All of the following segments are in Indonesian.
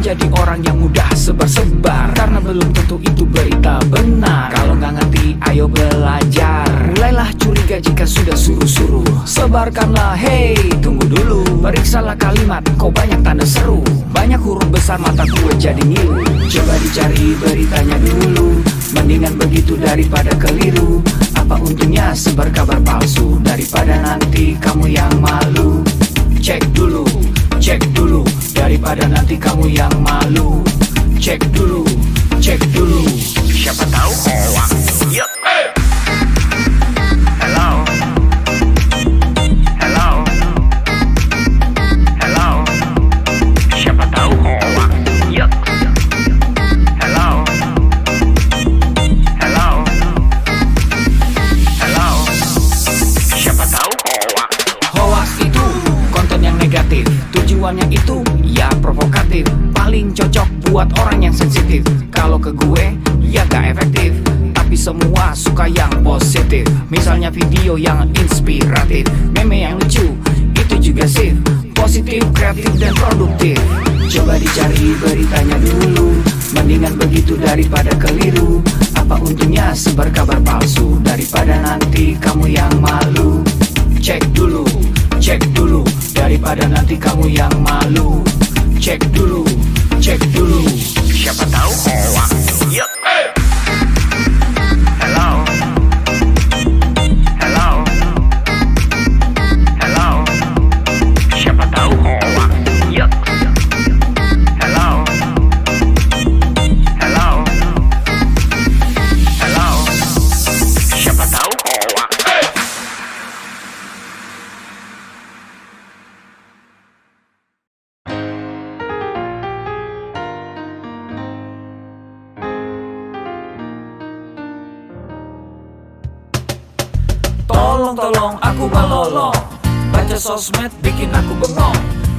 menjadi orang yang mudah sebar-sebar, karena belum tentu itu berita benar. Kalau nggak ngerti, ayo belajar. Mulailah curiga jika sudah suruh-suruh. Sebarkanlah, hey, tunggu dulu. Periksalah kalimat, kok banyak tanda seru. Banyak huruf besar, mata gue jadi ngilu. Coba dicari beritanya dulu, mendingan begitu daripada keliru. Apa untungnya sebar kabar palsu, daripada nanti kamu yang malu. Cek dulu, daripada nanti kamu yang malu. Cek dulu, siapa tahu hoax. Yup. Hello, siapa tahu hoax. Yup. Hello, siapa tahu hoax. Hoax itu konten yang negatif, tujuannya itu ya provokatif. Paling cocok buat orang yang sensitif. Kalau ke gue ya gak efektif, tapi semua suka yang positif. Misalnya video yang inspiratif, meme yang lucu, itu juga sip. Positif, kreatif, dan produktif. Coba dicari beritanya dulu, mendingan begitu daripada keliru. Apa untungnya sebar kabar palsu, daripada nanti kamu yang malu. Cek dulu, daripada nanti kamu yang malu. Cek dulu, siapa tahu hoax. Yup. Hello, siapa tahu hoax. Yup. Hello, siapa tahu hoax. Tolong aku melolong, baca sosmed bikin aku bengong.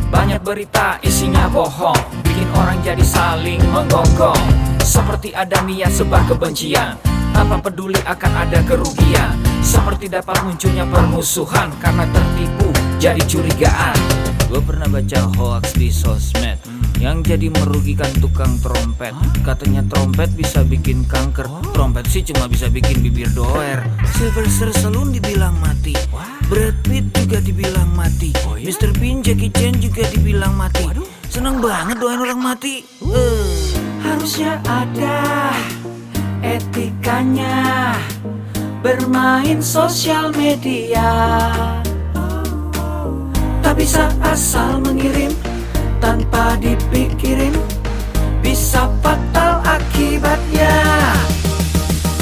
Banyak berita isinya bohong, bikin orang jadi saling menggonggong. Seperti ada niat sebar kebencian, tanpa peduli akan ada kerugian. Seperti dapat munculnya permusuhan, karena tertipu jadi curigaan. Gue pernah baca hoax di sosmed, yang jadi merugikan tukang trompet. Katanya trompet bisa bikin kanker, trompet sih cuma bisa bikin bibir doer. Sylvester Stallone dibilang mati, Brad Pitt juga dibilang mati, Mr. Bean, Jackie Chan juga dibilang mati. Seneng banget doain orang mati. Harusnya ada etikanya bermain sosial media. Tak bisa asal mengirim tanpa dipikirin, bisa fatal akibatnya.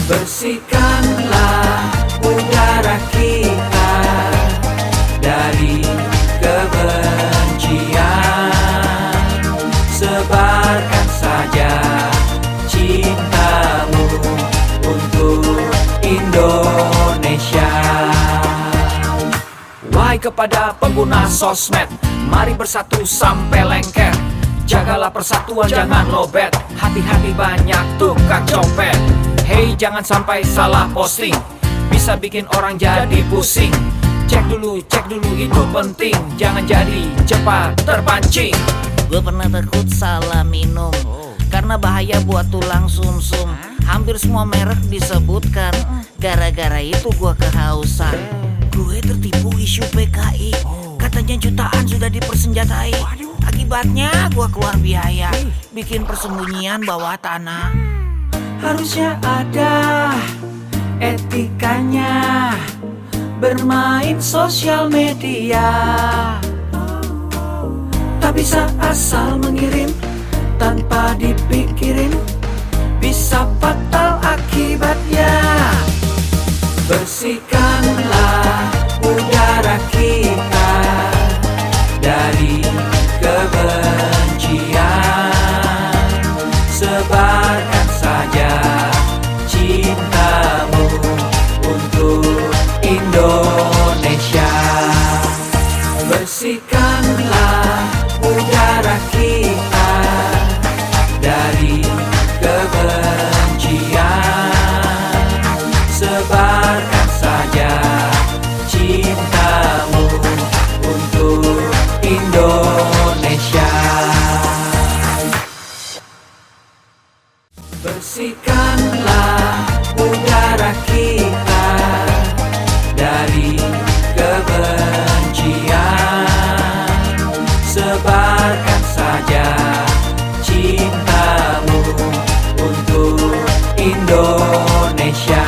Bersihkanlah udara kita dari kebencian. Sebarkan saja cintamu untuk Indonesia. Wahai kepada pengguna sosmed, mari bersatu sampai lengket. Jagalah persatuan, jangan lobet. Hati-hati banyak tukang copet. Hey, jangan sampai salah posting, bisa bikin orang jadi pusing. Cek dulu itu penting, jangan jadi cepat terpancing. Gue pernah takut salah minum, karena bahaya buat tulang sumsum. Hampir semua merek disebutkan, gara-gara itu gue kehausan. Gue tertipu isu PKI, katanya jutaan sudah dipersenjatai. Akibatnya gue keluar biaya, bikin persembunyian bawah tanah. Harusnya ada etikanya bermain sosial media. Tak bisa asal mengirim tanpa dipikirin, bisa fatal akibatnya. Bersihkanlah udara kita dari kebencian. Sebarkan saja cintamu untuk Indonesia. Bersihkanlah udara kita dari kebencian. Sebarkan saja cintamu untuk Indonesia. Tebarkan saja cintamu untuk Indonesia.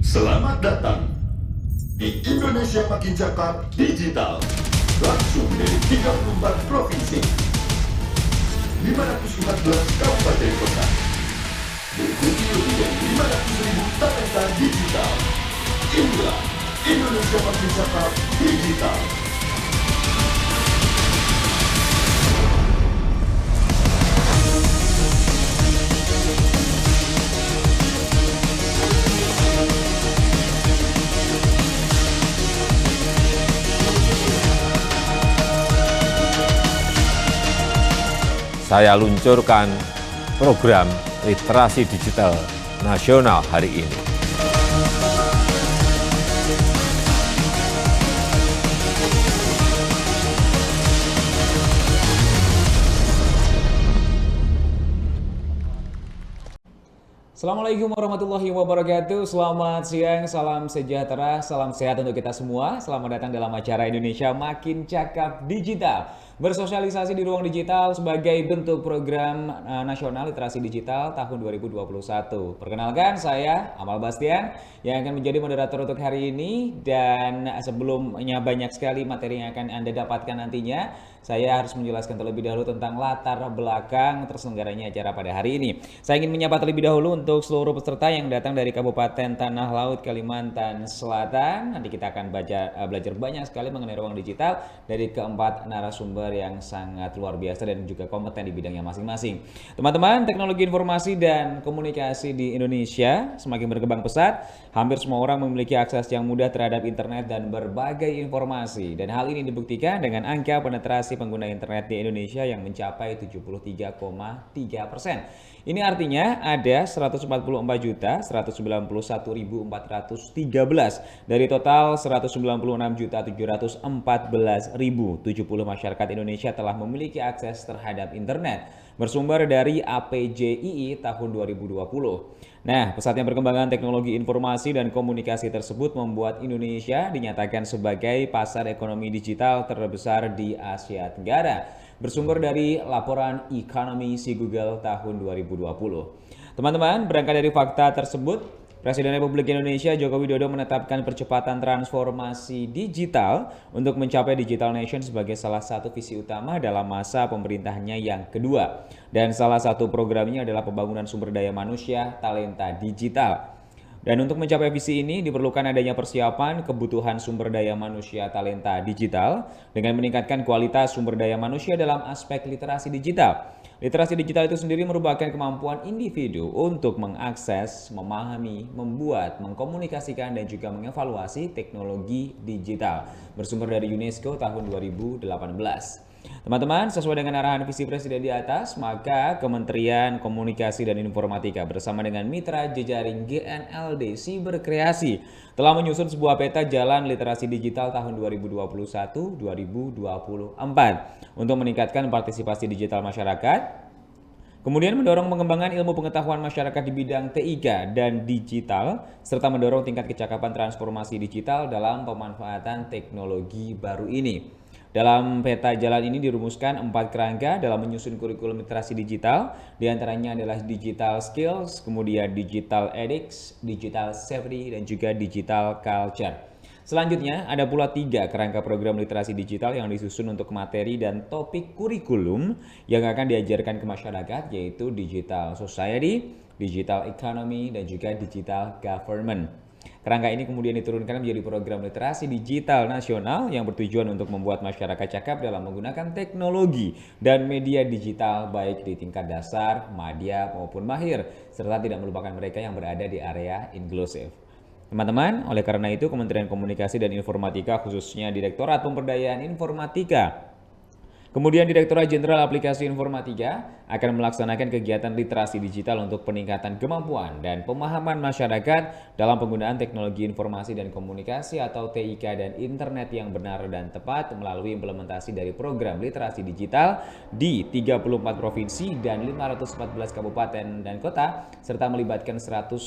Selamat datang di Indonesia Makin Cakap Digital, langsung dari 34 provinsi, 514 kabupaten kota, diikuti lebih dari 500.000 talenta digital. Inilah Indonesia Makin Cakap Digital. Saya luncurkan program literasi digital nasional hari ini. Assalamualaikum warahmatullahi wabarakatuh. Selamat siang, salam sejahtera, salam sehat untuk kita semua. Selamat datang dalam acara Indonesia Makin Cakap Digital. Bersosialisasi di ruang digital sebagai bentuk program nasional literasi digital tahun 2021. Perkenalkan, saya Amal Bastian yang akan menjadi moderator untuk hari ini. Dan sebelumnya banyak sekali materi yang akan Anda dapatkan nantinya, saya harus menjelaskan terlebih dahulu tentang latar belakang terselenggaranya acara pada hari ini. Saya ingin menyapa terlebih dahulu untuk seluruh peserta yang datang dari Kabupaten Tanah Laut, Kalimantan Selatan. Nanti kita akan belajar banyak sekali mengenai ruang digital dari keempat narasumber yang sangat luar biasa dan juga kompeten di bidangnya masing-masing. Teman-teman, teknologi informasi dan komunikasi di Indonesia semakin berkembang pesat. Hampir semua orang memiliki akses yang mudah terhadap internet dan berbagai informasi. Dan hal ini dibuktikan dengan angka penetrasi pengguna internet di Indonesia yang mencapai 73,3%. Ini artinya ada 144.191.413 dari total 196.714.070 masyarakat Indonesia telah memiliki akses terhadap internet bersumber dari APJII tahun 2020. Nah, pesatnya perkembangan teknologi informasi dan komunikasi tersebut membuat Indonesia dinyatakan sebagai pasar ekonomi digital terbesar di Asia Tenggara. Bersumber dari laporan Economy Google tahun 2020. Teman-teman, berangkat dari fakta tersebut, Presiden Republik Indonesia Joko Widodo menetapkan percepatan transformasi digital untuk mencapai digital nation sebagai salah satu visi utama dalam masa pemerintahannya yang kedua. Dan salah satu programnya adalah pembangunan sumber daya manusia talenta digital. Dan untuk mencapai visi ini diperlukan adanya persiapan kebutuhan sumber daya manusia talenta digital dengan meningkatkan kualitas sumber daya manusia dalam aspek literasi digital. Literasi digital itu sendiri merupakan kemampuan individu untuk mengakses, memahami, membuat, mengkomunikasikan dan juga mengevaluasi teknologi digital. Bersumber dari UNESCO tahun 2018. Teman-teman, sesuai dengan arahan visi Presiden di atas, maka Kementerian Komunikasi dan Informatika bersama dengan mitra jejaring GNLD Siberkreasi telah menyusun sebuah peta jalan literasi digital tahun 2021-2024 untuk meningkatkan partisipasi digital masyarakat, kemudian mendorong pengembangan ilmu pengetahuan masyarakat di bidang TIK dan digital, serta mendorong tingkat kecakapan transformasi digital dalam pemanfaatan teknologi baru ini. Dalam peta jalan ini dirumuskan 4 kerangka dalam menyusun kurikulum literasi digital, diantaranya adalah digital skills, kemudian digital ethics, digital safety, dan juga digital culture. Selanjutnya, ada pula 3 kerangka program literasi digital yang disusun untuk materi dan topik kurikulum yang akan diajarkan ke masyarakat, yaitu digital society, digital economy, dan juga digital government. Kerangka ini kemudian diturunkan menjadi program literasi digital nasional yang bertujuan untuk membuat masyarakat cakap dalam menggunakan teknologi dan media digital baik di tingkat dasar, madya maupun mahir, serta tidak melupakan mereka yang berada di area inklusif. Teman-teman, oleh karena itu Kementerian Komunikasi dan Informatika khususnya Direktorat Pemberdayaan Informatika Kemudian Direktorat Jenderal Aplikasi Informatika akan melaksanakan kegiatan literasi digital untuk peningkatan kemampuan dan pemahaman masyarakat dalam penggunaan teknologi informasi dan komunikasi atau TIK dan internet yang benar dan tepat melalui implementasi dari program literasi digital di 34 provinsi dan 514 kabupaten dan kota serta melibatkan 110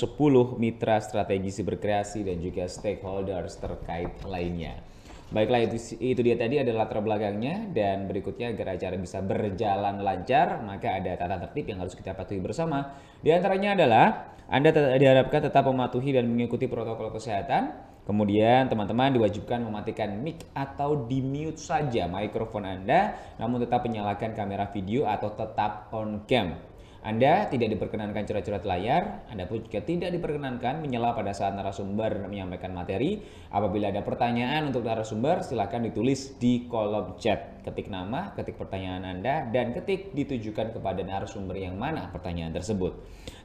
mitra strategi berkreasi dan juga stakeholders terkait lainnya. Baiklah, itu dia tadi adalah latar belakangnya, dan berikutnya agar acara bisa berjalan lancar maka ada tata tertib yang harus kita patuhi bersama. Di antaranya adalah Anda diharapkan tetap mematuhi dan mengikuti protokol kesehatan. Kemudian teman-teman diwajibkan mematikan mic atau di-mute saja mikrofon Anda, namun tetap menyalakan kamera video atau tetap on cam. Anda tidak diperkenankan coret-coret layar, Anda pun juga tidak diperkenankan menyela pada saat narasumber menyampaikan materi. Apabila ada pertanyaan untuk narasumber, silakan ditulis di kolom chat. Ketik nama, ketik pertanyaan Anda, dan ketik ditujukan kepada narasumber yang mana pertanyaan tersebut.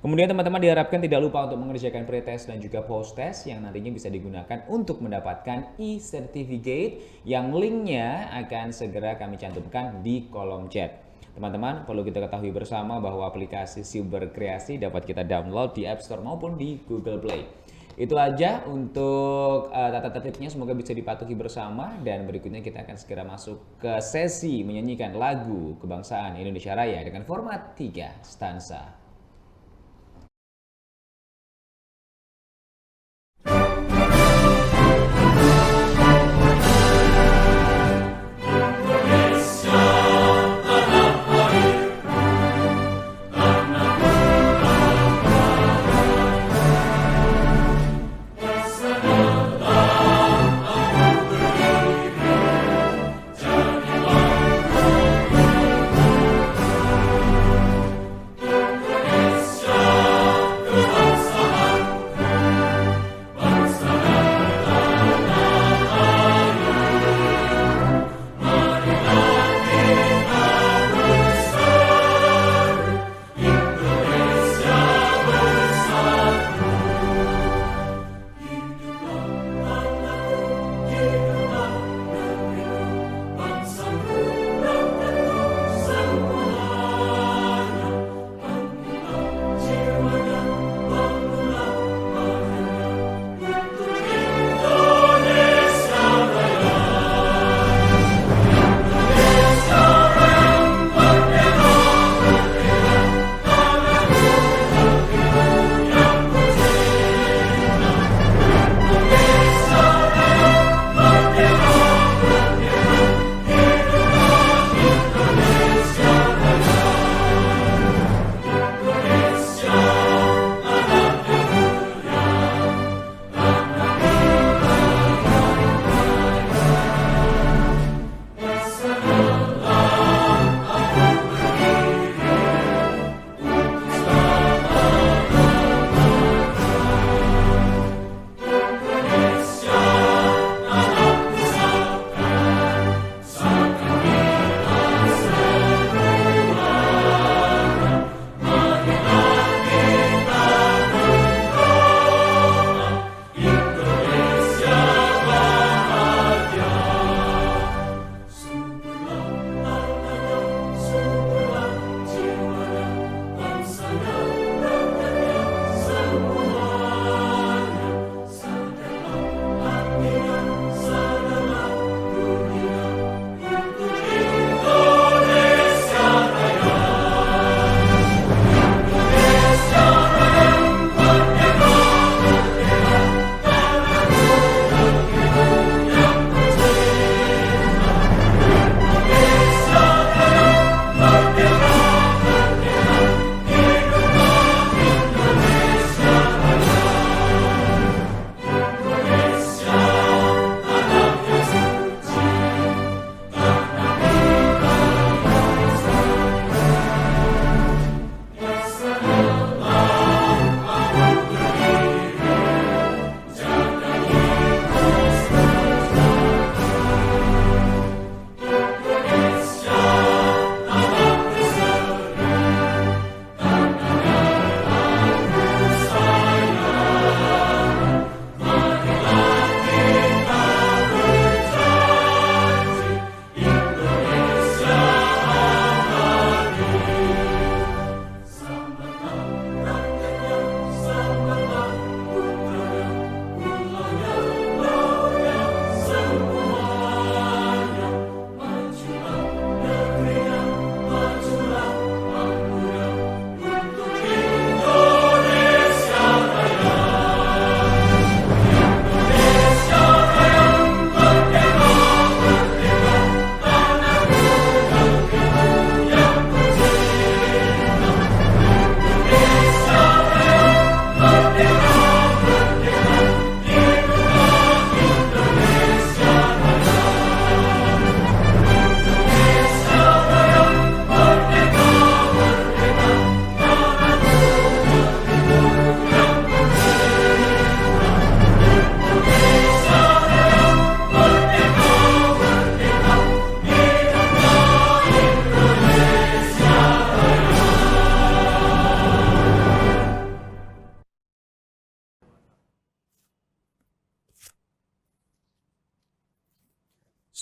Kemudian teman-teman diharapkan tidak lupa untuk mengerjakan pretest dan juga post-test yang nantinya bisa digunakan untuk mendapatkan e-certificate yang linknya akan segera kami cantumkan di kolom chat. Teman-teman, perlu kita ketahui bersama bahwa aplikasi Siberkreasi dapat kita download di App Store maupun di Google Play. Itu aja untuk tata tertibnya, semoga bisa dipatuhi bersama, dan berikutnya kita akan segera masuk ke sesi menyanyikan lagu kebangsaan Indonesia Raya dengan format 3 stansa.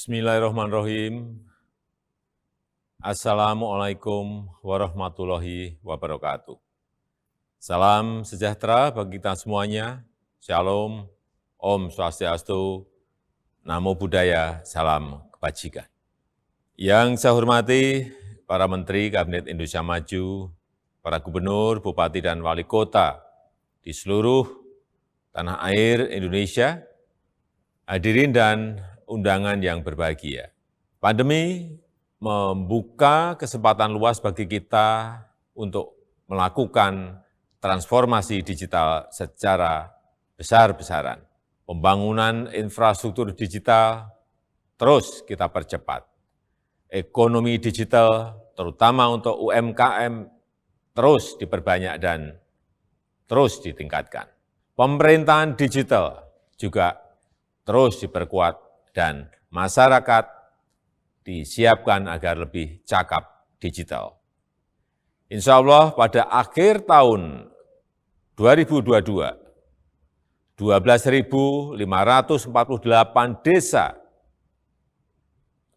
Bismillahirrahmanirrahim. Assalamualaikum warahmatullahi wabarakatuh. Salam sejahtera bagi kita semuanya. Shalom, Om Swastiastu, Namo Buddhaya, salam kebajikan. Yang saya hormati para Menteri Kabinet Indonesia Maju, para Gubernur, Bupati, dan Wali Kota di seluruh tanah air Indonesia, hadirin dan undangan yang berbahagia. Pandemi membuka kesempatan luas bagi kita untuk melakukan transformasi digital secara besar-besaran. Pembangunan infrastruktur digital terus kita percepat. Ekonomi digital, terutama untuk UMKM, terus diperbanyak dan terus ditingkatkan. Pemerintahan digital juga terus diperkuat dan masyarakat disiapkan agar lebih cakap digital. Insya Allah pada akhir tahun 2022, 12.548 desa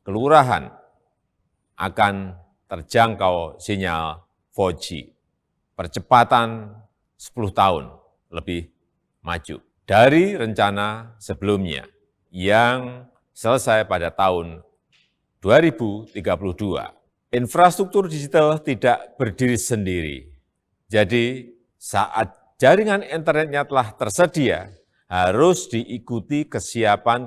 kelurahan akan terjangkau sinyal 4G. Percepatan 10 tahun lebih maju dari rencana sebelumnya yang selesai pada tahun 2032. Infrastruktur digital tidak berdiri sendiri. Jadi saat jaringan internetnya telah tersedia, harus diikuti kesiapan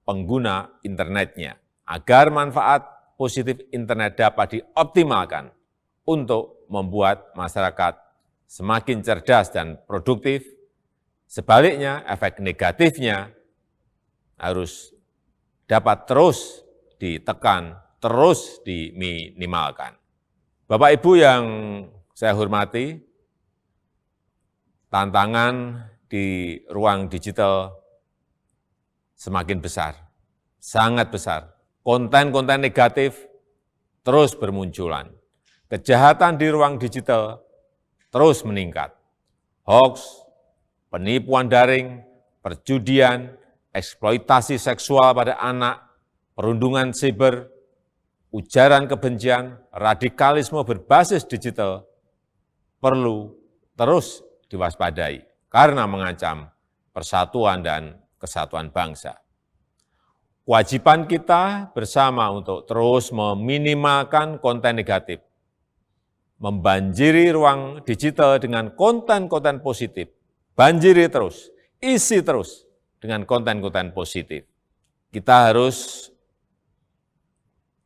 pengguna internetnya agar manfaat positif internet dapat dioptimalkan untuk membuat masyarakat semakin cerdas dan produktif. Sebaliknya, efek negatifnya harus dapat terus ditekan, terus diminimalkan. Bapak Ibu yang saya hormati, tantangan di ruang digital semakin besar, sangat besar. Konten-konten negatif terus bermunculan. Kejahatan di ruang digital terus meningkat. Hoax, penipuan daring, perjudian, eksploitasi seksual pada anak, perundungan siber, ujaran kebencian, radikalisme berbasis digital perlu terus diwaspadai karena mengancam persatuan dan kesatuan bangsa. Kewajiban kita bersama untuk terus meminimalkan konten negatif, membanjiri ruang digital dengan konten-konten positif, banjiri terus, isi terus dengan konten-konten positif. Kita harus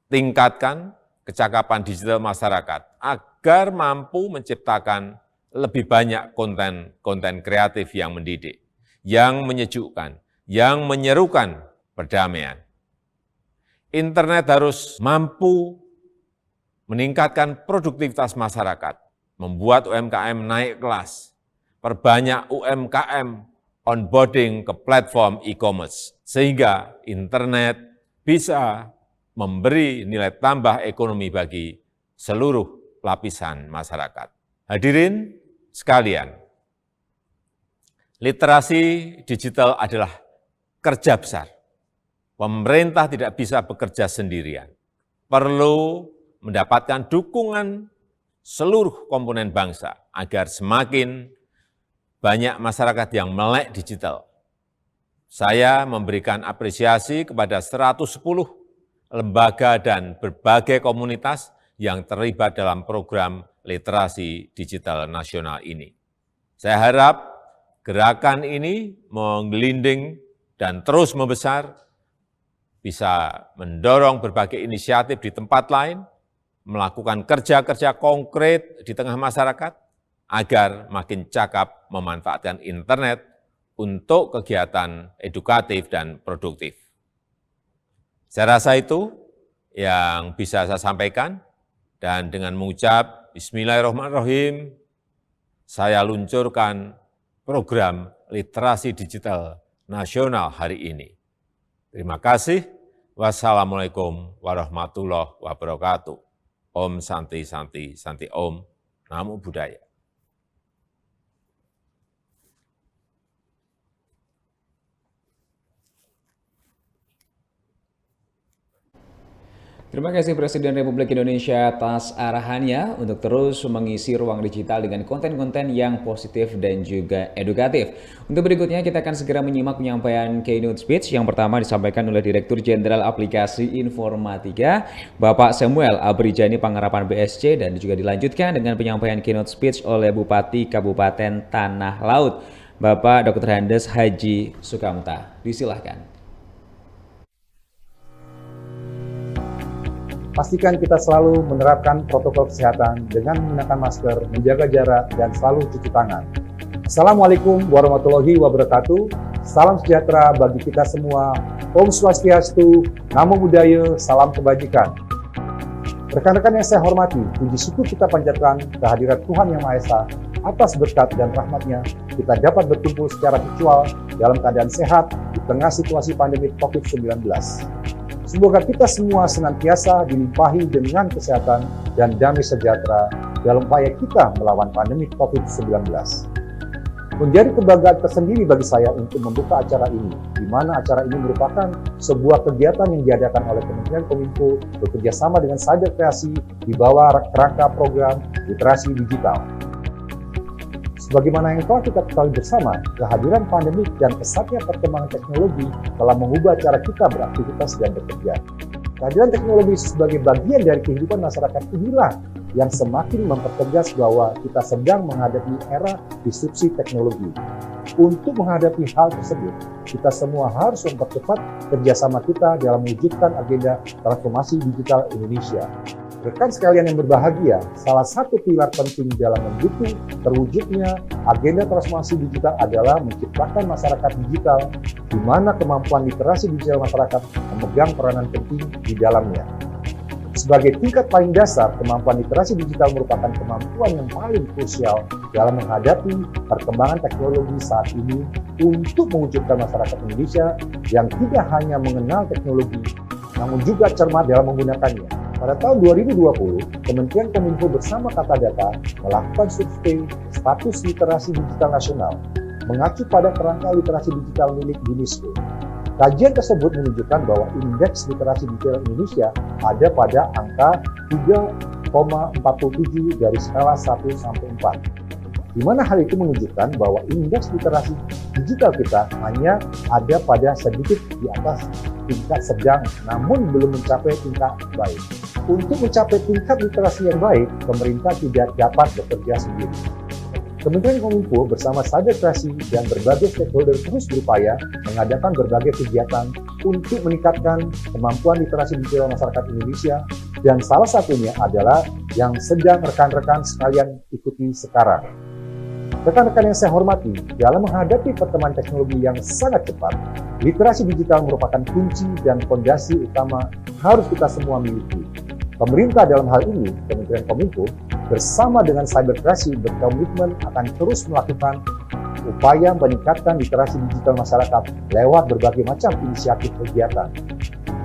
tingkatkan kecakapan digital masyarakat agar mampu menciptakan lebih banyak konten kreatif yang mendidik, yang menyejukkan, yang menyerukan perdamaian. Internet harus mampu meningkatkan produktivitas masyarakat, membuat UMKM naik kelas, perbanyak UMKM onboarding ke platform e-commerce, sehingga internet bisa memberi nilai tambah ekonomi bagi seluruh lapisan masyarakat. Hadirin sekalian, literasi digital adalah kerja besar. Pemerintah tidak bisa bekerja sendirian. Perlu mendapatkan dukungan seluruh komponen bangsa agar semakin banyak masyarakat yang melek digital. Saya memberikan apresiasi kepada 110 lembaga dan berbagai komunitas yang terlibat dalam program literasi digital nasional ini. Saya harap gerakan ini menggelinding dan terus membesar, bisa mendorong berbagai inisiatif di tempat lain, melakukan kerja-kerja konkret di tengah masyarakat, agar makin cakap memanfaatkan internet untuk kegiatan edukatif dan produktif. Saya rasa itu yang bisa saya sampaikan, dan dengan mengucap Bismillahirrahmanirrahim, saya luncurkan program literasi digital nasional hari ini. Terima kasih. Wassalamualaikum warahmatullahi wabarakatuh. Om Santi Santi Santi Om. Namo Buddhaya. Terima kasih Presiden Republik Indonesia atas arahannya untuk terus mengisi ruang digital dengan konten-konten yang positif dan juga edukatif. Untuk berikutnya kita akan segera menyimak penyampaian keynote speech yang pertama disampaikan oleh Direktur Jenderal Aplikasi Informatika Bapak Samuel Abrijani Pangerapan BSC, dan juga dilanjutkan dengan penyampaian keynote speech oleh Bupati Kabupaten Tanah Laut Bapak Dr. Handes Haji Sukamta. Disilahkan. Pastikan kita selalu menerapkan protokol kesehatan dengan menggunakan masker, menjaga jarak, dan selalu cuci tangan. Assalamualaikum warahmatullahi wabarakatuh. Salam sejahtera bagi kita semua. Om Swastiastu, Namo Buddhaya, salam kebajikan. Rekan-rekan yang saya hormati, puji syukur kita panjatkan kehadirat Tuhan Yang Maha Esa. Atas berkat dan rahmat-Nya, kita dapat berkumpul secara virtual dalam keadaan sehat di tengah situasi pandemi COVID-19. Semoga kita semua senantiasa dilimpahi dengan kesehatan dan damai sejahtera dalam upaya kita melawan pandemi COVID-19. Menjadi kebanggaan tersendiri bagi saya untuk membuka acara ini, di mana acara ini merupakan sebuah kegiatan yang diadakan oleh Kementerian Kominfo bekerjasama dengan Cyber Kreasi di bawah kerangka program literasi digital. Sebagaimana yang telah kita ketahui bersama, kehadiran pandemi dan pesatnya perkembangan teknologi telah mengubah cara kita beraktivitas dan bekerja. Kehadiran teknologi sebagai bagian dari kehidupan masyarakat inilah yang semakin mempertegas bahwa kita sedang menghadapi era disrupsi teknologi. Untuk menghadapi hal tersebut, kita semua harus mempercepat kerjasama kita dalam mewujudkan agenda transformasi digital Indonesia. Rekan sekalian yang berbahagia, salah satu pilar penting dalam mendukung terwujudnya agenda transformasi digital adalah menciptakan masyarakat digital, di mana kemampuan literasi digital masyarakat memegang peranan penting di dalamnya. Sebagai tingkat paling dasar, kemampuan literasi digital merupakan kemampuan yang paling krusial dalam menghadapi perkembangan teknologi saat ini untuk mewujudkan masyarakat Indonesia yang tidak hanya mengenal teknologi, namun juga cermat dalam menggunakannya. Pada tahun 2020, Kementerian Kominfo bersama Kata Data melakukan survei status literasi digital nasional, mengacu pada kerangka literasi digital milik UNESCO. Kajian tersebut menunjukkan bahwa indeks literasi digital Indonesia ada pada angka 3,47 dari skala 1 sampai 4. Di mana hal itu menunjukkan bahwa indeks literasi digital kita hanya ada pada sedikit di atas tingkat sedang, namun belum mencapai tingkat baik. Untuk mencapai tingkat literasi yang baik, pemerintah tidak dapat bekerja sendiri. Kementerian Kominfo bersama Cyber Kreasi dan berbagai stakeholder terus berupaya mengadakan berbagai kegiatan untuk meningkatkan kemampuan literasi digital masyarakat Indonesia, dan salah satunya adalah yang sedang rekan-rekan sekalian ikuti sekarang. Rekan-rekan yang saya hormati, dalam menghadapi perkembangan teknologi yang sangat cepat, literasi digital merupakan kunci dan fondasi utama harus kita semua miliki. Pemerintah dalam hal ini, Kementerian Kominfo, bersama dengan Cyber Kreasi berkomitmen akan terus melakukan upaya meningkatkan literasi digital masyarakat lewat berbagai macam inisiatif kegiatan.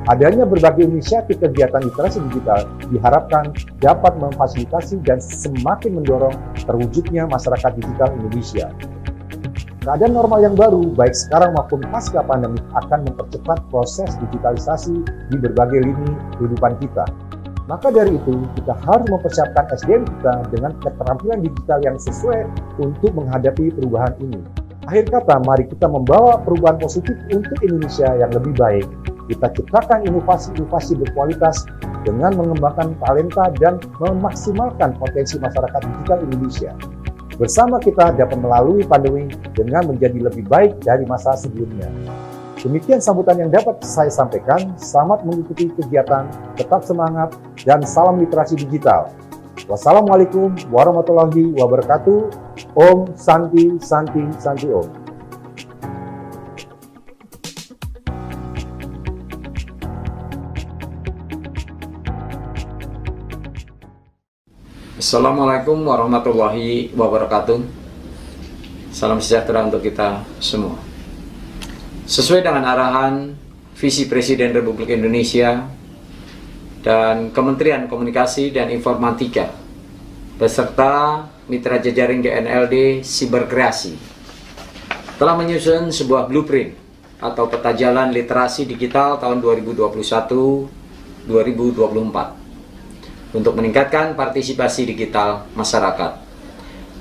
Adanya berbagai inisiatif kegiatan literasi digital diharapkan dapat memfasilitasi dan semakin mendorong terwujudnya masyarakat digital Indonesia. Keadaan normal yang baru, baik sekarang maupun pasca pandemi, akan mempercepat proses digitalisasi di berbagai lini kehidupan kita. Maka dari itu, kita harus mempersiapkan SDM kita dengan keterampilan digital yang sesuai untuk menghadapi perubahan ini. Akhir kata, mari kita membawa perubahan positif untuk Indonesia yang lebih baik. Kita ciptakan inovasi-inovasi berkualitas dengan mengembangkan talenta dan memaksimalkan potensi masyarakat digital Indonesia. Bersama kita dapat melalui pandemi dengan menjadi lebih baik dari masa sebelumnya. Demikian sambutan yang dapat saya sampaikan. Selamat mengikuti kegiatan, tetap semangat, dan salam literasi digital. Wassalamualaikum warahmatullahi wabarakatuh. Om Santi Santi Santi Om. Assalamualaikum warahmatullahi wabarakatuh. Salam sejahtera untuk kita semua. Sesuai dengan arahan visi Presiden Republik Indonesia dan Kementerian Komunikasi dan Informatika beserta mitra jejaring GNLD Cyber Kreasi telah menyusun sebuah blueprint atau peta jalan literasi digital tahun 2021 2024 untuk meningkatkan partisipasi digital masyarakat,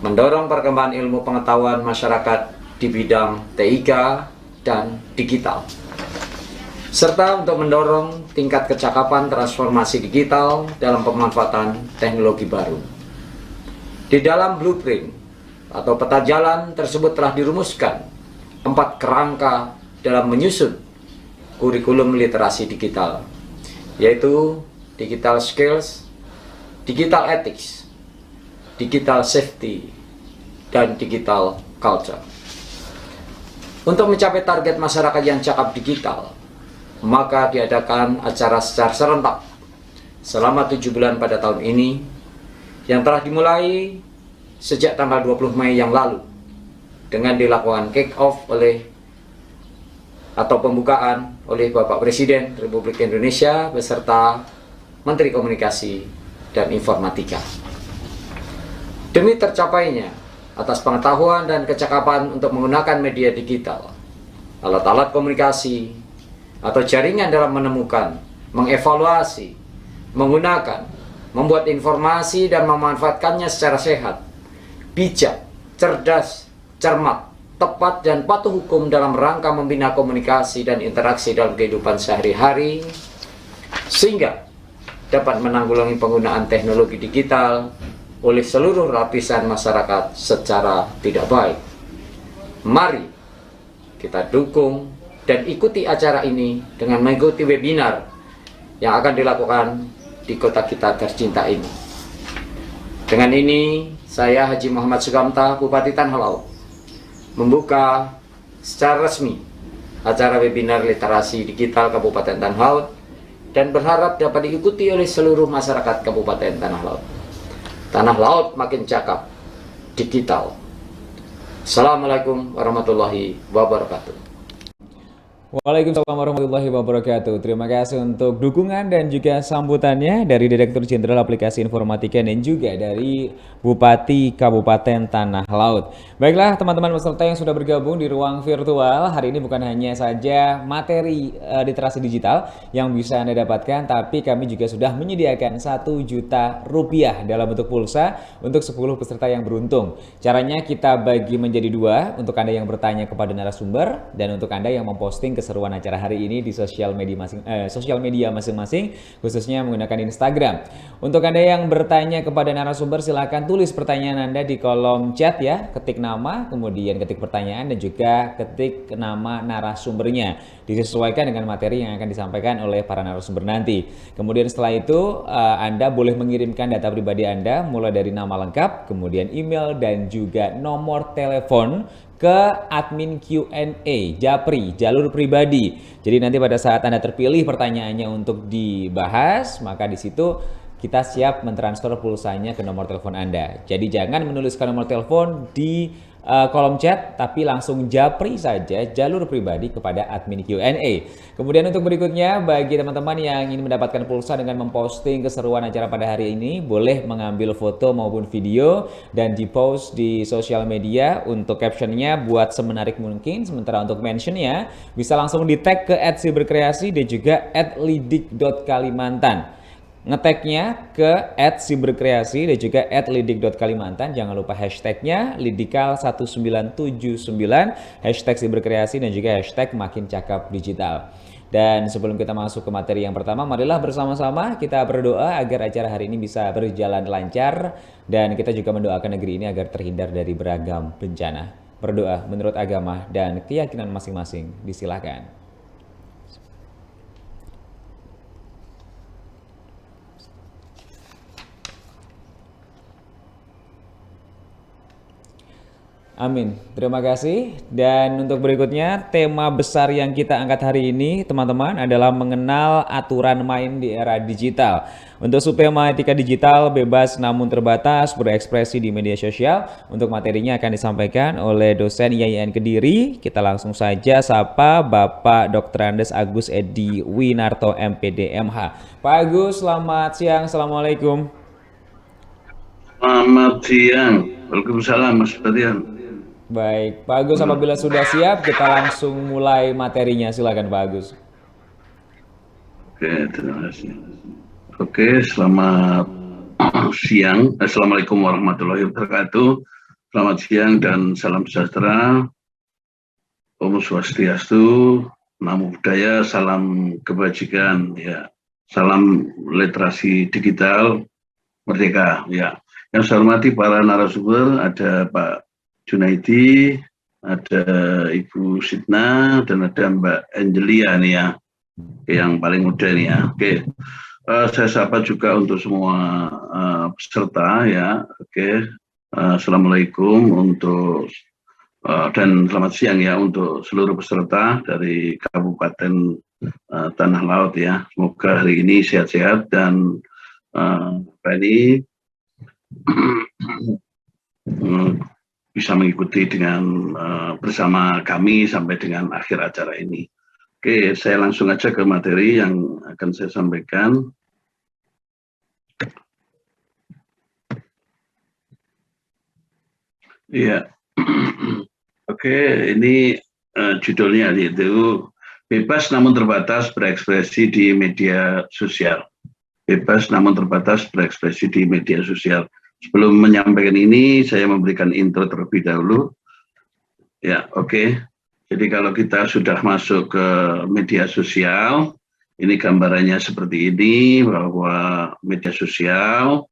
mendorong perkembangan ilmu pengetahuan masyarakat di bidang TIK dan digital, serta untuk mendorong tingkat kecakapan transformasi digital dalam pemanfaatan teknologi baru. Di dalam blueprint atau peta jalan tersebut telah dirumuskan 4 kerangka dalam menyusun kurikulum literasi digital, yaitu digital skills, digital ethics, digital safety, dan digital culture. Untuk mencapai target masyarakat yang cakap digital, maka diadakan acara secara serentak selama 7 bulan pada tahun ini, yang telah dimulai sejak tanggal 20 Mei yang lalu dengan dilakukan kick-off atau pembukaan oleh Bapak Presiden Republik Indonesia beserta Menteri Komunikasi dan Informatika. Demi tercapainya atas pengetahuan dan kecakapan untuk menggunakan media digital, alat-alat komunikasi, atau jaringan dalam menemukan, mengevaluasi, menggunakan, membuat informasi dan memanfaatkannya secara sehat, bijak, cerdas, cermat, tepat, dan patuh hukum dalam rangka membina komunikasi dan interaksi dalam kehidupan sehari-hari, sehingga dapat menanggulangi penggunaan teknologi digital oleh seluruh lapisan masyarakat secara tidak baik. Mari kita dukung dan ikuti acara ini dengan mengikuti webinar yang akan dilakukan di kota kita tercinta ini. Dengan ini, saya Haji Muhammad Sukamta, Bupati Tanah Laut, membuka secara resmi acara webinar literasi digital Kabupaten Tanah Laut dan berharap dapat diikuti oleh seluruh masyarakat Kabupaten Tanah Laut. Tanah Laut makin cakap, digital. Assalamualaikum warahmatullahi wabarakatuh. Waalaikumsalam warahmatullahi wabarakatuh. Terima kasih untuk dukungan dan juga sambutannya dari Direktur Jenderal Aplikasi Informatika dan juga dari Bupati Kabupaten Tanah Laut. Baiklah teman-teman peserta yang sudah bergabung di ruang virtual, hari ini bukan hanya saja materi literasi digital yang bisa Anda dapatkan, tapi kami juga sudah menyediakan 1 juta rupiah dalam bentuk pulsa untuk 10 peserta yang beruntung. Caranya kita bagi menjadi 2 untuk Anda yang bertanya kepada narasumber dan untuk Anda yang memposting keseruan acara hari ini di sosial media masing-masing, khususnya menggunakan Instagram. Untuk Anda yang bertanya kepada narasumber, silakan tulis pertanyaan Anda di kolom chat ya, ketik nama, kemudian ketik pertanyaan dan juga ketik nama narasumbernya. Disesuaikan dengan materi yang akan disampaikan oleh para narasumber nanti. Kemudian setelah itu Anda boleh mengirimkan data pribadi Anda mulai dari nama lengkap, kemudian email dan juga nomor telepon ke admin Q&A Japri, jalur pribadi. Jadi nanti pada saat Anda terpilih pertanyaannya untuk dibahas, maka di situ kita siap mentransfer pulsanya ke nomor telepon Anda. Jadi jangan menuliskan nomor telepon di kolom chat, tapi langsung japri saja jalur pribadi kepada admin Q&A. Kemudian untuk berikutnya, bagi teman-teman yang ingin mendapatkan pulsa dengan memposting keseruan acara pada hari ini, boleh mengambil foto maupun video dan dipost di sosial media. Untuk captionnya buat semenarik mungkin, sementara untuk mentionnya bisa langsung di tag ke @siberkreasi dan juga @lidik.kalimantan. Ngeteknya ke @siberkreasi dan juga @lidik.kalimantan. Jangan lupa hashtagnya lidikal1979, hashtag siberkreasi dan juga hashtag makin cakap digital. Dan sebelum kita masuk ke materi yang pertama, marilah bersama-sama kita berdoa agar acara hari ini bisa berjalan lancar dan kita juga mendoakan negeri ini agar terhindar dari beragam bencana. Berdoa menurut agama dan keyakinan masing-masing, disilahkan. Amin. Terima kasih. Dan untuk berikutnya, tema besar yang kita angkat hari ini, teman-teman, adalah mengenal aturan main di era digital. Untuk Supema Etika Digital bebas namun terbatas berekspresi di media sosial. Untuk materinya akan disampaikan oleh dosen IAIN Kediri. Kita langsung saja sapa Bapak Dr. Andes Agus Edi Winarto MPD MH. Pak Agus, selamat siang. Assalamualaikum. Selamat siang. Waalaikumsalam Mas Ferdian. Baik, Pak Agus, apabila sudah siap, kita langsung mulai materinya. Silakan Pak Agus. Oke, terima kasih. Oke, selamat siang. Assalamualaikum warahmatullahi wabarakatuh. Selamat siang dan salam sejahtera. Om Swastiastu, Namo Buddhaya, salam kebajikan, ya, salam literasi digital merdeka, ya. Yang saya hormati para narasumber, ada Pak Junaidi, ada Ibu Sidna, dan ada Mbak Angelia nih ya, yang paling muda nih ya. Oke, saya sapa juga untuk semua peserta ya. Oke, Assalamualaikum untuk dan selamat siang ya untuk seluruh peserta dari Kabupaten Tanah Laut ya. Semoga hari ini sehat-sehat dan ini bisa mengikuti dengan bersama kami sampai dengan akhir acara ini. Oke, saya langsung aja ke materi yang akan saya sampaikan. Iya. Oke, ini judulnya yaitu bebas namun terbatas berekspresi di media sosial. Bebas namun terbatas berekspresi di media sosial. Sebelum menyampaikan ini, saya memberikan intro terlebih dahulu. Ya, oke. Jadi kalau kita sudah masuk ke media sosial, ini gambarannya seperti ini, bahwa media sosial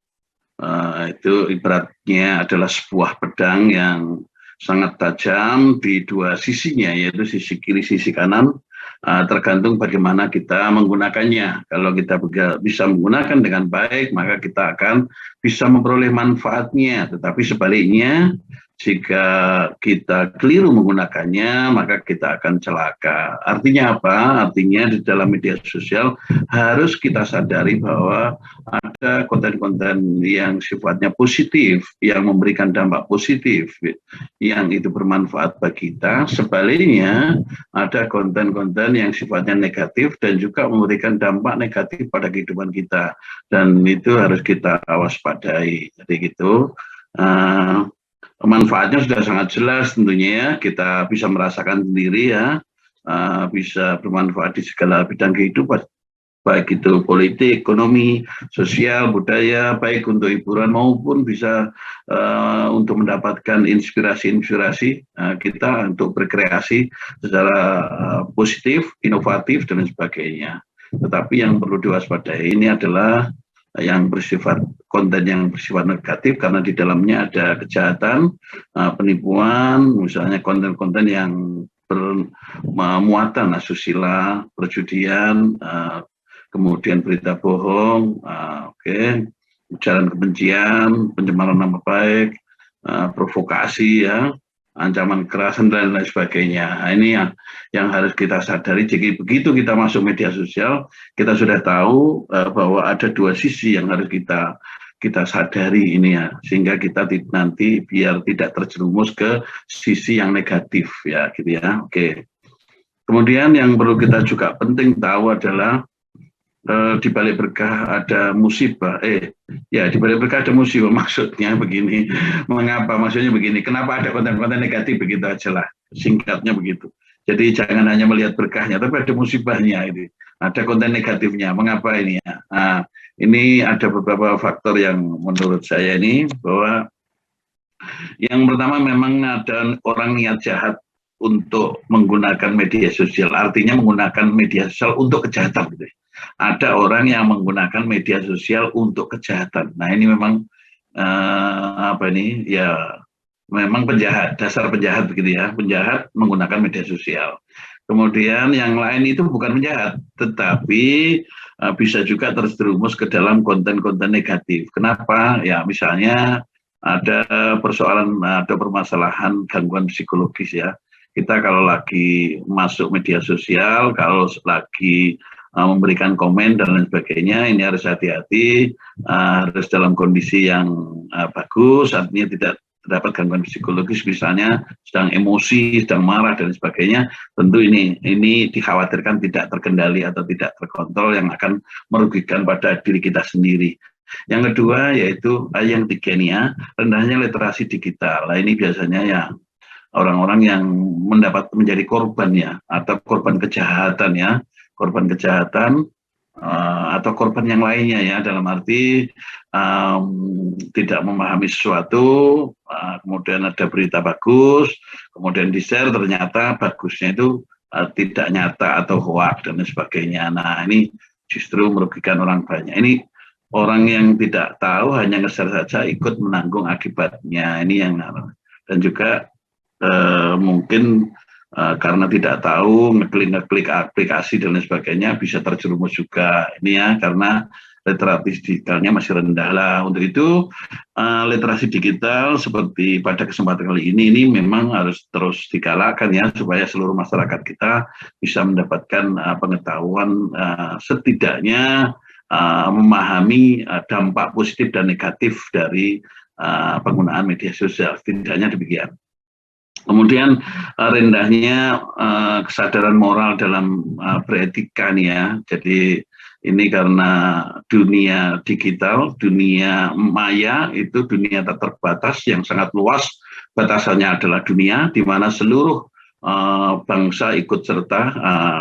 itu ibaratnya adalah sebuah pedang yang sangat tajam di dua sisinya, yaitu sisi kiri, sisi kanan, tergantung bagaimana kita menggunakannya. Kalau kita bisa menggunakan dengan baik, maka kita akan bisa memperoleh manfaatnya. Tetapi sebaliknya, jika kita keliru menggunakannya, maka kita akan celaka. Artinya apa? Artinya di dalam media sosial harus kita sadari bahwa ada konten-konten yang sifatnya positif, yang memberikan dampak positif, yang itu bermanfaat bagi kita. Sebaliknya, ada konten-konten yang sifatnya negatif dan juga memberikan dampak negatif pada kehidupan kita. Dan itu harus kita waspadai. Jadi gitu. Manfaatnya sudah sangat jelas tentunya ya, kita bisa merasakan sendiri ya, bisa bermanfaat di segala bidang kehidupan, baik itu politik, ekonomi, sosial, budaya, baik untuk hiburan maupun bisa untuk mendapatkan inspirasi-inspirasi kita untuk berkreasi secara positif, inovatif, dan sebagainya. Tetapi yang perlu diwaspadai ini adalah yang bersifat konten yang bersifat negatif, karena di dalamnya ada kejahatan, penipuan, misalnya konten-konten yang bermuatan asusila, perjudian, kemudian berita bohong, ujaran kebencian, pencemaran nama baik, provokasi ya, ancaman kekerasan dan lain sebagainya. Nah, ini yang harus kita sadari. Jadi begitu kita masuk media sosial, kita sudah tahu bahwa ada dua sisi yang harus kita sadari ini ya, sehingga kita nanti biar tidak terjerumus ke sisi yang negatif ya, gitu ya. Oke. Kemudian yang perlu kita juga penting tahu adalah di balik berkah ada musibah. Di balik berkah ada musibah. Maksudnya begini. Mengapa? Maksudnya begini. Kenapa ada konten-konten negatif? Begitu aja lah. Singkatnya begitu. Jadi jangan hanya melihat berkahnya, tapi ada musibahnya ini. Ada konten negatifnya. Mengapa ini ya? Nah, ini ada beberapa faktor yang menurut saya ini, bahwa yang pertama memang ada orang niat jahat untuk menggunakan media sosial. Artinya menggunakan media sosial untuk kejahatan gitu. Ada orang yang menggunakan media sosial untuk kejahatan. Nah ini memang memang penjahat, dasar penjahat begitu ya, penjahat menggunakan media sosial. Kemudian yang lain itu bukan penjahat, tetapi bisa juga terjerumus ke dalam konten-konten negatif. Kenapa? Ya misalnya ada persoalan, ada permasalahan gangguan psikologis ya. Kita kalau lagi masuk media sosial, kalau lagi memberikan komen dan lain sebagainya, ini harus hati-hati, harus dalam kondisi yang bagus, artinya tidak terdapat gangguan psikologis, misalnya sedang emosi, sedang marah dan sebagainya. Tentu ini dikhawatirkan tidak terkendali atau tidak terkontrol, yang akan merugikan pada diri kita sendiri. Yang kedua yaitu yang tiga nih ya, rendahnya literasi digital. Nah ini biasanya ya orang-orang yang menjadi korban ya, atau korban kejahatan ya, korban kejahatan atau korban yang lainnya ya, dalam arti tidak memahami sesuatu, kemudian ada berita bagus, kemudian di-share ternyata bagusnya itu tidak nyata atau hoax dan sebagainya. Nah, ini justru merugikan orang banyak. Ini orang yang tidak tahu hanya nge-share saja ikut menanggung akibatnya. Ini yang dan juga mungkin karena tidak tahu ngeklik aplikasi dan lain sebagainya bisa terjerumus juga. Ini ya karena literasi digitalnya masih rendah lah. Untuk itu literasi digital seperti pada kesempatan kali ini memang harus terus digalakan ya supaya seluruh masyarakat kita bisa mendapatkan pengetahuan setidaknya memahami dampak positif dan negatif dari penggunaan media sosial, setidaknya demikian. Kemudian rendahnya kesadaran moral dalam beretika nih ya. Jadi ini karena dunia digital, dunia maya itu dunia tak terbatas yang sangat luas. Batasannya adalah dunia di mana seluruh bangsa ikut serta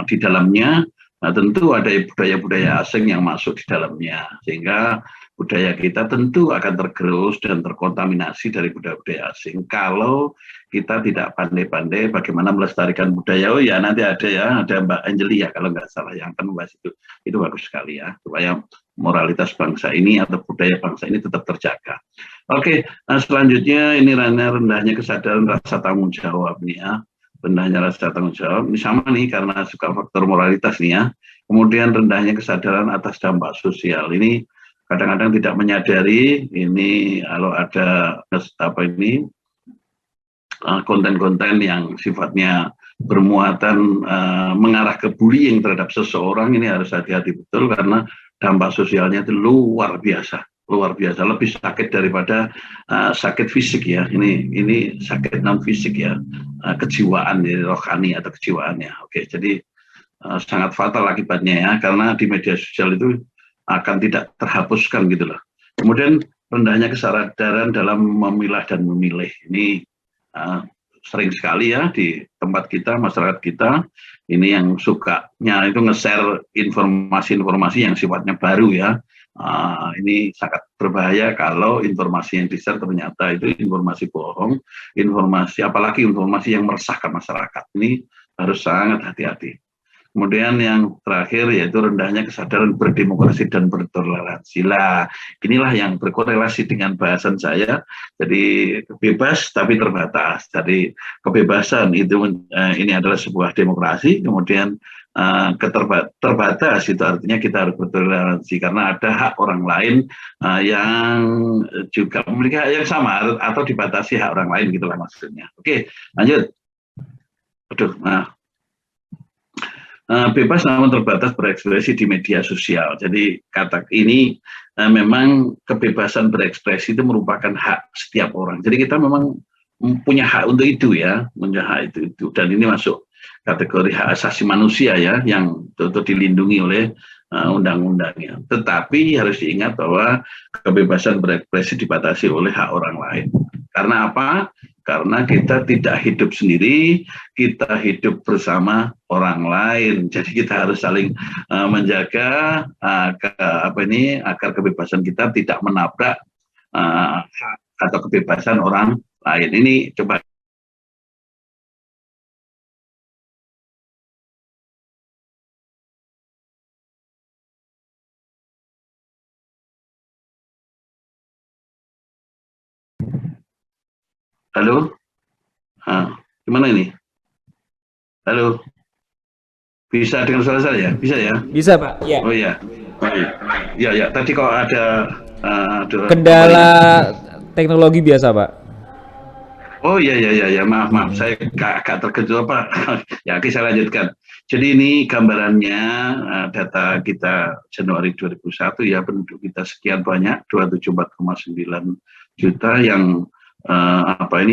di dalamnya. Nah, tentu ada budaya-budaya asing yang masuk di dalamnya, sehingga budaya kita tentu akan tergerus dan terkontaminasi dari budaya-budaya asing. Kalau kita tidak pandai-pandai bagaimana melestarikan budaya, oh ya nanti ada Mbak Anjeli ya kalau nggak salah yang akan membahas itu bagus sekali ya, supaya moralitas bangsa ini atau budaya bangsa ini tetap terjaga. Oke, selanjutnya ini rendahnya kesadaran rasa tanggung jawab nih ya. Rendahnya rasa tanggung jawab, ini sama nih karena suka faktor moralitas nih ya. Kemudian rendahnya kesadaran atas dampak sosial, ini kadang-kadang tidak menyadari ini kalau ada konten-konten yang sifatnya bermuatan mengarah ke bullying terhadap seseorang, ini harus hati-hati betul karena dampak sosialnya itu luar biasa, lebih sakit daripada sakit fisik ya. Ini sakit non fisik ya, kejiwaan, rohani atau kejiwaannya. Oke, jadi sangat fatal akibatnya ya, karena di media sosial itu akan tidak terhapuskan gitu loh. Kemudian rendahnya kesadaran dalam memilah dan memilih, ini sering sekali ya di tempat kita, masyarakat kita ini yang sukanya itu nge-share informasi-informasi yang sifatnya baru ya. Ini sangat berbahaya kalau informasi yang di-share ternyata itu informasi bohong, apalagi informasi yang meresahkan masyarakat. Ini harus sangat hati-hati. Kemudian yang terakhir yaitu rendahnya kesadaran berdemokrasi dan bertoleransi. Lah, inilah yang berkorelasi dengan bahasan saya. Jadi bebas tapi terbatas. Jadi kebebasan itu ini adalah sebuah demokrasi. Kemudian terbatas itu artinya kita harus bertoleransi karena ada hak orang lain yang juga memiliki hak yang sama atau dibatasi hak orang lain gitulah maksudnya. Oke, lanjut. Bebas namun terbatas berekspresi di media sosial. Jadi kata ini memang kebebasan berekspresi itu merupakan hak setiap orang. Jadi kita memang punya hak untuk itu ya, punya hak itu. Dan ini masuk kategori hak asasi manusia ya, yang tentu dilindungi oleh undang-undangnya. Tetapi harus diingat bahwa kebebasan berekspresi dibatasi oleh hak orang lain. Karena apa? Karena kita tidak hidup sendiri, kita hidup bersama orang lain. Jadi kita harus saling menjaga agar kebebasan kita tidak menabrak hak atau kebebasan orang lain. Ini coba. Halo, gimana ini? Halo, bisa dengar suara saya? Bisa ya? Bisa Pak. Ya. Oh ya, ya. Tadi kok ada kendala teknologi biasa Pak. Oh ya, maaf, saya agak terkejut Pak. Ya, oke saya lanjutkan. Jadi ini gambarannya data kita Januari 2001 ya, penduduk kita sekian banyak 274,9 juta yang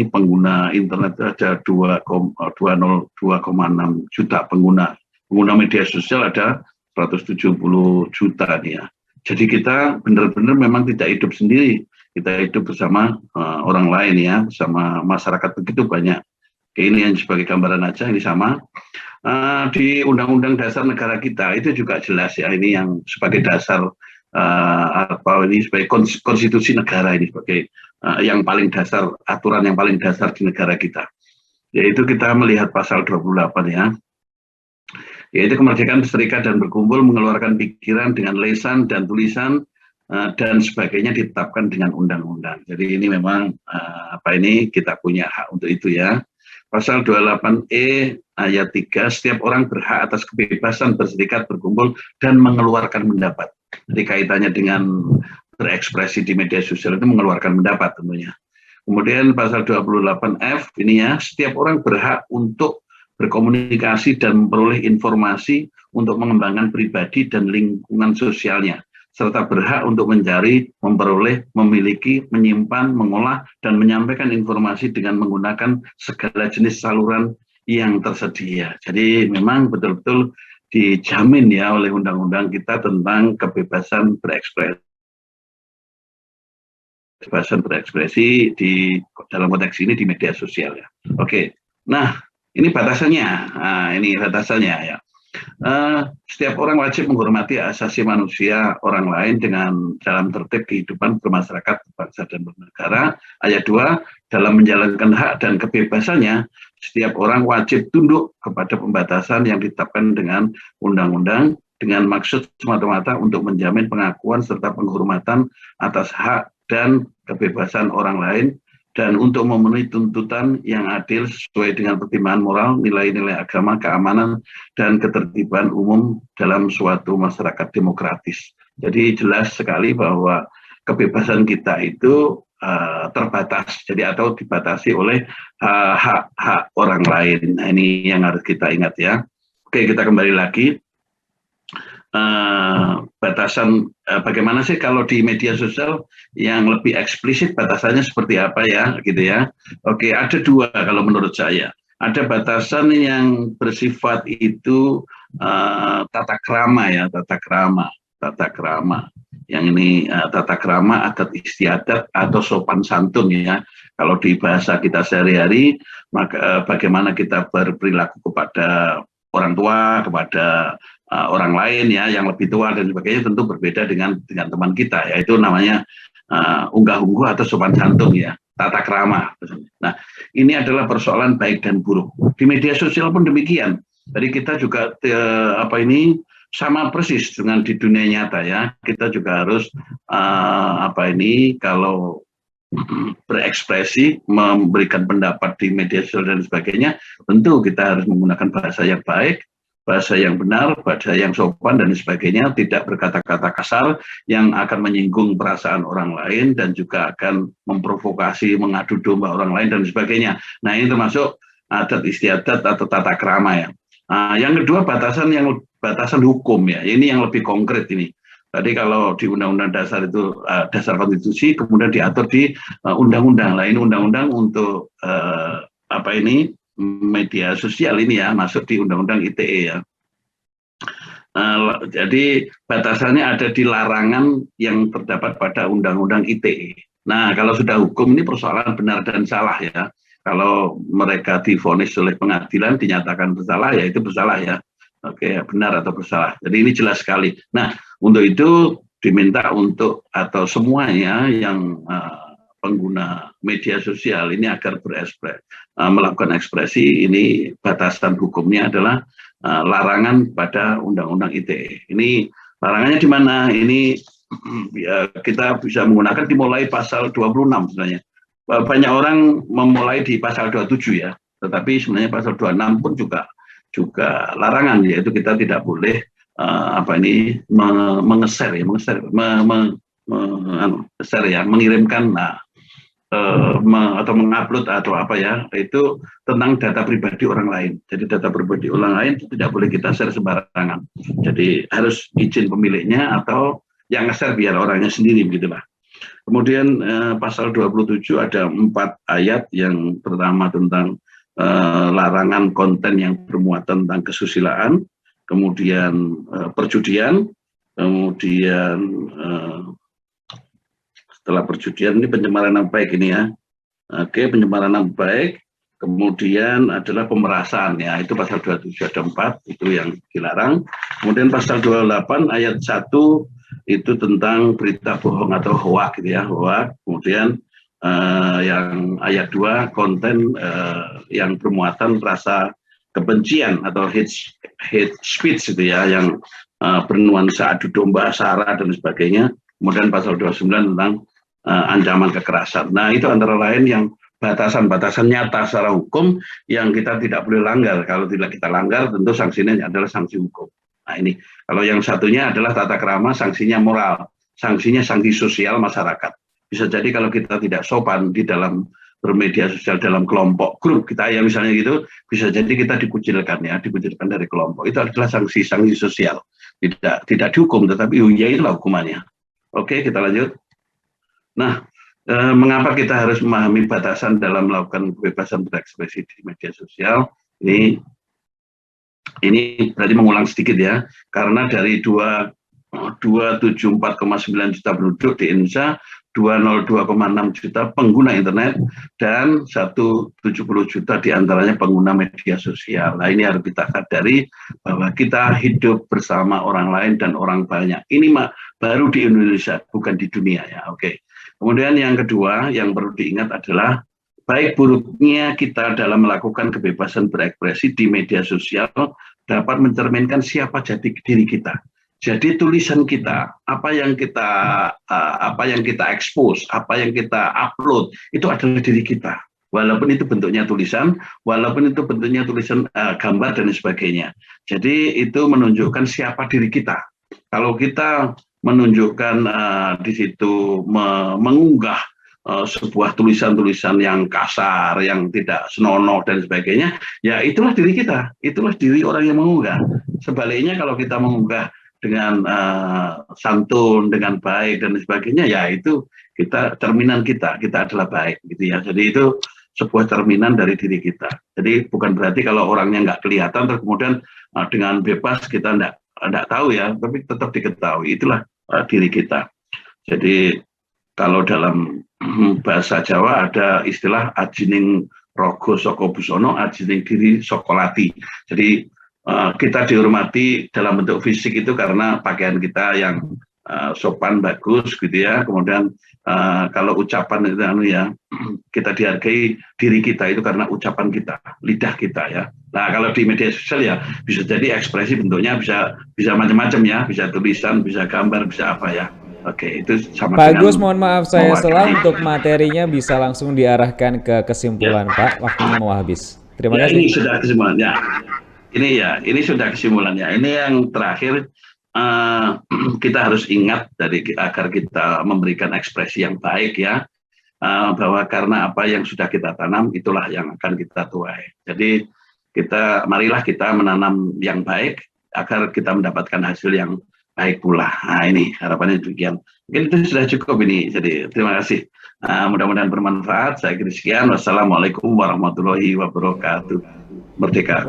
pengguna internet ada 2,6 juta pengguna media sosial ada 170 juta nih ya. Jadi kita benar-benar memang tidak hidup sendiri, kita hidup bersama orang lain ya, bersama masyarakat begitu banyak Oke, ini yang sebagai gambaran aja, ini sama. Di Undang-Undang Dasar Negara kita itu juga jelas ya, ini yang sebagai dasar ini sebagai konstitusi negara, ini sebagai yang paling dasar, aturan yang paling dasar di negara kita. Yaitu kita melihat pasal 28 ya. Yaitu kemerdekaan berserikat dan berkumpul, mengeluarkan pikiran dengan lisan dan tulisan dan sebagainya ditetapkan dengan undang-undang. Jadi ini memang kita punya hak untuk itu ya. Pasal 28E ayat 3, setiap orang berhak atas kebebasan berserikat, berkumpul, dan mengeluarkan pendapat. Jadi kaitannya dengan berekspresi di media sosial itu mengeluarkan pendapat tentunya. Kemudian pasal 28F ini ya, setiap orang berhak untuk berkomunikasi dan memperoleh informasi untuk mengembangkan pribadi dan lingkungan sosialnya, serta berhak untuk mencari, memperoleh, memiliki, menyimpan, mengolah, dan menyampaikan informasi dengan menggunakan segala jenis saluran yang tersedia. Jadi memang betul-betul dijamin ya oleh undang-undang kita tentang kebebasan berekspresi. Kebebasan berekspresi di dalam konteks ini di media sosial ya. Oke, nah ini batasannya. Nah, ini batasannya ya. Setiap orang wajib menghormati hak asasi manusia orang lain dalam tertib kehidupan bermasyarakat, berbangsa dan bernegara. Ayat 2, dalam menjalankan hak dan kebebasannya, setiap orang wajib tunduk kepada pembatasan yang ditetapkan dengan undang-undang dengan maksud semata-mata untuk menjamin pengakuan serta penghormatan atas hak dan kebebasan orang lain, dan untuk memenuhi tuntutan yang adil sesuai dengan pertimbangan moral, nilai-nilai agama, keamanan, dan ketertiban umum dalam suatu masyarakat demokratis. Jadi jelas sekali bahwa kebebasan kita itu terbatas, jadi atau dibatasi oleh hak-hak orang lain. Nah, ini yang harus kita ingat ya. Oke, kita kembali lagi. Batasan bagaimana sih kalau di media sosial yang lebih eksplisit batasannya seperti apa ya gitu ya. Oke, ada dua kalau menurut saya. Ada batasan yang bersifat itu tata krama ya, tata krama. Yang ini tata krama, adat istiadat atau sopan santun ya. Kalau di bahasa kita sehari-hari, maka bagaimana kita berperilaku kepada orang tua, kepada orang lain ya yang lebih tua dan sebagainya, tentu berbeda dengan teman kita ya, itu namanya unggah-ungguh atau sopan santun ya, tata krama. Nah, ini adalah persoalan baik dan buruk. Di media sosial pun demikian. Jadi kita juga sama persis dengan di dunia nyata ya. Kita juga harus kalau berekspresi, memberikan pendapat di media sosial dan sebagainya, tentu kita harus menggunakan bahasa yang baik, bahasa yang benar, bahasa yang sopan dan sebagainya, tidak berkata-kata kasar yang akan menyinggung perasaan orang lain dan juga akan memprovokasi, mengadu domba orang lain dan sebagainya. Nah, ini termasuk adat istiadat atau tata krama ya. Yang kedua batasan hukum ya, ini yang lebih konkret ini. Tadi kalau di Undang-Undang Dasar itu dasar konstitusi, kemudian diatur di undang-undang. Nah, ini undang-undang untuk media sosial ini ya, masuk di Undang-Undang ITE ya. Jadi batasannya ada di larangan yang terdapat pada Undang-Undang ITE. Nah, kalau sudah hukum ini persoalan benar dan salah ya. Kalau mereka divonis oleh pengadilan dinyatakan bersalah ya itu bersalah ya. Oke, benar atau bersalah. Jadi ini jelas sekali. Nah, untuk itu diminta atau semuanya yang pengguna media sosial ini agar melakukan ekspresi, ini batasan hukumnya adalah larangan pada Undang-Undang ITE. Ini larangannya di mana? Ini kita bisa menggunakan dimulai pasal 26 sebenarnya. Banyak orang memulai di pasal 27 ya, tetapi sebenarnya pasal 26 pun juga larangan, yaitu kita tidak boleh mengirimkan atau mengupload atau apa ya, itu tentang data pribadi orang lain. Jadi data pribadi orang lain itu tidak boleh kita share sembarangan. Jadi harus izin pemiliknya atau yang nge-share biar orangnya sendiri begitulah. Kemudian pasal 27 ada 4 ayat. Yang pertama tentang larangan konten yang bermuatan tentang kesusilaan, kemudian perjudian, kemudian setelah perjudian ini pencemaran nama baik ini ya. Oke, pencemaran nama baik, Kemudian adalah pemerasan, ya itu pasal 27 ada 4, itu yang dilarang. Kemudian pasal 28 ayat 1 itu tentang berita bohong atau hoak gitu ya, hoak. Kemudian yang ayat 2 konten yang bermuatan rasa kebencian atau hate speech gitu ya, yang bernuansa adu domba, sara dan sebagainya. Kemudian pasal 29 tentang ancaman kekerasan. Nah, itu antara lain yang batasan-batasan nyata secara hukum yang kita tidak boleh langgar. Kalau tidak kita langgar, tentu sanksinya adalah sanksi hukum. Nah, ini kalau yang satunya adalah tata krama, sanksinya moral, sanksinya sanksi sosial masyarakat. Bisa jadi kalau kita tidak sopan di dalam bermedia sosial dalam kelompok grup kita ya misalnya gitu, bisa jadi kita dikucilkan ya, dikucilkan dari kelompok. Itu adalah sanksi sosial, tidak dihukum, tetapi ya itulah hukumannya. Oke, kita lanjut. Nah, mengapa kita harus memahami batasan dalam melakukan kebebasan berekspresi di media sosial? Ini berarti mengulang sedikit ya, karena dari 274,9 juta penduduk di Indonesia, 202,6 juta pengguna internet, dan 170 juta diantaranya pengguna media sosial. Nah, ini harus kita sadari bahwa kita hidup bersama orang lain dan orang banyak. Ini baru di Indonesia, bukan di dunia ya. Oke. Kemudian yang kedua yang perlu diingat adalah baik buruknya kita dalam melakukan kebebasan berekspresi di media sosial dapat mencerminkan siapa jati diri kita. Jadi tulisan kita, apa yang kita expose, apa yang kita upload, itu adalah diri kita. Walaupun itu bentuknya tulisan, walaupun itu bentuknya tulisan gambar dan sebagainya. Jadi itu menunjukkan siapa diri kita. Kalau kita menunjukkan di situ mengunggah sebuah tulisan-tulisan yang kasar, yang tidak senonoh dan sebagainya, ya itulah diri kita, itulah diri orang yang mengunggah. Sebaliknya kalau kita mengunggah dengan santun, dengan baik dan sebagainya, ya itu kita cerminan kita adalah baik gitu ya. Jadi itu sebuah cerminan dari diri kita. Jadi bukan berarti kalau orangnya nggak kelihatan terus kemudian dengan bebas kita nggak tahu ya, tapi tetap diketahui itulah diri kita. Jadi kalau dalam bahasa Jawa ada istilah ajining rogo saka busono, ajining diri sokolati. Jadi kita dihormati dalam bentuk fisik itu karena pakaian kita yang sopan, bagus gitu ya. Kemudian kalau ucapan itu ya, kita dihargai diri kita itu karena ucapan kita, lidah kita ya. Nah, kalau di media sosial ya bisa jadi ekspresi bentuknya bisa macam-macam ya, bisa tulisan, bisa gambar, bisa apa ya. Oke, itu sama Pak dengan Agus, mohon maaf saya salah, untuk materinya bisa langsung diarahkan ke kesimpulan ya. Pak, waktunya mau habis. Terima kasih. Ini sudah kesimpulannya. Ini sudah kesimpulannya. Ini yang terakhir, kita harus ingat agar kita memberikan ekspresi yang baik ya, bahwa karena apa yang sudah kita tanam itulah yang akan kita tuai. Jadi marilah kita menanam yang baik agar kita mendapatkan hasil yang baik pula. Nah, ini harapannya demikian. Mungkin itu sudah cukup ini. Jadi terima kasih. Mudah-mudahan bermanfaat. Saya kira sekian. Wassalamualaikum warahmatullahi wabarakatuh. Merdeka.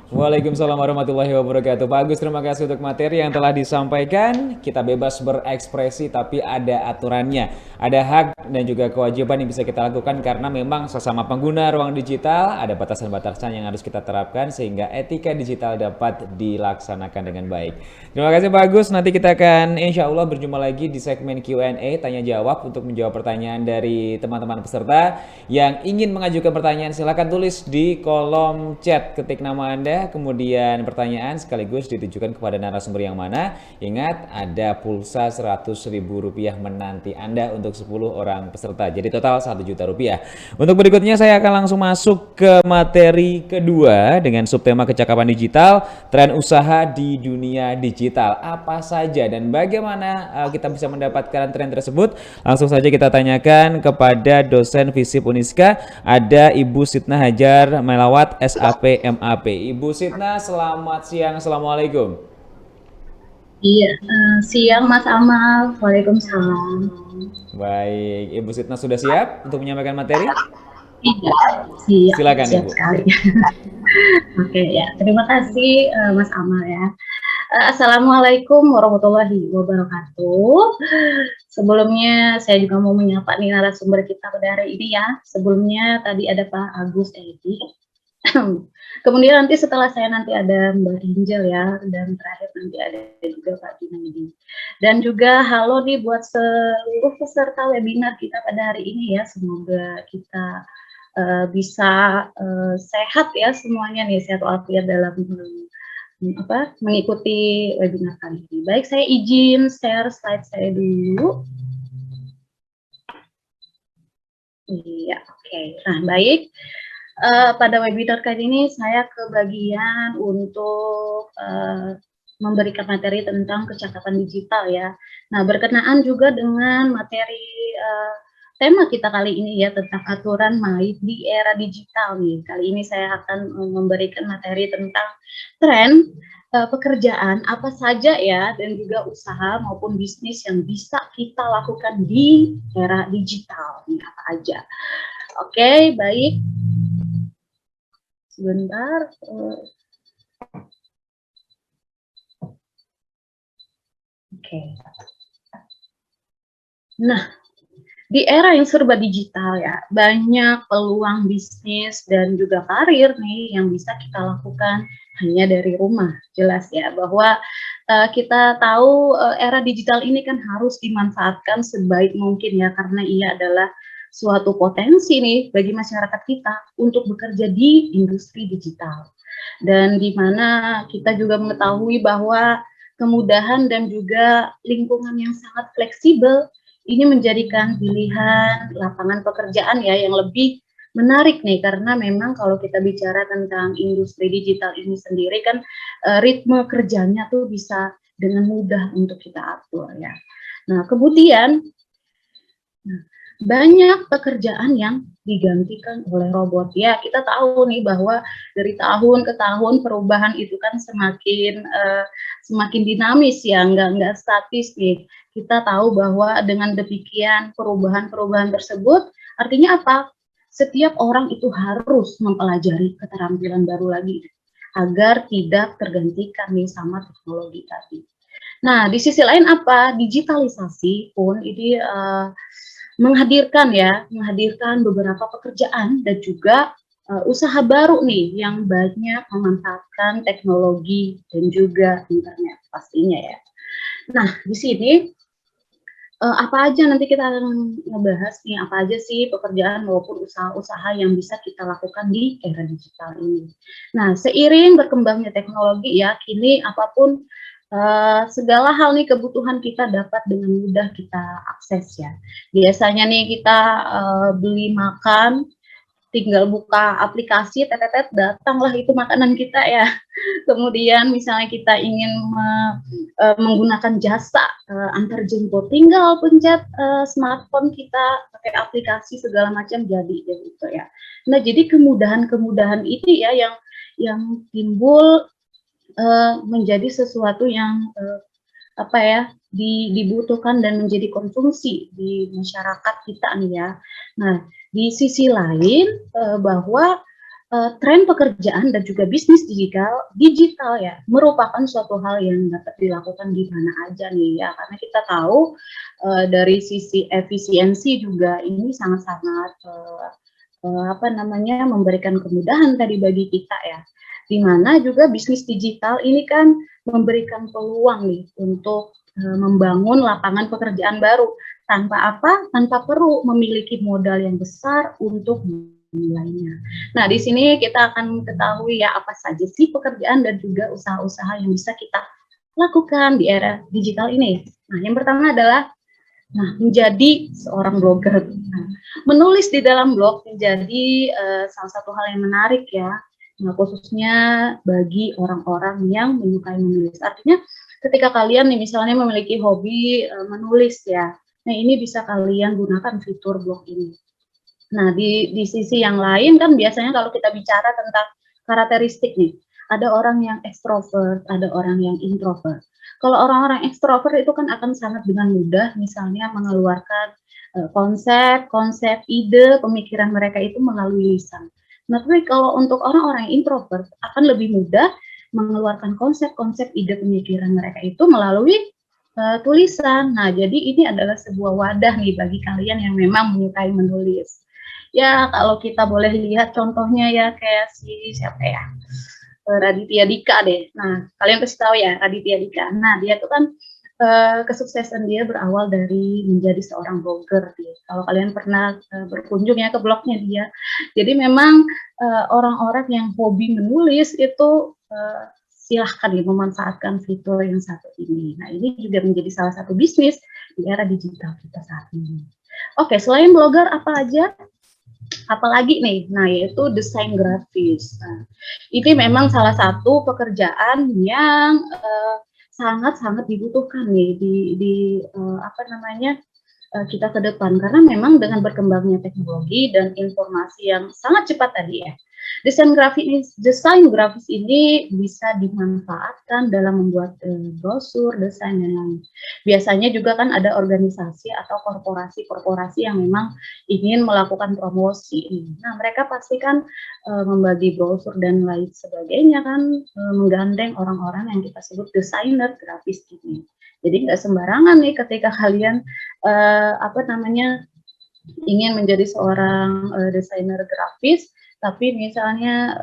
Waalaikumsalam warahmatullahi wabarakatuh. Pak Agus, terima kasih untuk materi yang telah disampaikan. Kita bebas berekspresi tapi ada aturannya. Ada hak dan juga kewajiban yang bisa kita lakukan karena memang sesama pengguna ruang digital ada batasan-batasan yang harus kita terapkan sehingga etika digital dapat dilaksanakan dengan baik. Terima kasih Pak Agus. Nanti kita akan insya Allah berjumpa lagi di segmen Q&A tanya jawab untuk menjawab pertanyaan dari teman-teman peserta. Yang ingin mengajukan pertanyaan silakan tulis di kolom chat, ketik nama Anda, kemudian pertanyaan sekaligus ditujukan kepada narasumber yang mana. Ingat, ada pulsa Rp100.000 menanti Anda untuk 10 orang peserta. Jadi total Rp1.000.000. Untuk berikutnya saya akan langsung masuk ke materi kedua dengan subtema kecakapan digital, tren usaha di dunia digital. Apa saja dan bagaimana kita bisa mendapatkan tren tersebut? Langsung saja kita tanyakan kepada dosen FISIP Uniska, ada Ibu Sitna Hajar Melawat, SAP MAP. Ibu Sitna, selamat siang. Assalamualaikum. Iya, siang Mas Amal. Waalaikumsalam. Baik, Ibu Sitna sudah siap untuk menyampaikan materi? Iya, siap. Silakan siap Ibu. Sekali. Oke ya, terima kasih Mas Amal ya. Assalamualaikum warahmatullahi wabarakatuh. Sebelumnya saya juga mau menyapa nih narasumber kita pada hari ini ya. Sebelumnya tadi ada Pak Agus Edi. Kemudian nanti setelah saya nanti ada Mbak Angel ya, dan terakhir nanti ada juga Pak Junaidi. Dan juga halo nih buat seluruh peserta webinar kita pada hari ini ya. Semoga kita bisa sehat ya semuanya nih, sehat walafiat dalam mengikuti webinar kali ini. Baik, saya izin share slide saya dulu. Iya, oke. Nah, baik. Pada webinar kali ini saya kebagian untuk memberikan materi tentang kecakapan digital ya. Nah, berkenaan juga dengan materi tema kita kali ini ya, tentang aturan main di era digital nih. Kali ini saya akan memberikan materi tentang tren pekerjaan apa saja ya, dan juga usaha maupun bisnis yang bisa kita lakukan di era digital. Ini apa aja. Oke, baik. Sebentar. Oke. Nah, di era yang serba digital ya, banyak peluang bisnis dan juga karir nih yang bisa kita lakukan hanya dari rumah. Jelas ya bahwa kita tahu era digital ini kan harus dimanfaatkan sebaik mungkin ya, karena ia adalah suatu potensi nih bagi masyarakat kita untuk bekerja di industri digital. Dan di mana kita juga mengetahui bahwa kemudahan dan juga lingkungan yang sangat fleksibel ini menjadikan pilihan lapangan pekerjaan ya yang lebih menarik nih, karena memang kalau kita bicara tentang industri digital ini sendiri kan ritme kerjanya tuh bisa dengan mudah untuk kita atur ya. Nah, kemudian banyak pekerjaan yang digantikan oleh robot ya. Kita tahu nih bahwa dari tahun ke tahun perubahan itu kan semakin dinamis ya, nggak statis nih. Kita tahu bahwa dengan demikian perubahan-perubahan tersebut artinya apa? Setiap orang itu harus mempelajari keterampilan baru lagi agar tidak tergantikan nih sama teknologi tadi. Nah, di sisi lain apa? Digitalisasi pun ini menghadirkan beberapa pekerjaan dan juga usaha baru nih yang banyak memanfaatkan teknologi dan juga internet pastinya ya. Nah, di sini apa aja nanti kita akan ngebahas nih, apa aja sih pekerjaan maupun usaha-usaha yang bisa kita lakukan di era digital ini. Nah, seiring berkembangnya teknologi ya, kini apapun segala hal nih kebutuhan kita dapat dengan mudah kita akses ya. Biasanya nih kita beli makan, tinggal buka aplikasi, tetetet, datanglah itu makanan kita ya. Kemudian misalnya kita ingin menggunakan jasa antar jemput, tinggal pencet smartphone kita pakai aplikasi segala macam jadi gitu ya. Nah, jadi kemudahan-kemudahan ini ya yang timbul menjadi sesuatu yang dibutuhkan dan menjadi konsumsi di masyarakat kita nih ya. Nah, di sisi lain bahwa tren pekerjaan dan juga bisnis digital ya merupakan suatu hal yang dapat dilakukan di mana aja nih ya, karena kita tahu dari sisi efisiensi juga ini sangat-sangat memberikan kemudahan tadi bagi kita ya. Di mana juga bisnis digital ini kan memberikan peluang nih untuk membangun lapangan pekerjaan baru tanpa perlu memiliki modal yang besar untuk memulainya. Nah, di sini kita akan ketahui ya apa saja sih pekerjaan dan juga usaha-usaha yang bisa kita lakukan di era digital ini. Nah, yang pertama adalah menjadi seorang blogger. Nah, menulis di dalam blog menjadi salah satu hal yang menarik ya. Nah, khususnya bagi orang-orang yang menyukai menulis. Artinya ketika kalian nih misalnya memiliki hobi menulis ya, nah ini bisa kalian gunakan fitur blog ini. Nah, di sisi yang lain kan biasanya kalau kita bicara tentang karakteristik nih, ada orang yang ekstrovert, ada orang yang introvert. Kalau orang-orang ekstrovert itu kan akan sangat dengan mudah misalnya mengeluarkan konsep, ide, pemikiran mereka itu melalui lisan. Nah, tapi kalau untuk orang-orang yang introvert akan lebih mudah mengeluarkan konsep-konsep ide pemikiran mereka itu melalui tulisan. Nah, jadi ini adalah sebuah wadah nih bagi kalian yang memang menyukai menulis. Ya, kalau kita boleh lihat contohnya ya kayak si siapa ya? Raditya Dika deh. Nah, kalian pasti tahu ya Raditya Dika. Nah, dia tuh kan kesuksesan dia berawal dari menjadi seorang blogger. Kalau kalian pernah berkunjung ya ke blognya dia, jadi memang orang-orang yang hobi menulis itu silahkan ya memanfaatkan fitur yang satu ini. Nah, ini juga menjadi salah satu bisnis di era digital kita saat ini. Oke, selain blogger apa aja? Apalagi nih, nah yaitu desain grafis. Nah, ini memang salah satu pekerjaan yang sangat-sangat dibutuhkan nih di apa namanya kita ke depan, karena memang dengan berkembangnya teknologi dan informasi yang sangat cepat tadi ya, desain grafis ini bisa dimanfaatkan dalam membuat brosur, desain dan lain. Biasanya juga kan ada organisasi atau korporasi-korporasi yang memang ingin melakukan promosi. Nah, mereka pasti kan membagi brosur dan lain sebagainya kan, menggandeng orang-orang yang kita sebut desainer grafis ini. Jadi nggak sembarangan nih ketika kalian apa namanya ingin menjadi seorang desainer grafis, tapi misalnya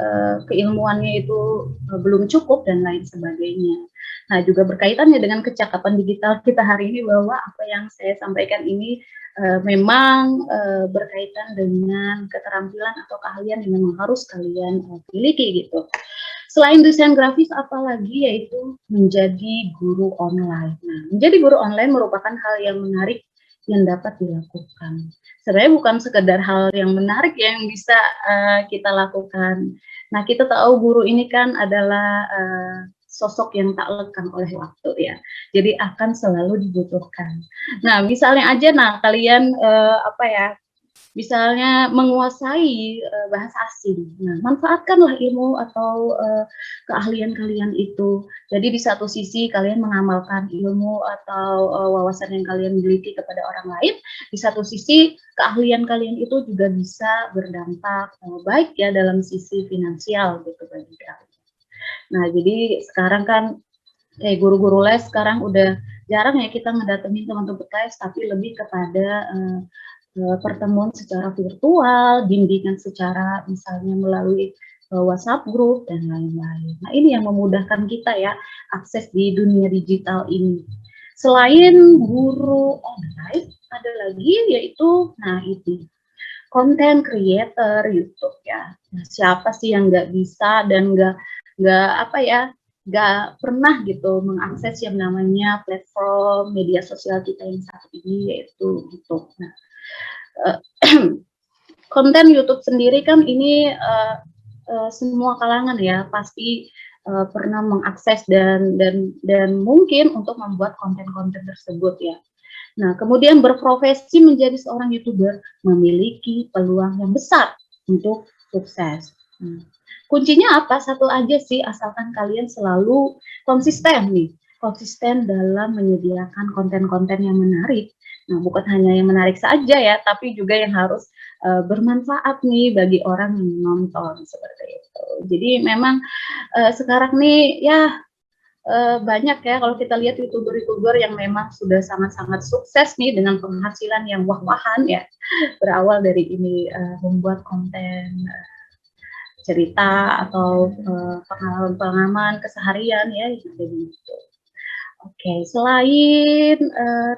keilmuannya itu belum cukup dan lain sebagainya. Nah, juga berkaitannya dengan kecakapan digital kita hari ini, bahwa apa yang saya sampaikan ini memang berkaitan dengan keterampilan atau keahlian yang memang harus kalian miliki gitu. Selain desain grafis, apalagi yaitu menjadi guru online. Nah, menjadi guru online merupakan hal yang menarik yang dapat dilakukan. Sebenarnya bukan sekedar hal yang menarik yang bisa kita lakukan. Nah, kita tahu guru ini kan adalah sosok yang tak lekang oleh waktu ya. Jadi akan selalu dibutuhkan. Nah, misalnya aja, nah kalian apa ya? Misalnya menguasai bahasa asing. Nah, manfaatkanlah ilmu atau keahlian kalian itu. Jadi di satu sisi kalian mengamalkan ilmu atau wawasan yang kalian miliki kepada orang lain, di satu sisi keahlian kalian itu juga bisa berdampak baik ya dalam sisi finansial gitu bagi kalian. Nah, jadi sekarang kan guru-guru les sekarang udah jarang ya kita ngedatengin teman-teman les, tapi lebih kepada pertemuan secara virtual, bimbingan secara misalnya melalui WhatsApp group dan lain-lain. Nah, ini yang memudahkan kita ya akses di dunia digital ini. Selain guru online, ada lagi yaitu itu content creator YouTube ya. Nah, siapa sih yang nggak bisa dan nggak pernah gitu mengakses yang namanya platform media sosial kita yang saat ini yaitu YouTube. Nah, konten YouTube sendiri kan ini semua kalangan ya pasti pernah mengakses dan mungkin untuk membuat konten-konten tersebut ya. Nah, kemudian berprofesi menjadi seorang YouTuber memiliki peluang yang besar untuk sukses. Kuncinya apa? Satu aja sih, asalkan kalian selalu konsisten dalam menyediakan konten-konten yang menarik. Nah, bukan hanya yang menarik saja ya, tapi juga yang harus bermanfaat nih bagi orang yang menonton seperti itu. Jadi memang sekarang nih ya banyak ya kalau kita lihat youtuber-youtuber yang memang sudah sangat-sangat sukses nih dengan penghasilan yang wah-wahan ya, berawal dari ini membuat konten cerita atau pengalaman-pengalaman keseharian ya jadi gitu. Oke, selain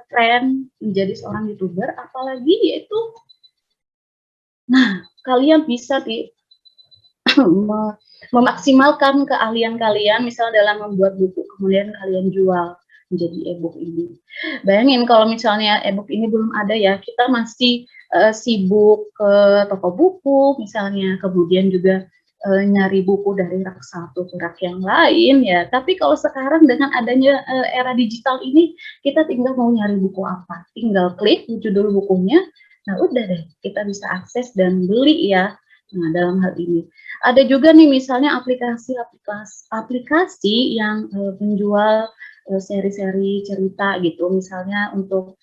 tren menjadi seorang YouTuber, apalagi yaitu, nah kalian bisa memaksimalkan keahlian kalian, misalnya dalam membuat buku, kemudian kalian jual menjadi e-book ini. Bayangin kalau misalnya e-book ini belum ada ya, kita masih sibuk ke toko buku misalnya, kemudian juga nyari buku dari rak satu ke rak yang lain ya. Tapi kalau sekarang dengan adanya era digital ini, kita tinggal mau nyari buku apa, tinggal klik judul bukunya, nah udah deh kita bisa akses dan beli ya. Nah, dalam hal ini ada juga nih misalnya aplikasi yang menjual seri-seri cerita gitu, misalnya untuk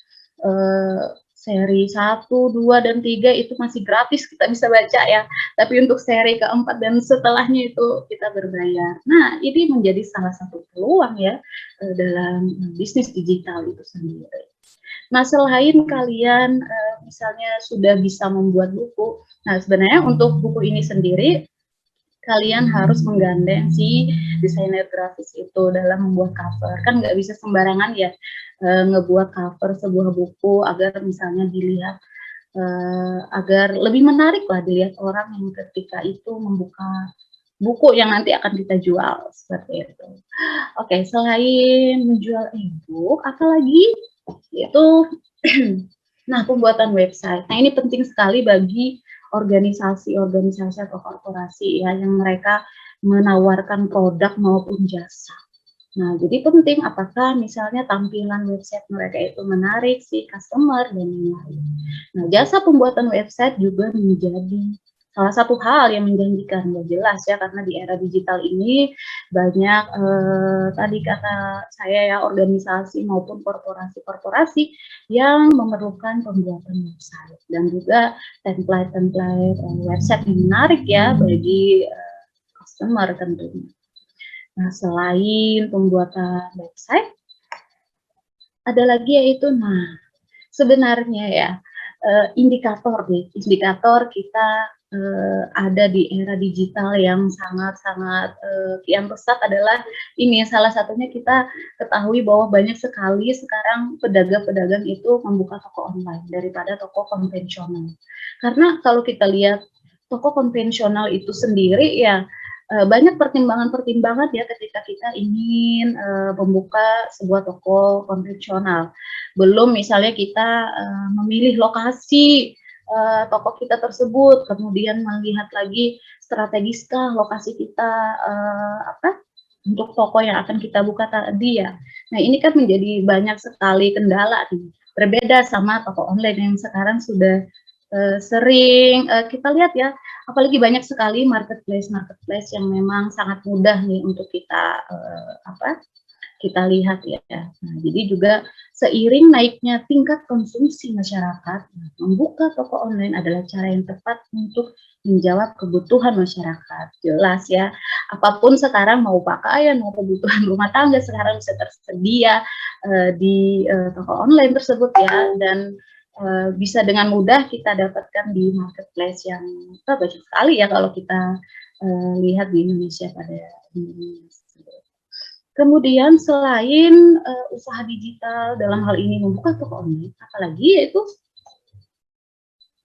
seri 1, 2, dan 3 itu masih gratis kita bisa baca ya. Tapi untuk seri keempat dan setelahnya itu kita berbayar. Nah, ini menjadi salah satu peluang ya dalam bisnis digital itu sendiri. Nah, selain kalian misalnya sudah bisa membuat buku, nah sebenarnya untuk buku ini sendiri kalian harus menggandeng si desainer grafis itu dalam membuat cover. Kan nggak bisa sembarangan ya ngebuat cover sebuah buku agar misalnya dilihat agar lebih menarik lah dilihat orang yang ketika itu membuka buku yang nanti akan kita jual seperti itu. Oke, selain menjual e-book, apalagi itu nah pembuatan website. Nah ini penting sekali bagi organisasi-organisasi atau korporasi ya yang mereka menawarkan produk maupun jasa. Nah, jadi penting apakah misalnya tampilan website mereka itu menarik si customer dan lain-lain. Nah, jasa pembuatan website juga menjadi salah satu hal yang menjanjikan, ya jelas ya, karena di era digital ini banyak tadi kata saya ya, organisasi maupun korporasi-korporasi yang memerlukan pembuatan website dan juga template-template website yang menarik ya bagi customer tentunya. Nah, selain pembuatan website, ada lagi yaitu, nah sebenarnya ya indikator kita ada di era digital yang sangat-sangat kian pesat adalah ini, salah satunya kita ketahui bahwa banyak sekali sekarang pedagang-pedagang itu membuka toko online daripada toko konvensional. Karena kalau kita lihat toko konvensional itu sendiri ya banyak pertimbangan-pertimbangan ya ketika kita ingin membuka sebuah toko konvensional. Belum misalnya kita memilih lokasi toko kita tersebut, kemudian melihat lagi strategiskah lokasi kita untuk toko yang akan kita buka tadi ya. Nah ini kan menjadi banyak sekali kendala nih. Berbeda sama toko online yang sekarang sudah sering kita lihat ya, apalagi banyak sekali marketplace yang memang sangat mudah nih untuk kita kita lihat ya. Nah, jadi juga seiring naiknya tingkat konsumsi masyarakat, membuka toko online adalah cara yang tepat untuk menjawab kebutuhan masyarakat. Jelas ya, apapun sekarang mau pakaian, mau kebutuhan rumah tangga sekarang bisa tersedia di toko online tersebut ya, dan bisa dengan mudah kita dapatkan di marketplace yang banyak sekali ya kalau kita lihat di Indonesia pada ini. Kemudian selain usaha digital dalam hal ini membuka toko online, apalagi yaitu,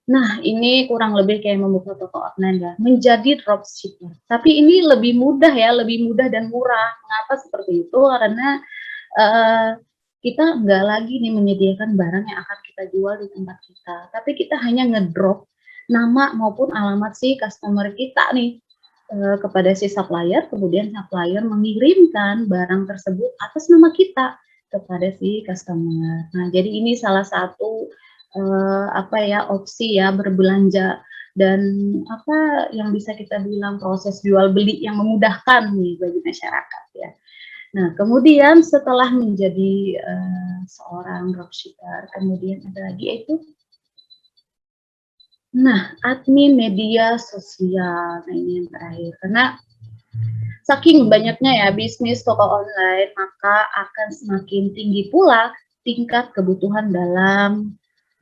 nah ini kurang lebih kayak membuka toko online ya, menjadi dropshipper. Tapi ini lebih mudah ya, lebih mudah dan murah. Mengapa seperti itu? Karena kita nggak lagi nih menyediakan barang yang akan kita jual di tempat kita, tapi kita hanya ngedrop nama maupun alamat si customer kita nih kepada si supplier, kemudian supplier mengirimkan barang tersebut atas nama kita kepada si customer. Nah, jadi ini salah satu opsi ya berbelanja dan apa yang bisa kita bilang proses jual beli yang memudahkan nih bagi masyarakat ya. Nah, kemudian setelah menjadi seorang dropshipper, kemudian ada lagi yaitu admin media sosial. Nah, ini yang terakhir. Karena saking banyaknya ya bisnis toko online, maka akan semakin tinggi pula tingkat kebutuhan dalam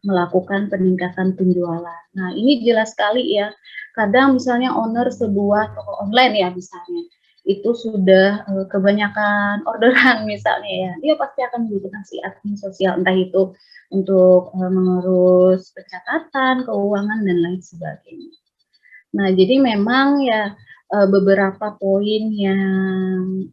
melakukan peningkatan penjualan. Nah, ini jelas sekali ya. Kadang misalnya owner sebuah toko online ya misalnya, itu sudah kebanyakan orderan misalnya ya, dia pasti akan membutuhkan si admin sosial, entah itu untuk mengurus pencatatan, keuangan, dan lain sebagainya. Nah, jadi memang ya beberapa poin yang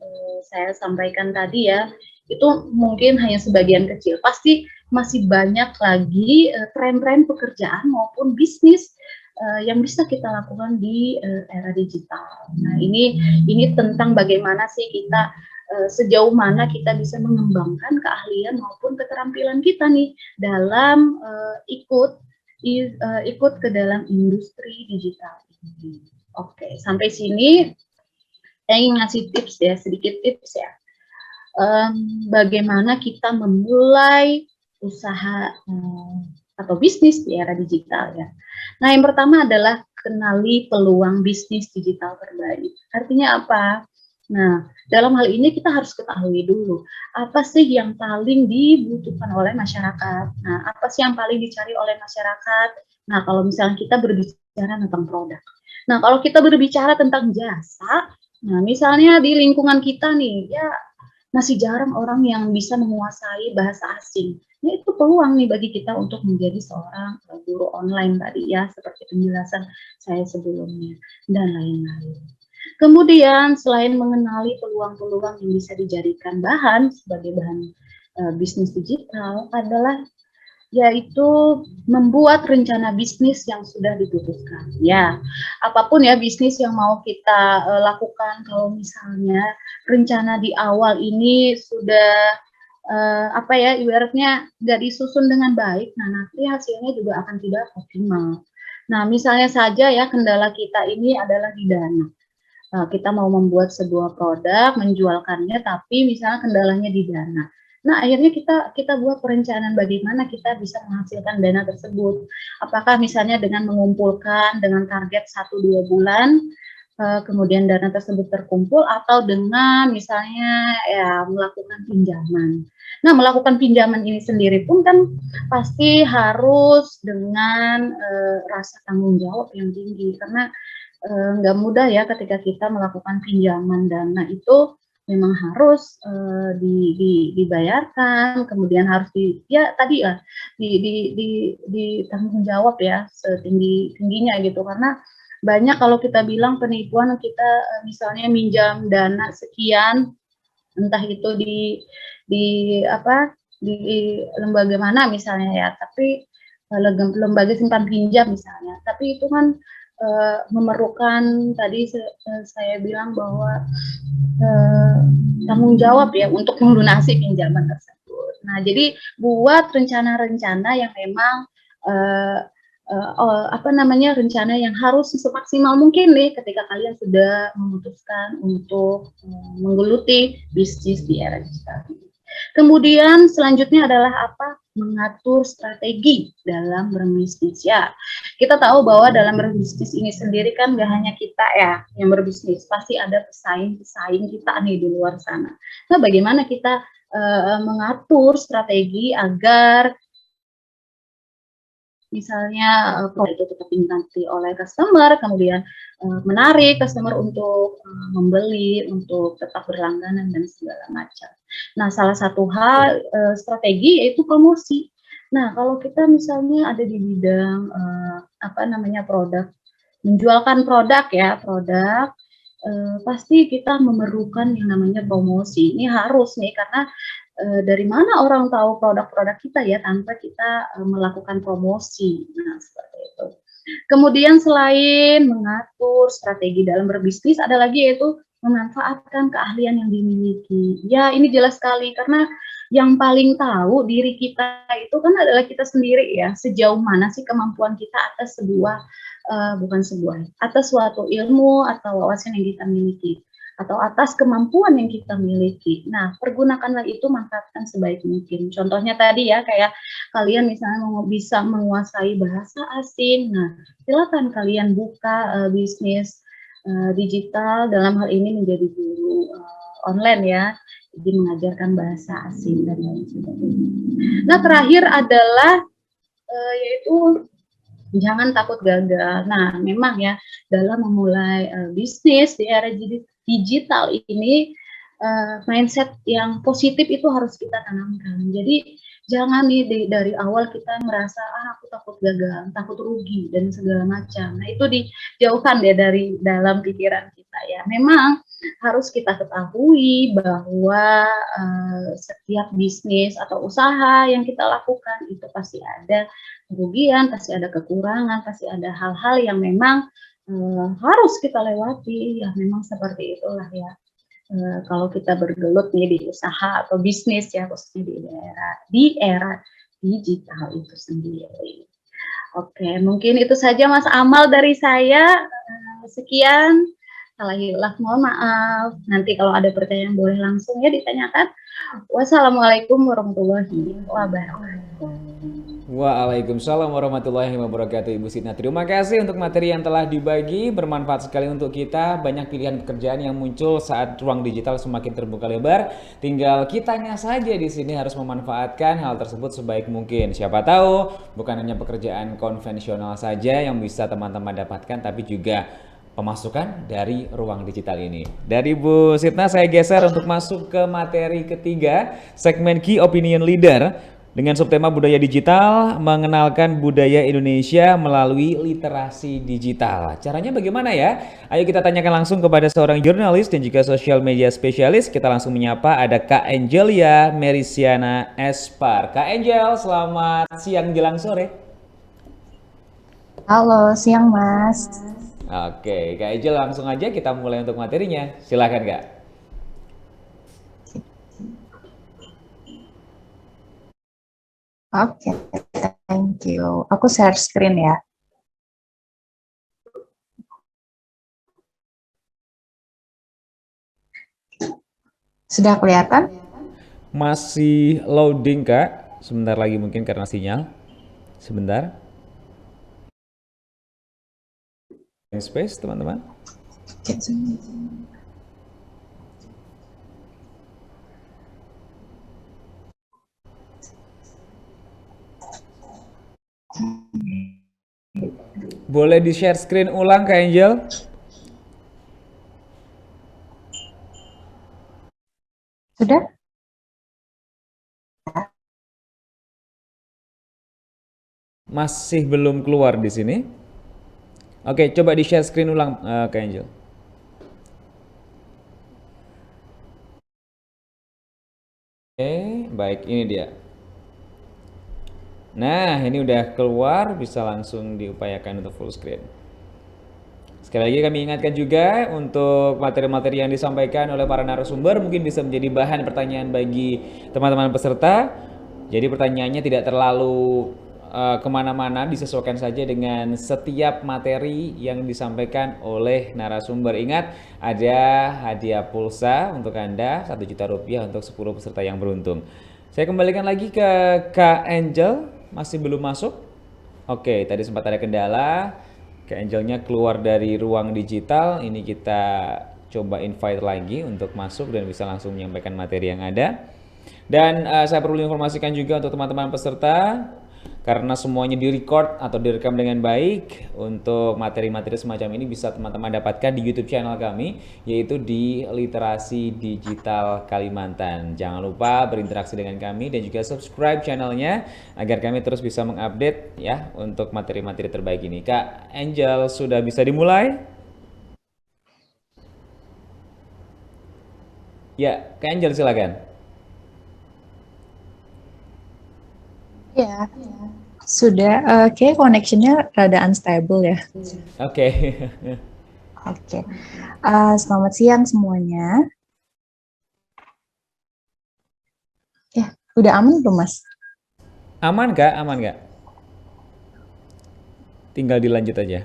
saya sampaikan tadi ya, itu mungkin hanya sebagian kecil. Pasti masih banyak lagi tren-tren pekerjaan maupun bisnis yang bisa kita lakukan di era digital. Nah, ini tentang bagaimana sih kita sejauh mana kita bisa mengembangkan keahlian maupun keterampilan kita nih dalam ikut ke dalam industri digital ini. Oke, sampai sini saya ingin ngasih tips ya, sedikit tips ya. Bagaimana kita memulai usaha atau bisnis di era digital ya. Nah, yang pertama adalah kenali peluang bisnis digital terbaik. Artinya apa? Nah, dalam hal ini kita harus ketahui dulu, apa sih yang paling dibutuhkan oleh masyarakat? Nah, apa sih yang paling dicari oleh masyarakat? Nah, kalau misalnya kita berbicara tentang produk. Nah, kalau kita berbicara tentang jasa, nah misalnya di lingkungan kita nih, ya masih jarang orang yang bisa menguasai bahasa asing. Nah, itu peluang nih bagi kita untuk menjadi seorang guru online tadi ya, seperti penjelasan saya sebelumnya, dan lain-lain. Kemudian selain mengenali peluang-peluang yang bisa dijadikan bahan sebagai bahan bisnis digital adalah yaitu membuat rencana bisnis yang sudah diputuskan. Ya, apapun ya bisnis yang mau kita lakukan, kalau misalnya rencana di awal ini sudah apa ya, ibaratnya nggak disusun dengan baik, nah nanti hasilnya juga akan tidak optimal. Nah, misalnya saja ya kendala kita ini adalah di dana. Kita mau membuat sebuah produk, menjualkannya, tapi misalnya kendalanya di dana. Nah, akhirnya kita buat perencanaan bagaimana kita bisa menghasilkan dana tersebut. Apakah misalnya dengan mengumpulkan dengan target 1-2 bulan, kemudian dana tersebut terkumpul, atau dengan misalnya ya melakukan pinjaman. Nah, melakukan pinjaman ini sendiri pun kan pasti harus dengan rasa tanggung jawab yang tinggi, karena nggak mudah ya ketika kita melakukan pinjaman dana itu memang harus dibayarkan, kemudian harus ditanggung jawab ya setinggi-tingginya gitu, karena banyak kalau kita bilang penipuan, kita misalnya minjam dana sekian, entah itu di lembaga mana misalnya ya, tapi lembaga simpan pinjam misalnya, tapi itu kan memerlukan tadi saya bilang bahwa tanggung jawab ya untuk melunasi pinjaman tersebut. Nah, jadi buat rencana-rencana yang memang rencana yang harus semaksimal mungkin nih ketika kalian sudah memutuskan untuk menggeluti bisnis di era digital. Kemudian selanjutnya adalah apa? Mengatur strategi dalam berbisnis ya. Kita tahu bahwa dalam berbisnis ini sendiri kan gak hanya kita ya yang berbisnis, pasti ada pesaing-pesaing kita nih di luar sana. Nah, bagaimana kita mengatur strategi agar misalnya produk itu tetap diminati oleh customer, kemudian menarik customer untuk membeli, untuk tetap berlangganan dan segala macam. Nah, salah satu hal strategi yaitu promosi. Nah, kalau kita misalnya ada di bidang produk, menjualkan produk ya, pasti kita memerlukan yang namanya promosi. Ini harus nih, karena dari mana orang tahu produk-produk kita ya tanpa kita melakukan promosi. Nah, seperti itu. Kemudian selain mengatur strategi dalam berbisnis, ada lagi yaitu memanfaatkan keahlian yang dimiliki. Ya, ini jelas sekali, karena yang paling tahu diri kita itu kan adalah kita sendiri ya, sejauh mana sih kemampuan kita atas atas suatu ilmu atau wawasan yang kita miliki, atau atas kemampuan yang kita miliki. Nah, pergunakanlah itu, manfaatkan sebaik mungkin. Contohnya tadi ya, kayak kalian misalnya mau bisa menguasai bahasa asing, nah silakan kalian buka bisnis digital, dalam hal ini menjadi guru online ya, jadi mengajarkan bahasa asing dan lain sebagainya. Nah, terakhir adalah yaitu jangan takut gagal. Nah, memang ya dalam memulai bisnis di era digital ini, mindset yang positif itu harus kita tanamkan. Jadi jangan nih dari awal kita merasa aku takut gagal, takut rugi dan segala macam. Nah, itu dijauhkan ya dari dalam pikiran kita ya. Memang harus kita ketahui bahwa setiap bisnis atau usaha yang kita lakukan itu pasti ada kerugian, pasti ada kekurangan, pasti ada hal-hal yang memang harus kita lewati. Ya, memang seperti itulah ya. Kalau kita bergelut nih di usaha atau bisnis ya, khususnya di era digital itu sendiri. Oke, mungkin itu saja Mas Amal dari saya. Sekian, salah hilaf mohon maaf. Nanti kalau ada pertanyaan boleh langsung ya ditanyakan. Wassalamualaikum warahmatullahi wabarakatuh. Waalaikumsalam warahmatullahi wabarakatuh Ibu Sitna. Terima kasih untuk materi yang telah dibagi, bermanfaat sekali untuk kita. Banyak pilihan pekerjaan yang muncul saat ruang digital semakin terbuka lebar. Tinggal kitanya saja di sini harus memanfaatkan hal tersebut sebaik mungkin. Siapa tahu bukan hanya pekerjaan konvensional saja yang bisa teman-teman dapatkan, tapi juga pemasukan dari ruang digital ini. Dari Bu Sitna saya geser untuk masuk ke materi ketiga, segmen Key Opinion Leader. Dengan subtema budaya digital, mengenalkan budaya Indonesia melalui literasi digital. Caranya bagaimana ya? Ayo kita tanyakan langsung kepada seorang jurnalis dan juga social media spesialis. Kita langsung menyapa ada Kak Angelia Merisiana Espar. Kak Angel, selamat siang jelang sore. Halo, siang Mas. Oke, Kak Angel langsung aja kita mulai untuk materinya. Silakan Kak. Oke, thank you. Aku share screen ya. Sudah kelihatan? Masih loading Kak. Sebentar lagi mungkin karena sinyal. Sebentar. Space teman-teman. Boleh di share screen ulang Kak Angel? Sudah? Masih belum keluar di sini. Oke, coba di share screen ulang Kak Angel. Oke, baik ini dia. Nah, ini udah keluar, bisa langsung diupayakan untuk full screen. Sekali lagi kami ingatkan juga untuk materi-materi yang disampaikan oleh para narasumber mungkin bisa menjadi bahan pertanyaan bagi teman-teman peserta. Jadi pertanyaannya tidak terlalu kemana-mana, disesuaikan saja dengan setiap materi yang disampaikan oleh narasumber. Ingat, ada hadiah pulsa untuk Anda, Rp1.000.000 untuk 10 peserta yang beruntung. Saya kembalikan lagi ke Kak Angel, masih belum masuk. Oke, tadi sempat ada kendala. Kak Angelnya keluar dari ruang digital, ini kita coba invite lagi untuk masuk dan bisa langsung menyampaikan materi yang ada. Dan saya perlu informasikan juga untuk teman-teman peserta, karena semuanya direcord atau direkam dengan baik, untuk materi-materi semacam ini bisa teman-teman dapatkan di YouTube channel kami, yaitu di Literasi Digital Kalimantan. Jangan lupa berinteraksi dengan kami dan juga subscribe channelnya agar kami terus bisa mengupdate ya untuk materi-materi terbaik ini. Kak Angel, sudah bisa dimulai? Ya, Kak Angel silakan. Ya, sudah. Kayak connectionnya rada unstable ya. Oke. Oke. Selamat siang semuanya. Ya, udah aman belum Mas? Aman Kak, aman Kak. Tinggal dilanjut aja.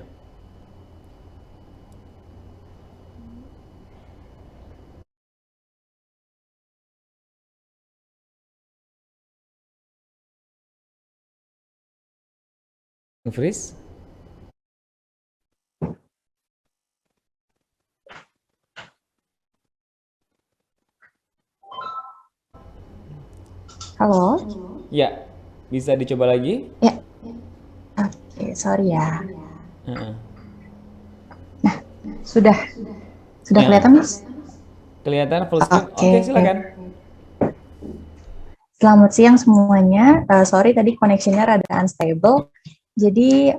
Freeze. Halo? Ya, bisa dicoba lagi? Ya. Oke, sorry ya. Nah, sudah kelihatan Mas? Kelihatan full screen. Oke, silakan. Selamat siang semuanya. Sorry tadi connectionnya rada unstable. Jadi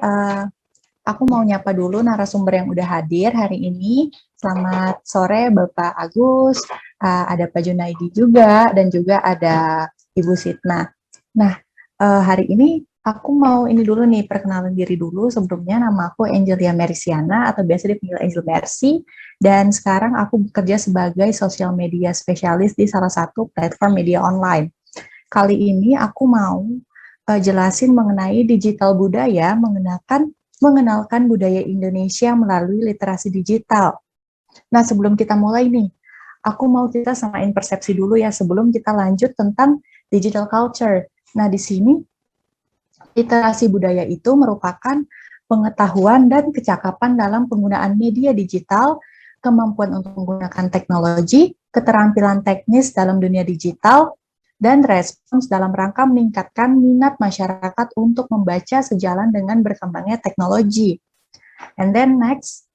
aku mau nyapa dulu narasumber yang udah hadir hari ini. Selamat sore Bapak Agus, ada Pak Junaidi juga, dan juga ada Ibu Sitna. Nah, hari ini aku mau ini dulu nih, perkenalan diri dulu. Sebelumnya nama aku Angelia Merisiana atau biasa dipanggil Angel Mercy. Dan sekarang aku bekerja sebagai social media spesialis di salah satu platform media online. Kali ini aku mau jelasin mengenai digital budaya, mengenalkan budaya Indonesia melalui literasi digital. Nah, sebelum kita mulai nih, aku mau kita samain persepsi dulu ya sebelum kita lanjut tentang digital culture. Nah, di sini Literasi budaya itu merupakan pengetahuan dan kecakapan dalam penggunaan media digital, kemampuan untuk menggunakan teknologi, keterampilan teknis dalam dunia digital, dan respons dalam rangka meningkatkan minat masyarakat untuk membaca sejalan dengan berkembangnya teknologi. And then next,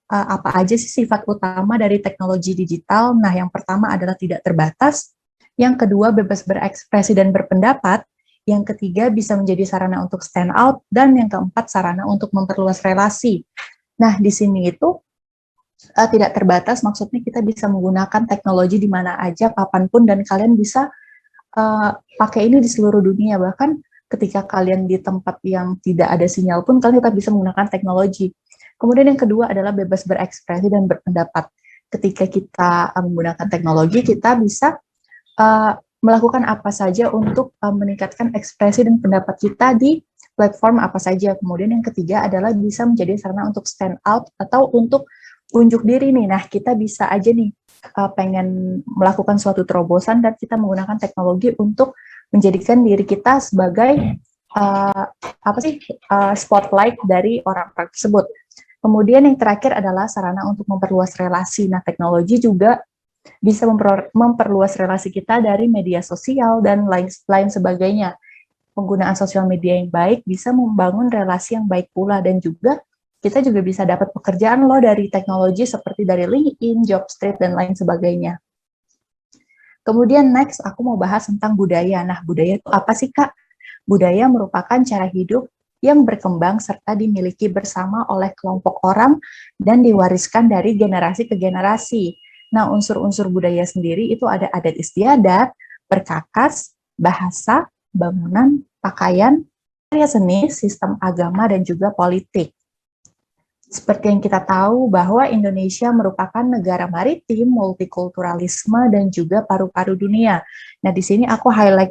apa aja sih sifat utama dari teknologi digital? Nah, yang pertama adalah tidak terbatas, yang kedua bebas berekspresi dan berpendapat, yang ketiga bisa menjadi sarana untuk stand out, dan yang keempat sarana untuk memperluas relasi. Nah, di sini itu tidak terbatas, maksudnya kita bisa menggunakan teknologi di mana aja, kapanpun, dan kalian bisa pakai ini di seluruh dunia. Bahkan ketika kalian di tempat yang tidak ada sinyal pun, kalian tetap bisa menggunakan teknologi. Kemudian yang kedua adalah bebas berekspresi dan berpendapat. Ketika kita menggunakan teknologi, kita bisa melakukan apa saja untuk meningkatkan ekspresi dan pendapat kita di platform apa saja. Kemudian yang ketiga adalah bisa menjadi sarana untuk stand out atau untuk unjuk diri nih. Nah, kita bisa aja nih pengen melakukan suatu terobosan dan kita menggunakan teknologi untuk menjadikan diri kita sebagai spotlight dari orang-orang tersebut. Kemudian yang terakhir adalah sarana untuk memperluas relasi. Nah, teknologi juga bisa memperluas relasi kita dari media sosial dan lain sebagainya. Penggunaan sosial media yang baik bisa membangun relasi yang baik pula, dan juga kita juga bisa dapat pekerjaan loh dari teknologi seperti dari LinkedIn, Jobstreet, dan lain sebagainya. Kemudian next, aku mau bahas tentang budaya. Nah, budaya itu apa sih, Kak? Budaya merupakan cara hidup yang berkembang serta dimiliki bersama oleh kelompok orang dan diwariskan dari generasi ke generasi. Nah, unsur-unsur budaya sendiri itu ada adat istiadat, perkakas, bahasa, bangunan, pakaian, karya seni, sistem agama, dan juga politik. Seperti yang kita tahu bahwa Indonesia merupakan negara maritim, multikulturalisme, dan juga paru-paru dunia. Nah, di sini aku highlight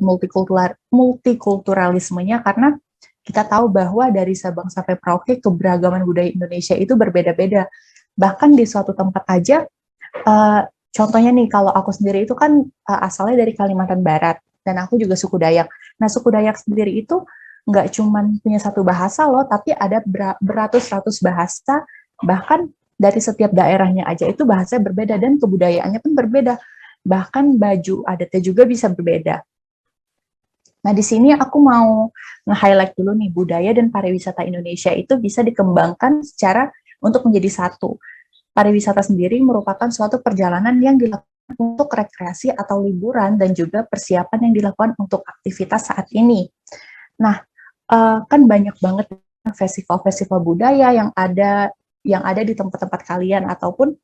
multikulturalismenya karena kita tahu bahwa dari Sabang sampai Merauke keberagaman budaya Indonesia itu berbeda-beda. Bahkan di suatu tempat aja, contohnya nih, kalau aku sendiri itu kan asalnya dari Kalimantan Barat, dan aku juga suku Dayak. Nah, suku Dayak sendiri itu nggak cuman punya satu bahasa loh, tapi ada beratus-ratus bahasa, bahkan dari setiap daerahnya aja itu bahasanya berbeda, dan kebudayaannya pun berbeda. Bahkan baju adatnya juga bisa berbeda. Nah, di sini aku mau nge-highlight dulu nih, budaya dan pariwisata Indonesia itu bisa dikembangkan secara untuk menjadi satu. Pariwisata sendiri merupakan suatu perjalanan yang dilakukan untuk rekreasi atau liburan dan juga persiapan yang dilakukan untuk aktivitas saat ini. Nah, kan banyak banget festival-festival budaya yang ada di tempat-tempat kalian, ataupun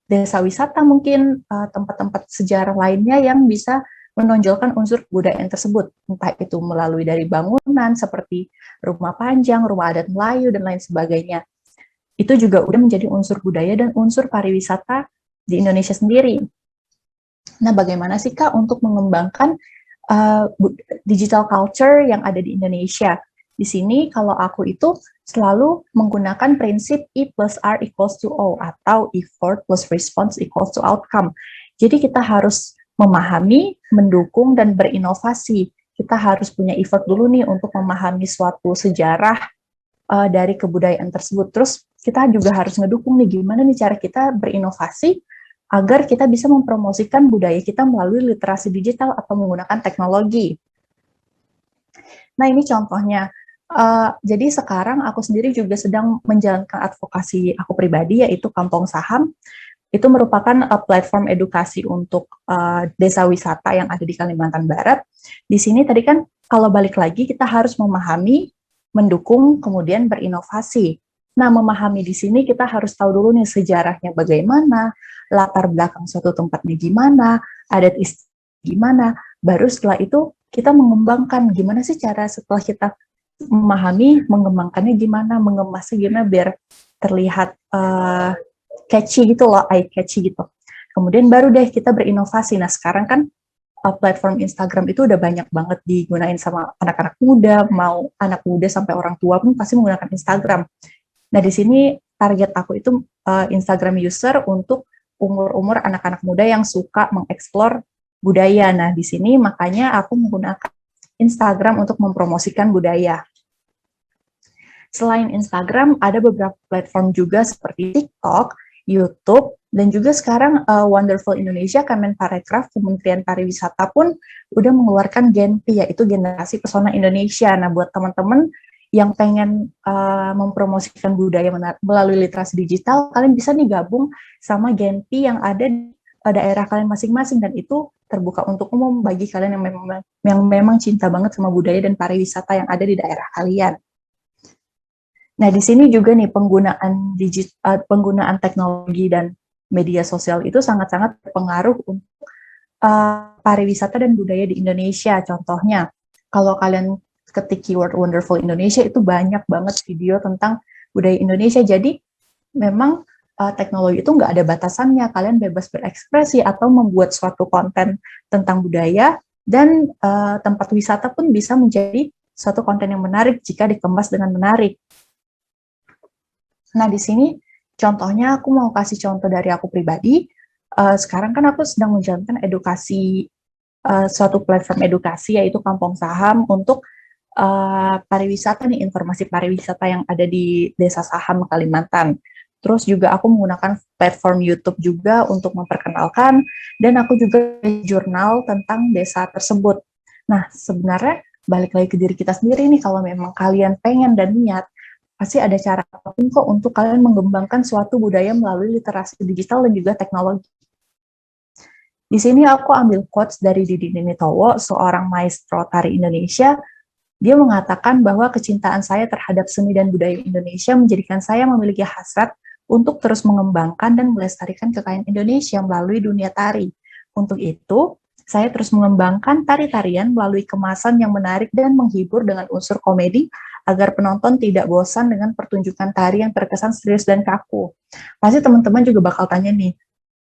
desa wisata mungkin, tempat-tempat sejarah lainnya yang bisa menonjolkan unsur kebudayaan tersebut, entah itu melalui dari bangunan seperti rumah panjang, rumah adat Melayu, dan lain sebagainya. Itu juga udah menjadi unsur budaya dan unsur pariwisata di Indonesia sendiri. Nah, bagaimana sih, Kak, untuk mengembangkan digital culture yang ada di Indonesia? Di sini, kalau aku itu selalu menggunakan prinsip E plus R equals to O, atau effort plus response equals to outcome. Jadi kita harus memahami, mendukung, dan berinovasi. Kita harus punya effort dulu nih untuk memahami suatu sejarah dari kebudayaan tersebut. Terus kita juga harus ngedukung nih, gimana nih cara kita berinovasi agar kita bisa mempromosikan budaya kita melalui literasi digital atau menggunakan teknologi. Nah, ini contohnya. Jadi sekarang aku sendiri juga sedang menjalankan advokasi aku pribadi, yaitu Kampung Saham. Itu merupakan platform edukasi untuk desa wisata yang ada di Kalimantan Barat. Di sini tadi kan kalau balik lagi kita harus memahami, mendukung, kemudian berinovasi. Nah, memahami di sini kita harus tahu dulu nih sejarahnya bagaimana, latar belakang suatu tempatnya gimana, adat istiadat gimana. Baru setelah itu kita mengembangkan gimana sih cara setelah kita memahami, mengembangkannya gimana, mengemasnya gimana biar terlihat catchy gitu loh, eye catchy gitu. Kemudian baru deh kita berinovasi. Nah, sekarang kan platform Instagram itu udah banyak banget digunain sama anak-anak muda, mau anak muda sampai orang tua pun pasti menggunakan Instagram. Nah, di sini target aku itu Instagram user untuk umur-umur anak-anak muda yang suka mengeksplor budaya. Nah, di sini makanya aku menggunakan Instagram untuk mempromosikan budaya. Selain Instagram, ada beberapa platform juga seperti TikTok, YouTube, dan juga sekarang Wonderful Indonesia, Kemenparekraf, Kementerian Pariwisata pun udah mengeluarkan GENPI, yaitu Generasi Pesona Indonesia. Nah, buat teman-teman yang pengen mempromosikan budaya melalui literasi digital, kalian bisa nih gabung sama GENPI yang ada di daerah kalian masing-masing, dan itu terbuka untuk umum bagi kalian yang memang cinta banget sama budaya dan pariwisata yang ada di daerah kalian. Nah, di sini juga nih penggunaan teknologi dan media sosial itu sangat-sangat berpengaruh untuk pariwisata dan budaya di Indonesia. Contohnya, kalau kalian ketik keyword Wonderful Indonesia, itu banyak banget video tentang budaya Indonesia. Jadi, memang teknologi itu nggak ada batasannya. Kalian bebas berekspresi atau membuat suatu konten tentang budaya, dan tempat wisata pun bisa menjadi suatu konten yang menarik jika dikemas dengan menarik. Nah, di sini contohnya aku mau kasih contoh dari aku pribadi. Sekarang kan aku sedang menjalankan edukasi, suatu platform edukasi, yaitu Kampung Saham untuk pariwisata nih, informasi pariwisata yang ada di Desa Saham, Kalimantan. Terus juga aku menggunakan platform YouTube juga untuk memperkenalkan, dan aku juga jurnal tentang desa tersebut. Nah, sebenarnya balik lagi ke diri kita sendiri nih, kalau memang kalian pengen dan niat, pasti ada cara apapun kok untuk kalian mengembangkan suatu budaya melalui literasi digital dan juga teknologi. Di sini aku ambil quotes dari Didi Ninitowo, seorang maestro tari Indonesia. Dia mengatakan bahwa kecintaan saya terhadap seni dan budaya Indonesia menjadikan saya memiliki hasrat untuk terus mengembangkan dan melestarikan kekayaan Indonesia melalui dunia tari. Untuk itu, saya terus mengembangkan tari-tarian melalui kemasan yang menarik dan menghibur dengan unsur komedi, agar penonton tidak bosan dengan pertunjukan tari yang terkesan serius dan kaku. Pasti teman-teman juga bakal tanya nih,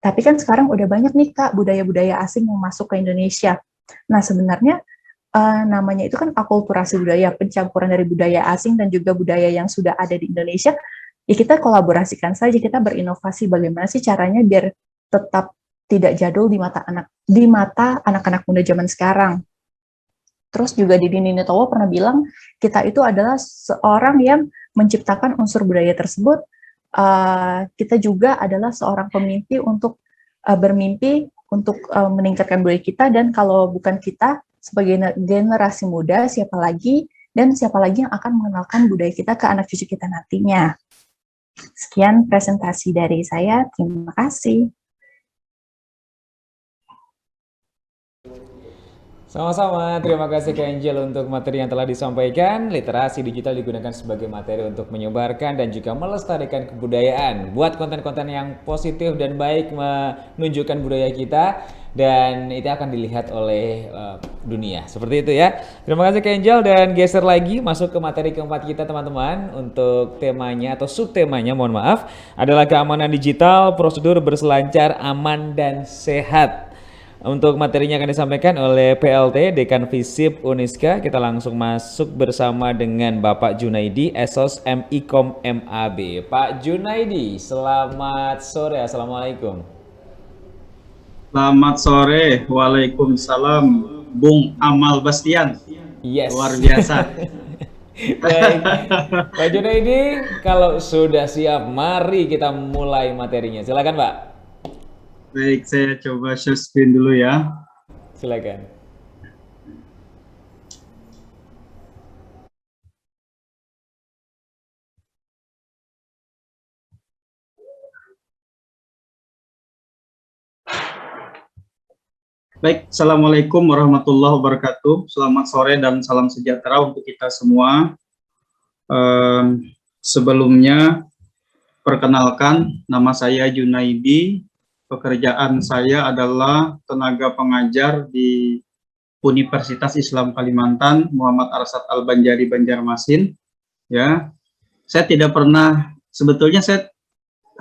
tapi kan sekarang udah banyak nih Kak budaya-budaya asing yang masuk ke Indonesia. Nah, sebenarnya namanya itu kan akulturasi budaya, pencampuran dari budaya asing dan juga budaya yang sudah ada di Indonesia. Ya kita kolaborasikan saja, kita berinovasi bagaimana sih caranya biar tetap tidak jadul di mata anak-anak muda zaman sekarang. Terus juga Didi Ninitowo pernah bilang, kita itu adalah seorang yang menciptakan unsur budaya tersebut. Kita juga adalah seorang pemimpi untuk bermimpi untuk meningkatkan budaya kita, dan kalau bukan kita sebagai generasi muda, siapa lagi yang akan mengenalkan budaya kita ke anak cucu kita nantinya. Sekian presentasi dari saya, terima kasih. Sama-sama, terima kasih Kak Angel untuk materi yang telah disampaikan. Literasi digital digunakan sebagai materi untuk menyebarkan dan juga melestarikan kebudayaan. Buat konten-konten yang positif dan baik menunjukkan budaya kita, dan itu akan dilihat oleh dunia. Seperti itu ya. Terima kasih Kak Angel, dan geser lagi masuk ke materi keempat kita teman-teman. Untuk temanya atau subtemanya, mohon maaf, adalah keamanan digital, prosedur berselancar, aman dan sehat. Untuk materinya akan disampaikan oleh PLT Dekan Visip Uniska. Kita langsung masuk bersama dengan Bapak Junaidi, Esos MIKOM MAB. Pak Junaidi, selamat sore. Assalamualaikum. Selamat sore. Waalaikumsalam. Bung Amal Bastian. Yes. Luar biasa. Baik. Pak Junaidi, kalau sudah siap, mari kita mulai materinya. Silakan Pak. Baik, saya coba share screen dulu ya. Silakan. Baik, Assalamualaikum warahmatullahi wabarakatuh. Selamat sore dan salam sejahtera untuk kita semua. Sebelumnya, perkenalkan, nama saya Junaidi. Pekerjaan saya adalah tenaga pengajar di Universitas Islam Kalimantan, Muhammad Arsad Al-Banjari, Banjarmasin. Ya, saya tidak pernah, sebetulnya saya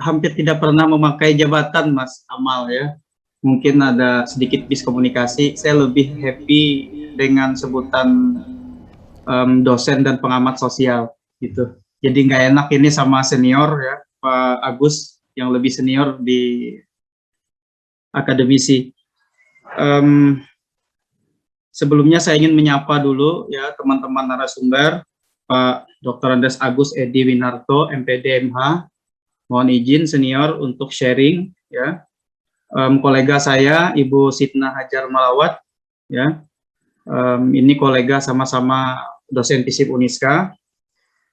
hampir tidak pernah memakai jabatan, Mas Amal ya. Mungkin ada sedikit miskomunikasi. Saya lebih happy dengan sebutan dosen dan pengamat sosial gitu. Jadi nggak enak ini sama senior ya, Pak Agus yang lebih senior di akademisi. Sebelumnya saya ingin menyapa dulu ya teman-teman narasumber, Pak Dr. Andes Agus Edi Winarto, MPD MH. Mohon izin senior untuk sharing ya. Kolega saya Ibu Sitna Hajar Malawat ya. Ini kolega sama-sama dosen FISIP Uniska.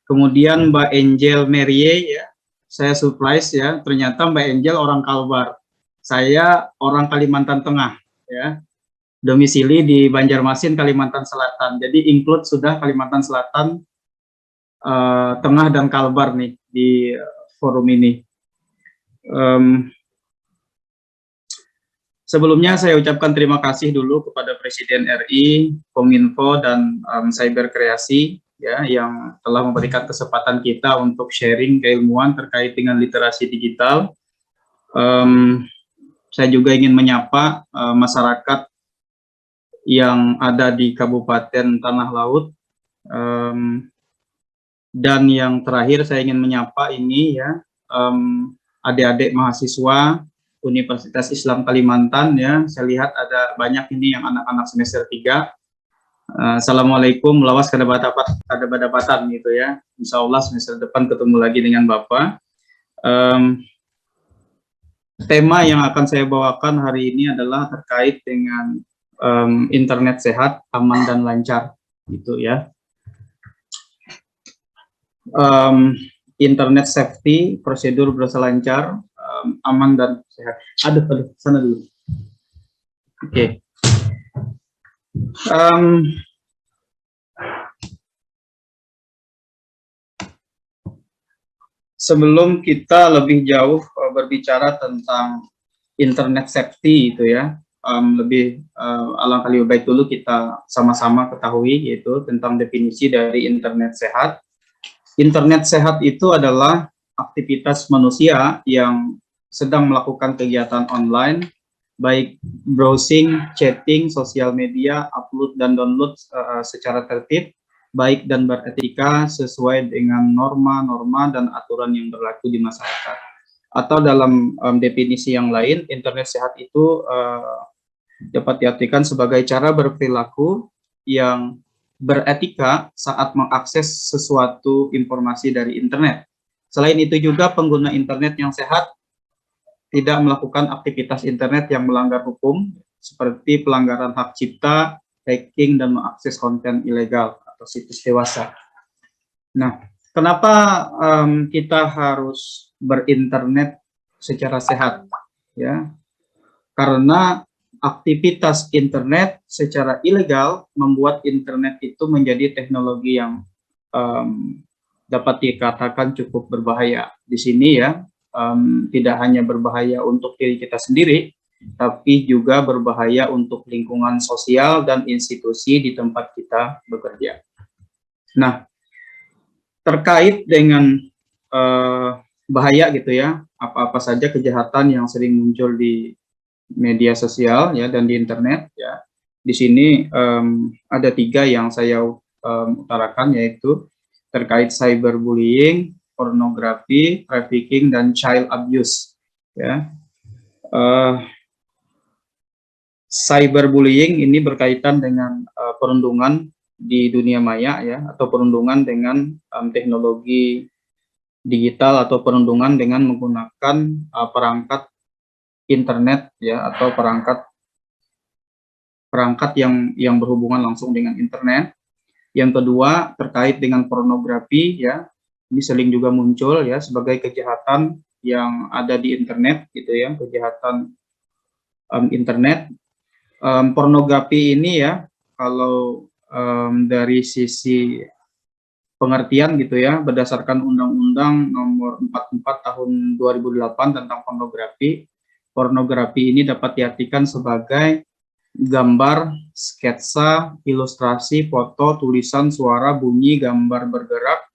Kemudian Mbak Angel Merie ya. Saya surprise ya, ternyata Mbak Angel orang Kalbar. Saya orang Kalimantan Tengah ya. Domisili di Banjarmasin, Kalimantan Selatan. Jadi include sudah Kalimantan Selatan, Tengah dan Kalbar nih di forum ini. Sebelumnya saya ucapkan terima kasih dulu kepada Presiden RI, Kominfo dan Cyber Kreasi ya yang telah memberikan kesempatan kita untuk sharing keilmuan terkait dengan literasi digital. Saya juga ingin menyapa masyarakat yang ada di Kabupaten Tanah Laut, dan yang terakhir saya ingin menyapa ini ya adik-adik mahasiswa Universitas Islam Kalimantan ya. Saya lihat ada banyak ini yang anak-anak semester 3. Assalamualaikum, lawas kada badapatan gitu ya. Insya Allah semester depan ketemu lagi dengan Bapak. Tema yang akan saya bawakan hari ini adalah terkait dengan internet sehat, aman dan lancar, gitu ya. Internet safety, prosedur berasa lancar, aman dan sehat. Aduh, sana dulu. Oke. Sebelum kita lebih jauh berbicara tentang internet safety itu ya, alangkah lebih baik dulu kita sama-sama ketahui yaitu tentang definisi dari internet sehat. Internet sehat itu adalah aktivitas manusia yang sedang melakukan kegiatan online, baik browsing, chatting, sosial media, upload dan download secara tertib, baik dan beretika sesuai dengan norma-norma dan aturan yang berlaku di masyarakat. Atau dalam definisi yang lain, internet sehat itu dapat diartikan sebagai cara berperilaku yang beretika saat mengakses sesuatu informasi dari internet. Selain itu juga pengguna internet yang sehat tidak melakukan aktivitas internet yang melanggar hukum seperti pelanggaran hak cipta, hacking, dan mengakses konten ilegal atau situs dewasa. Nah, kenapa kita harus berinternet secara sehat? Ya, karena aktivitas internet secara ilegal membuat internet itu menjadi teknologi yang dapat dikatakan cukup berbahaya. Di sini ya, tidak hanya berbahaya untuk diri kita sendiri, tapi juga berbahaya untuk lingkungan sosial dan institusi di tempat kita bekerja. Nah, terkait dengan bahaya gitu ya, apa-apa saja kejahatan yang sering muncul di media sosial ya dan di internet ya. Di sini ada 3 yang saya utarakan, yaitu terkait cyberbullying, pornografi, trafficking, dan child abuse ya. Cyberbullying ini berkaitan dengan perundungan di dunia maya ya, atau perundungan dengan teknologi digital atau perundungan dengan menggunakan perangkat internet ya, atau perangkat yang berhubungan langsung dengan internet. Yang kedua terkait dengan pornografi ya, ini sering juga muncul ya sebagai kejahatan yang ada di internet gitu ya, kejahatan internet. Pornografi ini ya, kalau dari sisi pengertian gitu ya, berdasarkan Undang-Undang Nomor 44 Tahun 2008 tentang pornografi, pornografi ini dapat diartikan sebagai gambar, sketsa, ilustrasi, foto, tulisan, suara, bunyi, gambar bergerak,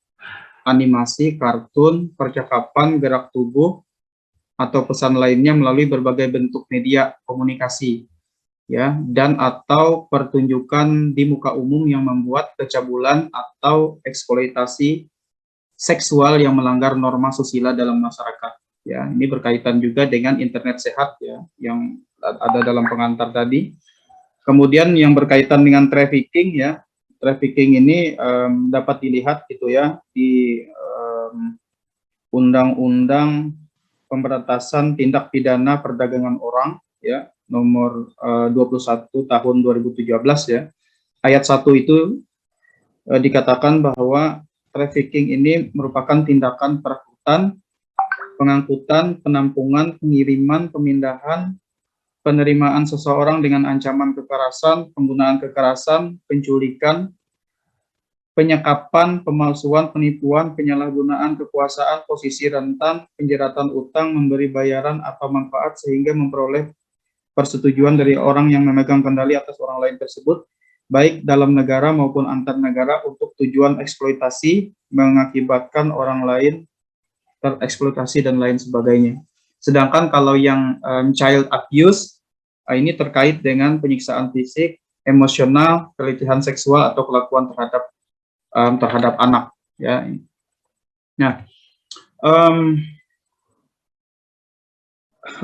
animasi, kartun, percakapan, gerak tubuh, atau pesan lainnya melalui berbagai bentuk media komunikasi, ya, dan atau pertunjukan di muka umum yang membuat kecabulan atau eksploitasi seksual yang melanggar norma susila dalam masyarakat. Ya, ini berkaitan juga dengan internet sehat ya, yang ada dalam pengantar tadi. Kemudian yang berkaitan dengan trafficking ya, trafficking ini dapat dilihat gitu ya di Undang-Undang Pemberantasan Tindak Pidana Perdagangan Orang ya, nomor 21 tahun 2017 ya. Ayat 1 itu dikatakan bahwa trafficking ini merupakan tindakan perekrutan, pengangkutan, penampungan, pengiriman, pemindahan, penerimaan seseorang dengan ancaman kekerasan, penggunaan kekerasan, penculikan, penyekapan, pemalsuan, penipuan, penyalahgunaan kekuasaan, posisi rentan, penjeratan utang, memberi bayaran atau manfaat sehingga memperoleh persetujuan dari orang yang memegang kendali atas orang lain tersebut, baik dalam negara maupun antar negara untuk tujuan eksploitasi, mengakibatkan orang lain tereksploitasi dan lain sebagainya. Sedangkan kalau yang child abuse, ini terkait dengan penyiksaan fisik, emosional, pelecehan seksual atau kelakuan terhadap anak. Ya. Nah,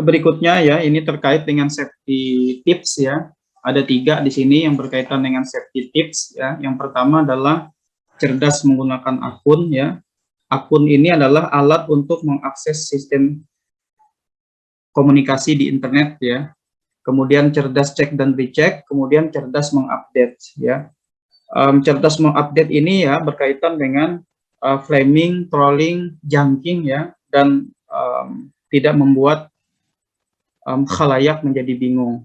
berikutnya ya, ini terkait dengan safety tips ya. Ada 3 di sini yang berkaitan dengan safety tips ya. Yang pertama adalah cerdas menggunakan akun ya. Akun ini adalah alat untuk mengakses sistem komunikasi di internet ya. Kemudian cerdas cek dan recheck, kemudian cerdas mengupdate ya. Cerdas mengupdate ini ya berkaitan dengan flaming, trolling, junking ya, dan tidak membuat khalayak menjadi bingung.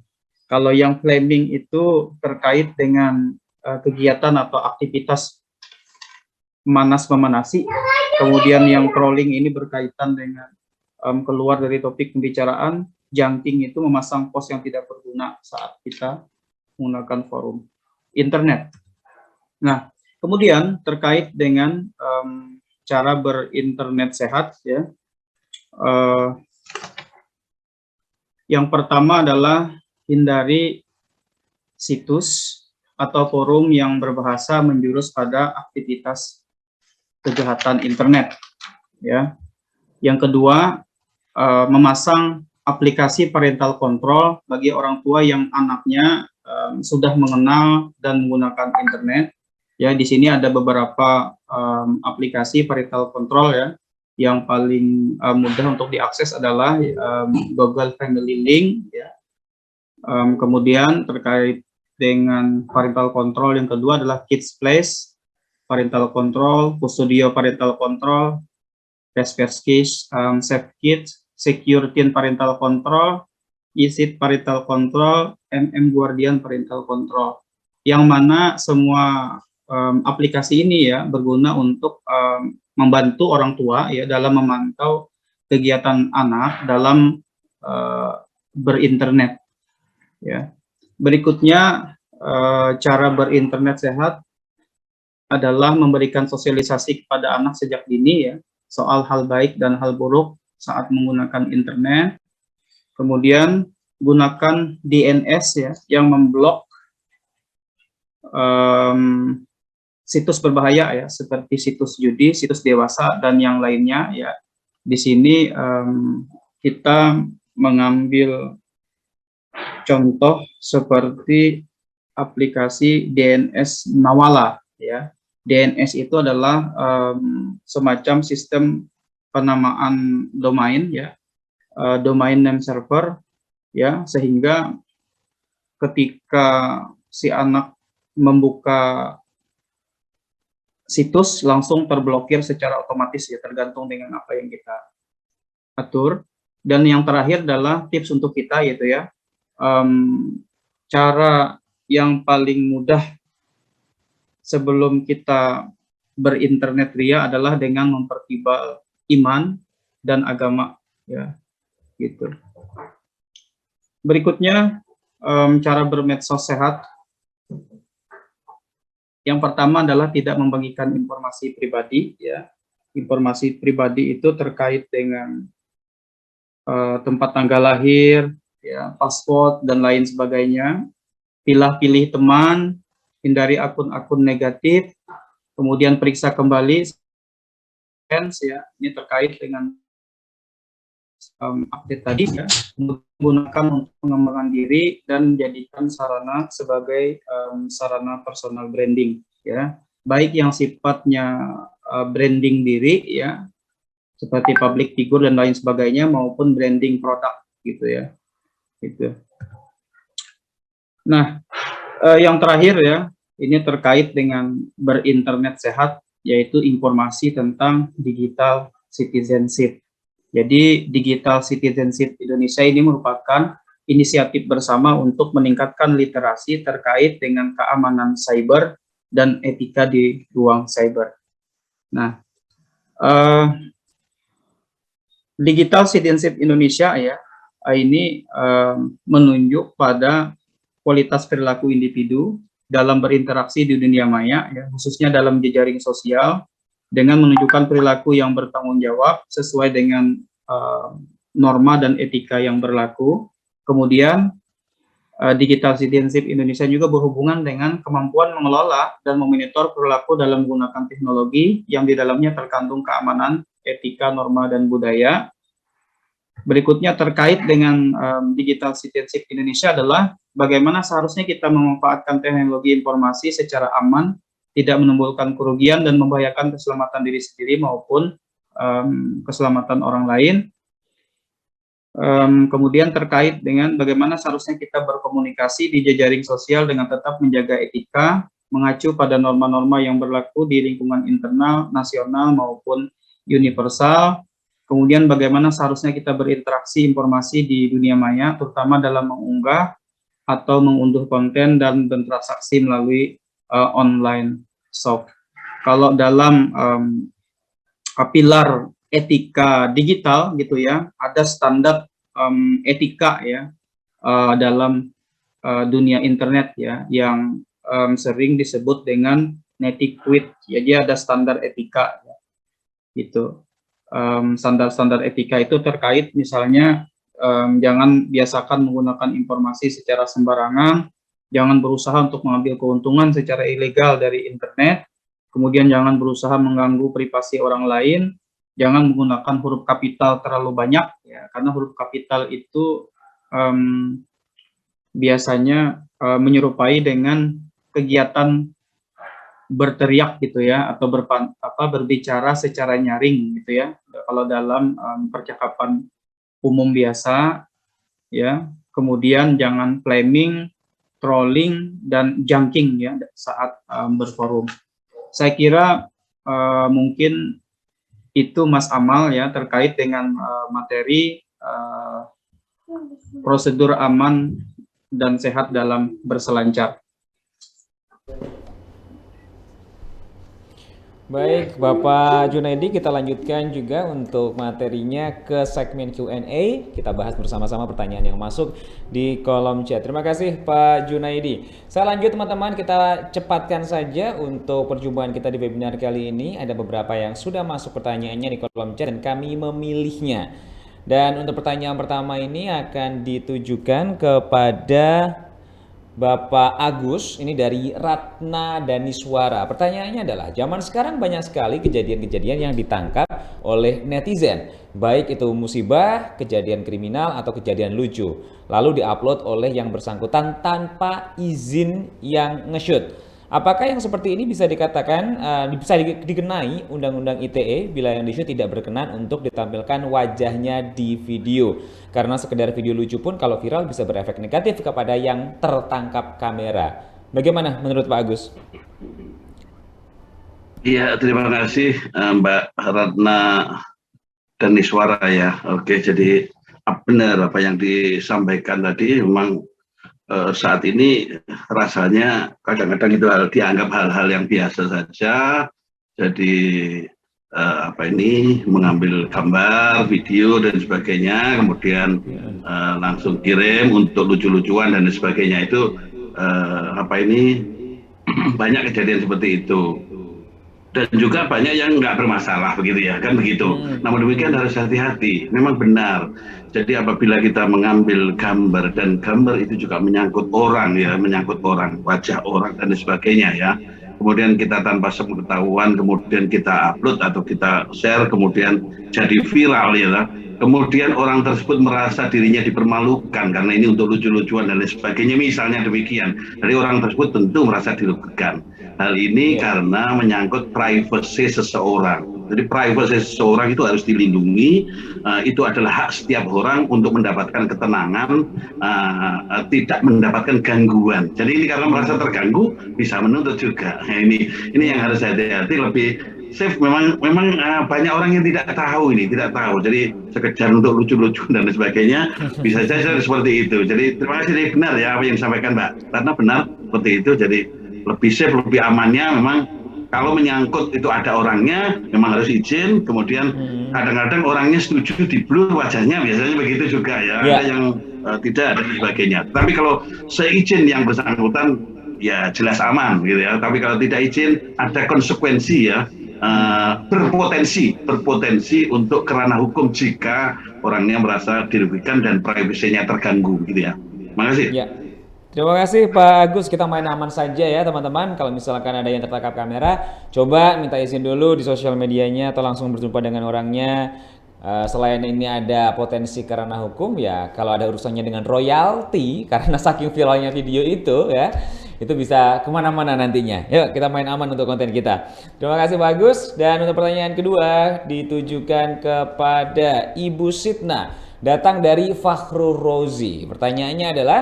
Kalau yang flaming itu terkait dengan kegiatan atau aktivitas memanas-memanasi, kemudian yang trolling ini berkaitan dengan keluar dari topik pembicaraan, junking itu memasang post yang tidak berguna saat kita menggunakan forum internet. Nah, kemudian terkait dengan cara berinternet sehat ya. Yang pertama adalah hindari situs atau forum yang berbahasa menjurus pada aktivitas kejahatan internet ya. Yang kedua, memasang aplikasi parental control bagi orang tua yang anaknya sudah mengenal dan menggunakan internet. Ya, di sini ada beberapa aplikasi parental control ya. Yang paling mudah untuk diakses adalah Google Family Link ya. Kemudian terkait dengan parental control yang kedua adalah Kids Place parental control, Custodio parental control, Kaspersky Safe Kids, Secure Teen parental control, EasyT parental control, Guardian parental control. Yang mana semua aplikasi ini ya berguna untuk membantu orang tua ya dalam memantau kegiatan anak dalam berinternet ya. Berikutnya cara berinternet sehat adalah memberikan sosialisasi kepada anak sejak dini ya soal hal baik dan hal buruk saat menggunakan internet. Kemudian gunakan DNS ya yang memblok situs berbahaya ya seperti situs judi, situs dewasa dan yang lainnya ya. Di sini kita mengambil contoh seperti aplikasi DNS Nawala ya. DNS itu adalah semacam sistem penamaan domain ya, domain name server ya, sehingga ketika si anak membuka situs langsung terblokir secara otomatis ya, tergantung dengan apa yang kita atur. Dan yang terakhir adalah tips untuk kita yaitu ya, cara yang paling mudah sebelum kita berinternet ria adalah dengan mempertebal iman dan agama ya gitu. Berikutnya cara bermedsos sehat. Yang pertama adalah tidak membagikan informasi pribadi ya. Informasi pribadi itu terkait dengan tempat tanggal lahir ya, paspor dan lain sebagainya. Pilih teman, hindari akun-akun negatif, kemudian periksa kembali ya, ini terkait dengan update tadi ya, menggunakan untuk pengembangan diri dan jadikan sarana sebagai sarana personal branding ya, baik yang sifatnya branding diri ya, seperti public figure dan lain sebagainya, maupun branding produk gitu ya. Gitu. Nah, yang terakhir ya, ini terkait dengan berinternet sehat, yaitu informasi tentang digital citizenship. Jadi Digital Citizenship Indonesia ini merupakan inisiatif bersama untuk meningkatkan literasi terkait dengan keamanan cyber dan etika di ruang cyber. Nah, Digital Citizenship Indonesia ya, ini menunjuk pada kualitas perilaku individu dalam berinteraksi di dunia maya, ya, khususnya dalam jejaring sosial, dengan menunjukkan perilaku yang bertanggung jawab sesuai dengan norma dan etika yang berlaku. Kemudian Digital Citizenship Indonesia juga berhubungan dengan kemampuan mengelola dan memonitor perilaku dalam menggunakan teknologi yang di dalamnya terkandung keamanan, etika, norma, dan budaya. Berikutnya terkait dengan Digital Citizenship Indonesia adalah bagaimana seharusnya kita memanfaatkan teknologi informasi secara aman, tidak menimbulkan kerugian dan membahayakan keselamatan diri sendiri maupun keselamatan orang lain. Kemudian terkait dengan bagaimana seharusnya kita berkomunikasi di jejaring sosial dengan tetap menjaga etika, mengacu pada norma-norma yang berlaku di lingkungan internal, nasional maupun universal. Kemudian bagaimana seharusnya kita berinteraksi informasi di dunia maya, terutama dalam mengunggah atau mengunduh konten dan bertransaksi melalui online shop. Kalau dalam pilar etika digital gitu ya, ada standar etika ya dalam dunia internet ya, yang sering disebut dengan netiquette. Jadi ada standar etika ya, gitu. Standar-standar etika itu terkait misalnya jangan biasakan menggunakan informasi secara sembarangan, jangan berusaha untuk mengambil keuntungan secara ilegal dari internet, kemudian jangan berusaha mengganggu privasi orang lain, jangan menggunakan huruf kapital terlalu banyak, ya, karena huruf kapital itu biasanya menyerupai dengan kegiatan berteriak gitu ya, atau berbicara secara nyaring gitu ya, kalau dalam percakapan umum biasa ya. Kemudian jangan flaming, trolling, dan junking ya saat berforum. Saya kira mungkin itu Mas Amal ya, terkait dengan materi prosedur aman dan sehat dalam berselancar. Baik, Bapak Junaidi, kita lanjutkan juga untuk materinya ke segmen Q&A. Kita bahas bersama-sama pertanyaan yang masuk di kolom chat. Terima kasih Pak Junaidi. Saya lanjut teman-teman, kita cepatkan saja untuk perjumpaan kita di webinar kali ini. Ada beberapa yang sudah masuk pertanyaannya di kolom chat dan kami memilihnya. Dan untuk pertanyaan pertama ini akan ditujukan kepada Bapak Agus, ini dari Ratna Daniswara. Pertanyaannya adalah, zaman sekarang banyak sekali kejadian-kejadian yang ditangkap oleh netizen, baik itu musibah, kejadian kriminal, atau kejadian lucu, lalu diupload oleh yang bersangkutan tanpa izin yang nge-shoot. Apakah yang seperti ini bisa dikatakan bisa dikenai Undang-Undang ITE bila yang di-shoot tidak berkenan untuk ditampilkan wajahnya di video? Karena sekedar video lucu pun kalau viral bisa berefek negatif kepada yang tertangkap kamera. Bagaimana menurut Pak Agus? Iya, terima kasih Mbak Ratna Daniswara ya. Oke, jadi benar apa yang disampaikan tadi. Memang saat ini rasanya kadang-kadang itu dianggap hal-hal yang biasa saja. Jadi mengambil gambar, video dan sebagainya, kemudian langsung kirim untuk lucu-lucuan dan sebagainya. Itu banyak kejadian seperti itu. Dan juga banyak yang nggak bermasalah begitu ya, kan begitu. Namun demikian harus hati-hati, memang benar. Jadi apabila kita mengambil gambar, dan gambar itu juga menyangkut orang ya, menyangkut orang, wajah orang dan sebagainya ya. Kemudian kita tanpa sepengetahuan, kemudian kita upload atau kita share, kemudian jadi viral ya. kemudian orang tersebut merasa dirinya dipermalukan karena ini untuk lucu-lucuan dan lain sebagainya, misalnya demikian. Jadi orang tersebut tentu merasa dirugikan. Hal ini karena menyangkut privasi seseorang. Jadi privasi seseorang itu harus dilindungi. Itu adalah hak setiap orang untuk mendapatkan ketenangan, tidak mendapatkan gangguan. Jadi ini karena merasa terganggu bisa menuntut juga. Nah, ini yang harus hati-hati. Lebih safe. Memang banyak orang yang tidak tahu. Jadi sekedar untuk lucu-lucu dan sebagainya bisa saja seperti itu. Jadi terima kasih, benar ya apa yang disampaikan Mbak. Karena benar seperti itu. Jadi lebih safe, lebih amannya memang kalau menyangkut itu ada orangnya memang harus izin. Kemudian kadang-kadang orangnya setuju di blur wajahnya, biasanya begitu juga ya. Ada yang tidak dan sebagainya. Tapi kalau seizin yang bersangkutan ya jelas aman gitu ya. Tapi kalau tidak izin ada konsekuensi ya. Berpotensi untuk kerana hukum jika orangnya merasa dirugikan dan privasinya terganggu gitu ya. Terima kasih. Ya. Terima kasih Pak Agus, kita main aman saja ya teman-teman. Kalau misalkan ada yang tertangkap kamera, coba minta izin dulu di sosial medianya atau langsung berjumpa dengan orangnya. Selain ini ada potensi karena hukum ya, kalau ada urusannya dengan royalti karena saking viralnya video itu ya, itu bisa kemana-mana nantinya. Yuk kita main aman untuk konten kita. Terima kasih Pak Agus. Dan untuk pertanyaan kedua ditujukan kepada Ibu Sitna, datang dari Fakhrul Rozi. Pertanyaannya adalah,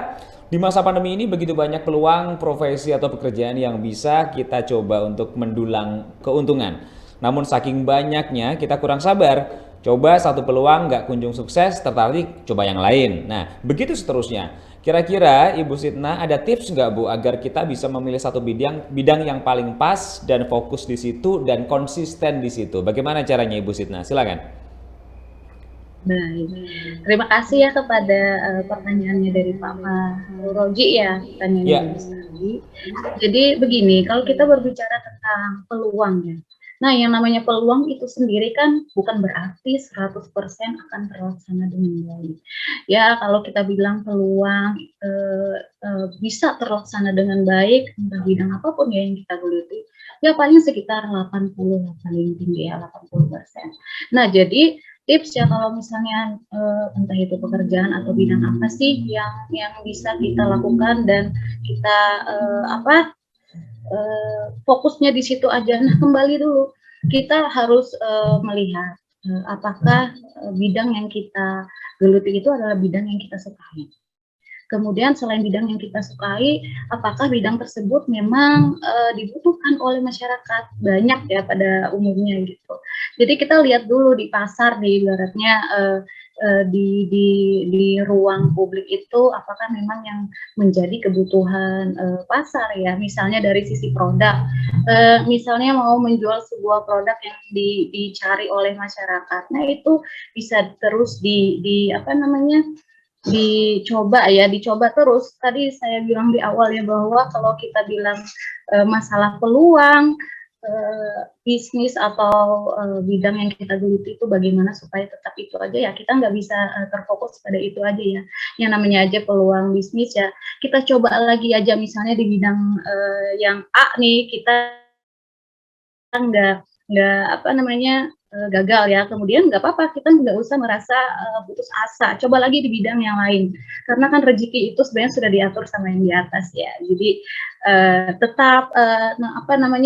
di masa pandemi ini begitu banyak peluang profesi atau pekerjaan yang bisa kita coba untuk mendulang keuntungan. Namun saking banyaknya kita kurang sabar. Coba satu peluang nggak kunjung sukses, tertarik coba yang lain. Nah begitu seterusnya. Kira-kira Ibu Sitna ada tips nggak Bu agar kita bisa memilih satu bidang yang paling pas dan fokus di situ dan konsisten di situ. Bagaimana caranya Ibu Sitna? Silakan. Baik, terima kasih ya kepada pertanyaannya dari Pak Roji ya, pertanyaannya sekali. Jadi begini, kalau kita berbicara tentang peluang ya, nah yang namanya peluang itu sendiri kan bukan berarti 100% akan terlaksana dengan baik. Ya kalau kita bilang peluang bisa terlaksana dengan baik entah bidang apapun ya yang kita geluti, ya paling sekitar 80 paling tinggi ya 80%. Nah jadi tips ya kalau misalnya entah itu pekerjaan atau bidang apa sih yang bisa kita lakukan dan kita fokusnya di situ aja. Nah kembali dulu kita harus melihat apakah bidang yang kita geluti itu adalah bidang yang kita sukai. Kemudian selain bidang yang kita sukai, apakah bidang tersebut memang dibutuhkan oleh masyarakat banyak ya pada umumnya gitu. Jadi kita lihat dulu di pasar, di ibaratnya di ruang publik itu apakah memang yang menjadi kebutuhan pasar ya. Misalnya dari sisi produk, misalnya mau menjual sebuah produk yang dicari oleh masyarakat. Nah itu bisa terus dicoba terus. Tadi saya bilang di awal ya bahwa kalau kita bilang masalah peluang bisnis atau bidang yang kita geluti itu bagaimana supaya tetap itu aja ya, kita nggak bisa terfokus pada itu aja ya. Yang namanya aja peluang bisnis ya, kita coba lagi aja misalnya di bidang yang A nih, kita nggak gagal ya, kemudian nggak apa-apa, kita nggak usah merasa putus asa, coba lagi di bidang yang lain, karena kan rezeki itu sebenarnya sudah diatur sama yang di atas ya. Jadi tetap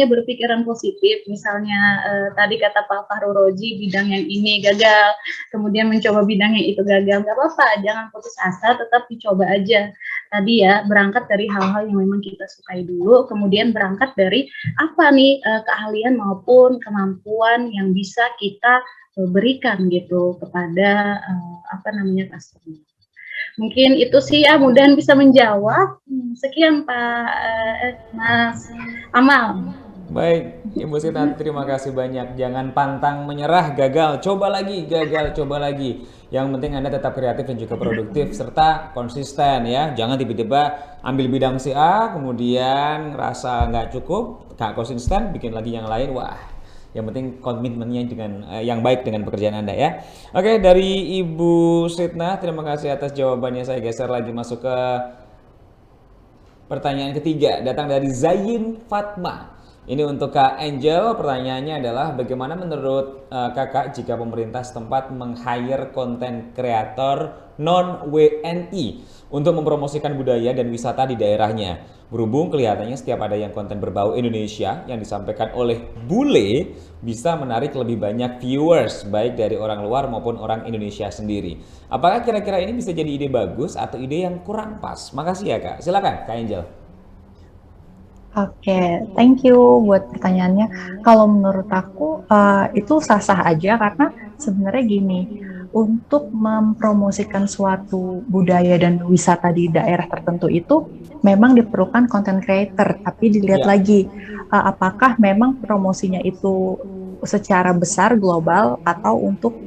berpikiran positif. Misalnya tadi kata Pak Fakhrul Roji bidang yang ini gagal, kemudian mencoba bidang yang itu gagal, nggak apa-apa, jangan putus asa, tetap dicoba aja. Tadi ya, berangkat dari hal-hal yang memang kita sukai dulu, kemudian berangkat dari apa nih keahlian maupun kemampuan yang bisa kita berikan gitu kepada customer. Mungkin itu sih ya, mudah bisa menjawab. Sekian Pak Mas Amal. Baik, Ibu Sitna, terima kasih banyak. Jangan pantang menyerah, gagal, coba lagi, gagal, coba lagi. Yang penting Anda tetap kreatif dan juga produktif serta konsisten ya. Jangan tiba-tiba ambil bidang si A, kemudian rasa nggak cukup, nggak konsisten, bikin lagi yang lain. Wah, yang penting komitmennya dengan yang baik dengan pekerjaan Anda ya. Oke, dari Ibu Sitna, terima kasih atas jawabannya. Saya geser lagi masuk ke pertanyaan ketiga, datang dari Zayin Fatma. Ini untuk Kak Angel, pertanyaannya adalah bagaimana menurut Kakak jika pemerintah setempat meng-hire konten kreator non-WNI untuk mempromosikan budaya dan wisata di daerahnya? Berhubung kelihatannya setiap ada yang konten berbau Indonesia yang disampaikan oleh bule bisa menarik lebih banyak viewers baik dari orang luar maupun orang Indonesia sendiri. Apakah kira-kira ini bisa jadi ide bagus atau ide yang kurang pas? Makasih ya Kak. Silakan Kak Angel. Oke, thank you buat pertanyaannya. Kalau menurut aku itu sah-sah aja karena sebenarnya gini, untuk mempromosikan suatu budaya dan wisata di daerah tertentu itu memang diperlukan content creator, tapi dilihat lagi apakah memang promosinya itu secara besar global atau untuk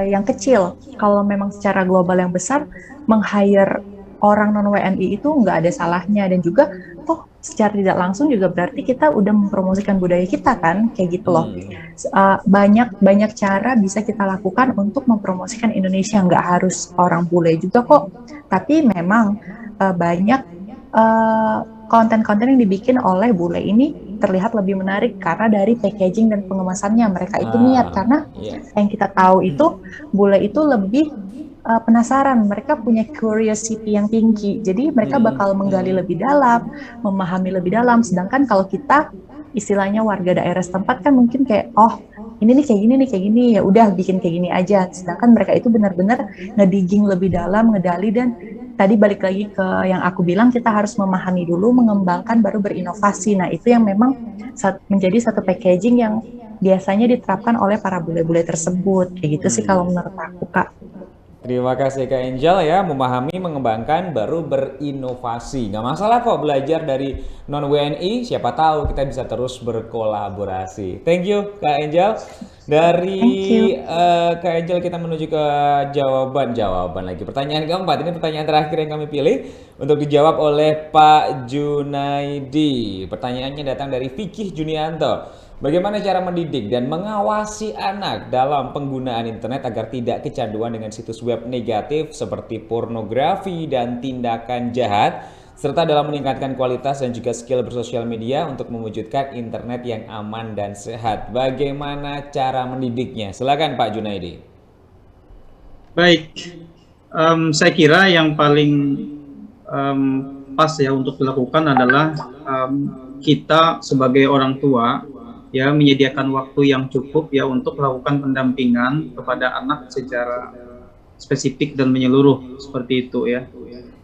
yang kecil. Kalau memang secara global yang besar, meng-hire orang non-WNI itu nggak ada salahnya, dan juga toh secara tidak langsung juga berarti kita udah mempromosikan budaya kita kan, kayak gitu loh. Banyak cara bisa kita lakukan untuk mempromosikan Indonesia, nggak harus orang bule juga kok, tapi memang banyak konten-konten yang dibikin oleh bule ini terlihat lebih menarik karena dari packaging dan pengemasannya mereka itu niat, karena yang kita tahu itu bule itu lebih penasaran, mereka punya curiosity yang tinggi, jadi mereka bakal menggali lebih dalam, memahami lebih dalam. Sedangkan kalau kita istilahnya warga daerah setempat kan mungkin kayak, oh ini nih kayak gini, ya udah bikin kayak gini aja. Sedangkan mereka itu benar-benar ngedigging lebih dalam, ngegali, dan tadi balik lagi ke yang aku bilang, kita harus memahami dulu, mengembangkan, baru berinovasi. Nah itu yang memang menjadi satu packaging yang biasanya diterapkan oleh para bule-bule tersebut, kayak gitu sih kalau menurut aku, Kak. Terima kasih Kak Angel ya, memahami, mengembangkan, baru berinovasi. Nggak masalah kok belajar dari non-WNI, siapa tahu kita bisa terus berkolaborasi. Thank you Kak Angel. Dari Kak Angel kita menuju ke jawaban lagi. Pertanyaan keempat, ini pertanyaan terakhir yang kami pilih untuk dijawab oleh Pak Junaidi. Pertanyaannya datang dari Fikih Junianto. Bagaimana cara mendidik dan mengawasi anak dalam penggunaan internet agar tidak kecanduan dengan situs web negatif seperti pornografi dan tindakan jahat, serta dalam meningkatkan kualitas dan juga skill bersosial media untuk mewujudkan internet yang aman dan sehat? Bagaimana cara mendidiknya? Silakan Pak Junaidi. Baik, saya kira yang paling pas ya untuk dilakukan adalah kita sebagai orang tua ya menyediakan waktu yang cukup ya untuk melakukan pendampingan kepada anak secara spesifik dan menyeluruh seperti itu ya.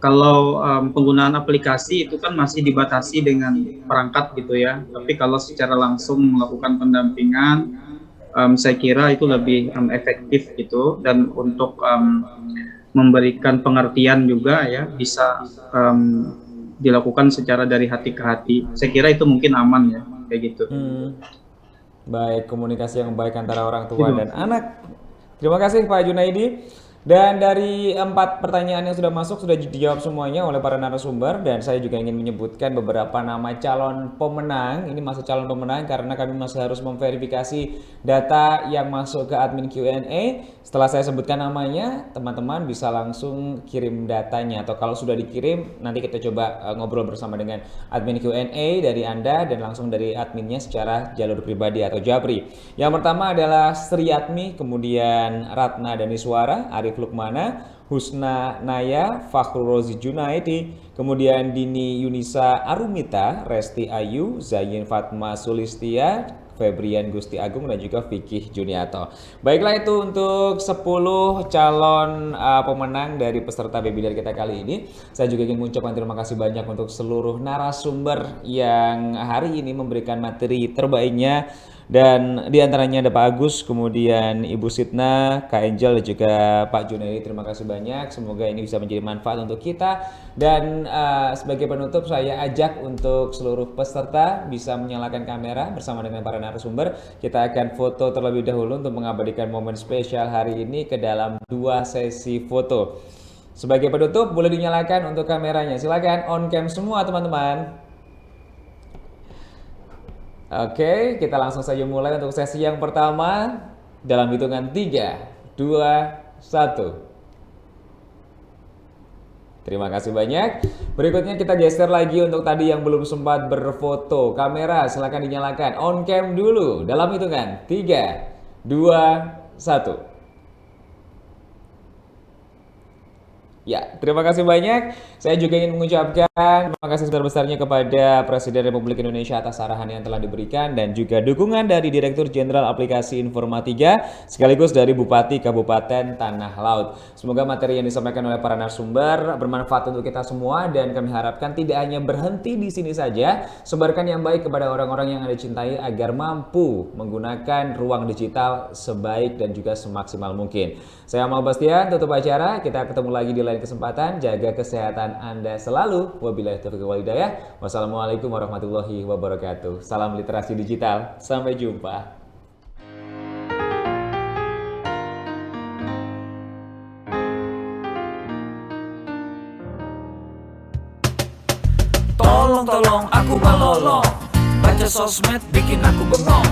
Kalau penggunaan aplikasi itu kan masih dibatasi dengan perangkat gitu ya. Tapi kalau secara langsung melakukan pendampingan, saya kira itu lebih efektif gitu, dan untuk memberikan pengertian juga ya bisa dilakukan secara dari hati ke hati. Saya kira itu mungkin aman ya kayak gitu. Baik, komunikasi yang baik antara orang tua dan anak. Terima kasih Pak Junaidi. Dan dari 4 pertanyaan yang sudah masuk sudah dijawab semuanya oleh para narasumber, dan saya juga ingin menyebutkan beberapa nama calon pemenang. Ini masih calon pemenang karena kami masih harus memverifikasi data yang masuk ke admin Q&A. Setelah saya sebutkan namanya, teman-teman bisa langsung kirim datanya, atau kalau sudah dikirim nanti kita coba ngobrol bersama dengan admin Q&A dari Anda dan langsung dari adminnya secara jalur pribadi atau Japri. Yang pertama adalah Sri Atmi, kemudian Ratna Daniswara, Arif Lukmana, Husna Naya, Fakhrul Rozi Junaidi, kemudian Dini Yunisa Arumita, Resti Ayu, Zayin Fatma Sulistia, Febrian Gusti Agung, dan juga Fikih Juniato. Baiklah, itu untuk 10 calon pemenang dari peserta webinar kita kali ini. Saya juga ingin mengucapkan terima kasih banyak untuk seluruh narasumber yang hari ini memberikan materi terbaiknya. Dan diantaranya ada Pak Agus, kemudian Ibu Sitna, Kak Angel, dan juga Pak Junaidi. Terima kasih banyak. Semoga ini bisa menjadi manfaat untuk kita. Dan sebagai penutup, saya ajak untuk seluruh peserta bisa menyalakan kamera bersama dengan para narasumber. Kita akan foto terlebih dahulu untuk mengabadikan momen spesial hari ini ke dalam 2 sesi foto. Sebagai penutup, boleh dinyalakan untuk kameranya. Silakan on cam semua teman-teman. Oke, kita langsung saja mulai untuk sesi yang pertama dalam hitungan 3, 2, 1. Terima kasih banyak. Berikutnya kita geser lagi untuk tadi yang belum sempat berfoto. Kamera silakan dinyalakan. On cam dulu. Dalam hitungan 3, 2, 1. Ya, terima kasih banyak. Saya juga ingin mengucapkan terima kasih sebesar-besarnya kepada Presiden Republik Indonesia atas arahan yang telah diberikan dan juga dukungan dari Direktur Jenderal Aplikasi Informatika sekaligus dari Bupati Kabupaten Tanah Laut. Semoga materi yang disampaikan oleh para narasumber bermanfaat untuk kita semua dan kami harapkan tidak hanya berhenti di sini saja, sebarkan yang baik kepada orang-orang yang Anda cintai agar mampu menggunakan ruang digital sebaik dan juga semaksimal mungkin. Saya Amal Bastian, tutup acara. Kita ketemu lagi di lain kesempatan. Jaga kesehatan Anda selalu. Wabillahi taufiq wal hidayah. Wassalamualaikum warahmatullahi wabarakatuh. Salam literasi digital. Sampai jumpa. Tolong aku melolong, baca sosmed bikin aku bengong.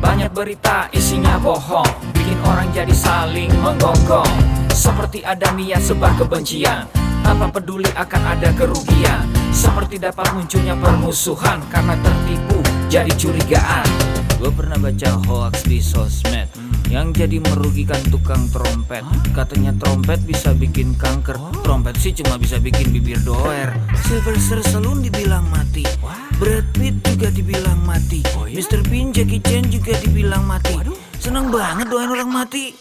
Banyak berita isinya bohong, bikin orang jadi saling menggonggong. Seperti ada niat sebar kebencian, tanpa peduli akan ada kerugian. Seperti dapat munculnya permusuhan, karena tertipu jadi curigaan. Gue pernah baca hoax di sosmed, yang jadi merugikan tukang trompet. Katanya trompet bisa bikin kanker, trompet sih cuma bisa bikin bibir doer. Sylvester Stallone dibilang mati, Brad Pitt juga dibilang mati, Mr. Bean, Jackie Chan juga dibilang mati. Seneng banget doain orang mati.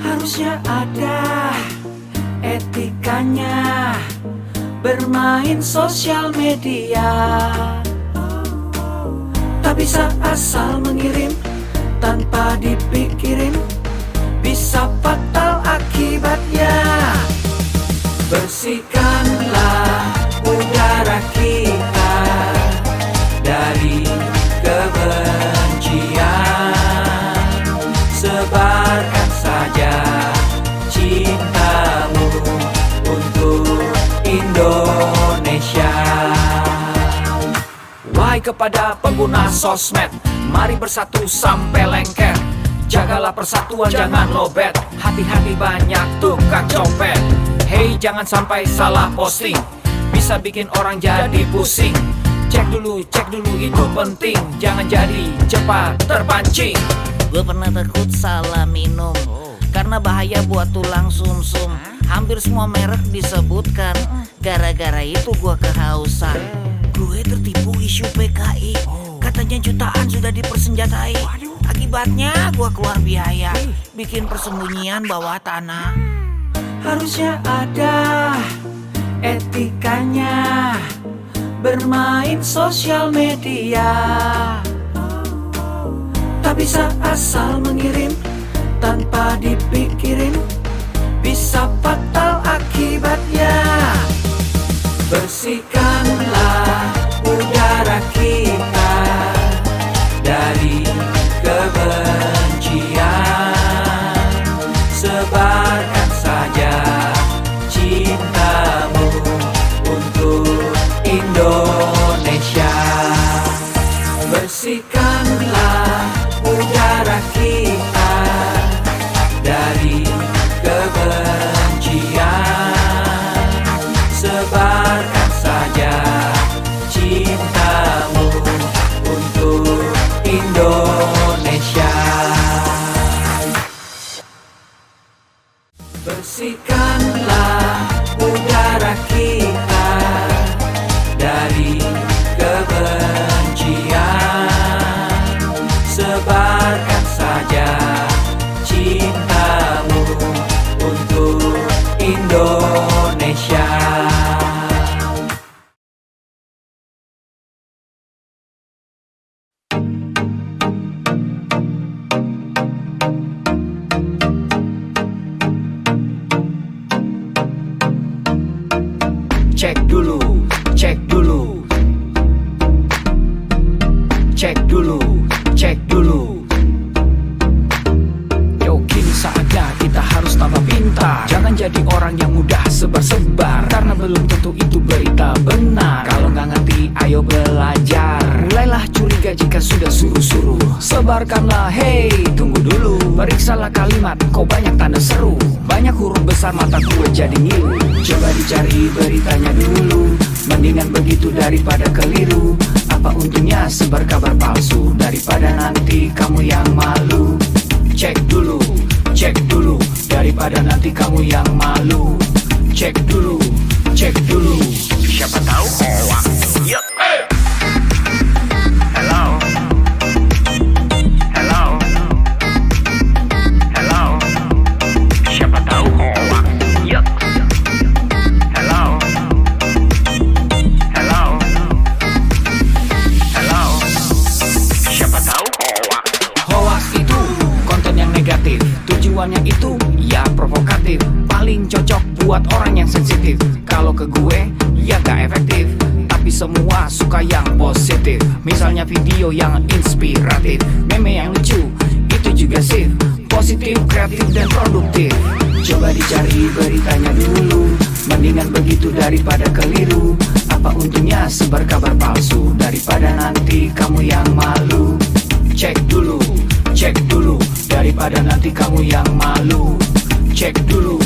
Harusnya ada etikanya bermain sosial media. Tak bisa asal mengirim tanpa dipikirin, bisa fatal akibatnya. Bersihkanlah udara kita dari kebencian. Sebarkan saja cintamu untuk Indonesia. Wahai kepada pengguna sosmed, mari bersatu sampai lengket. Jagalah persatuan, jangan lobet. Hati-hati banyak tukang copet. Hey, jangan sampai salah posting, bisa bikin orang jadi pusing. Cek dulu itu penting, jangan jadi cepat terpancing. Gue pernah takut salah minum, karena bahaya buat tulang sumsum. Hampir semua merek disebutkan, gara-gara itu gue kehausan. Gue tertipu isu PKI, katanya jutaan sudah dipersenjatai. Akibatnya gue keluar biaya, bikin persembunyian bawah tanah. Harusnya ada etikanya bermain sosial media. Tak bisa asal mengirim tanpa dipikirin, bisa fatal akibatnya. Bersihkanlah udara kita dari kebencian. Sebarkan saja cintamu untuk Indonesia. Bersihkanlah udara kita dari kebencian. Sebarkan saja cintamu untuk Indonesia. Bersihkanlah udara kita dari kebencian. Sebarkan saja cintamu untuk Indonesia. Cek dulu, cek dulu. Cek dulu, cek dulu. Yo, kini saatnya kita harus tambah pintar. Jangan jadi orang yang mudah sebar-sebar, karena belum tentu itu berita benar. Kalau nggak ngerti, ayo belajar. Mulailah curiga jika sudah suruh-suruh. Sebarkanlah, hey, tunggu dulu. Periksalah kalimat, kok banyak tanda seru. Banyak huruf besar mata gue jadi ngilu. Coba dicari beritanya dulu, mendingan begitu daripada keliru. Apa untungnya sebar kabar palsu, daripada nanti kamu yang malu. Cek dulu, daripada nanti kamu yang malu. Cek dulu, siapa tahu hoax. Yup. Hello. Siapa tahu hoax. Yup. Hello. Siapa tahu hoax. Hoax itu konten yang negatif, tujuannya itu ya provokatif. Paling cocok buat orang yang sensitif. Kalau ke gue ya gak efektif, tapi semua suka yang positif. Misalnya video yang inspiratif, meme yang lucu, itu juga sih positif, kreatif dan produktif. Coba dicari beritanya dulu, mendingan begitu daripada keliru. Apa untungnya sebar kabar palsu, daripada nanti kamu yang malu. Cek dulu, daripada nanti kamu yang malu. Cek dulu,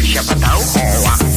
siapa tahu hoax.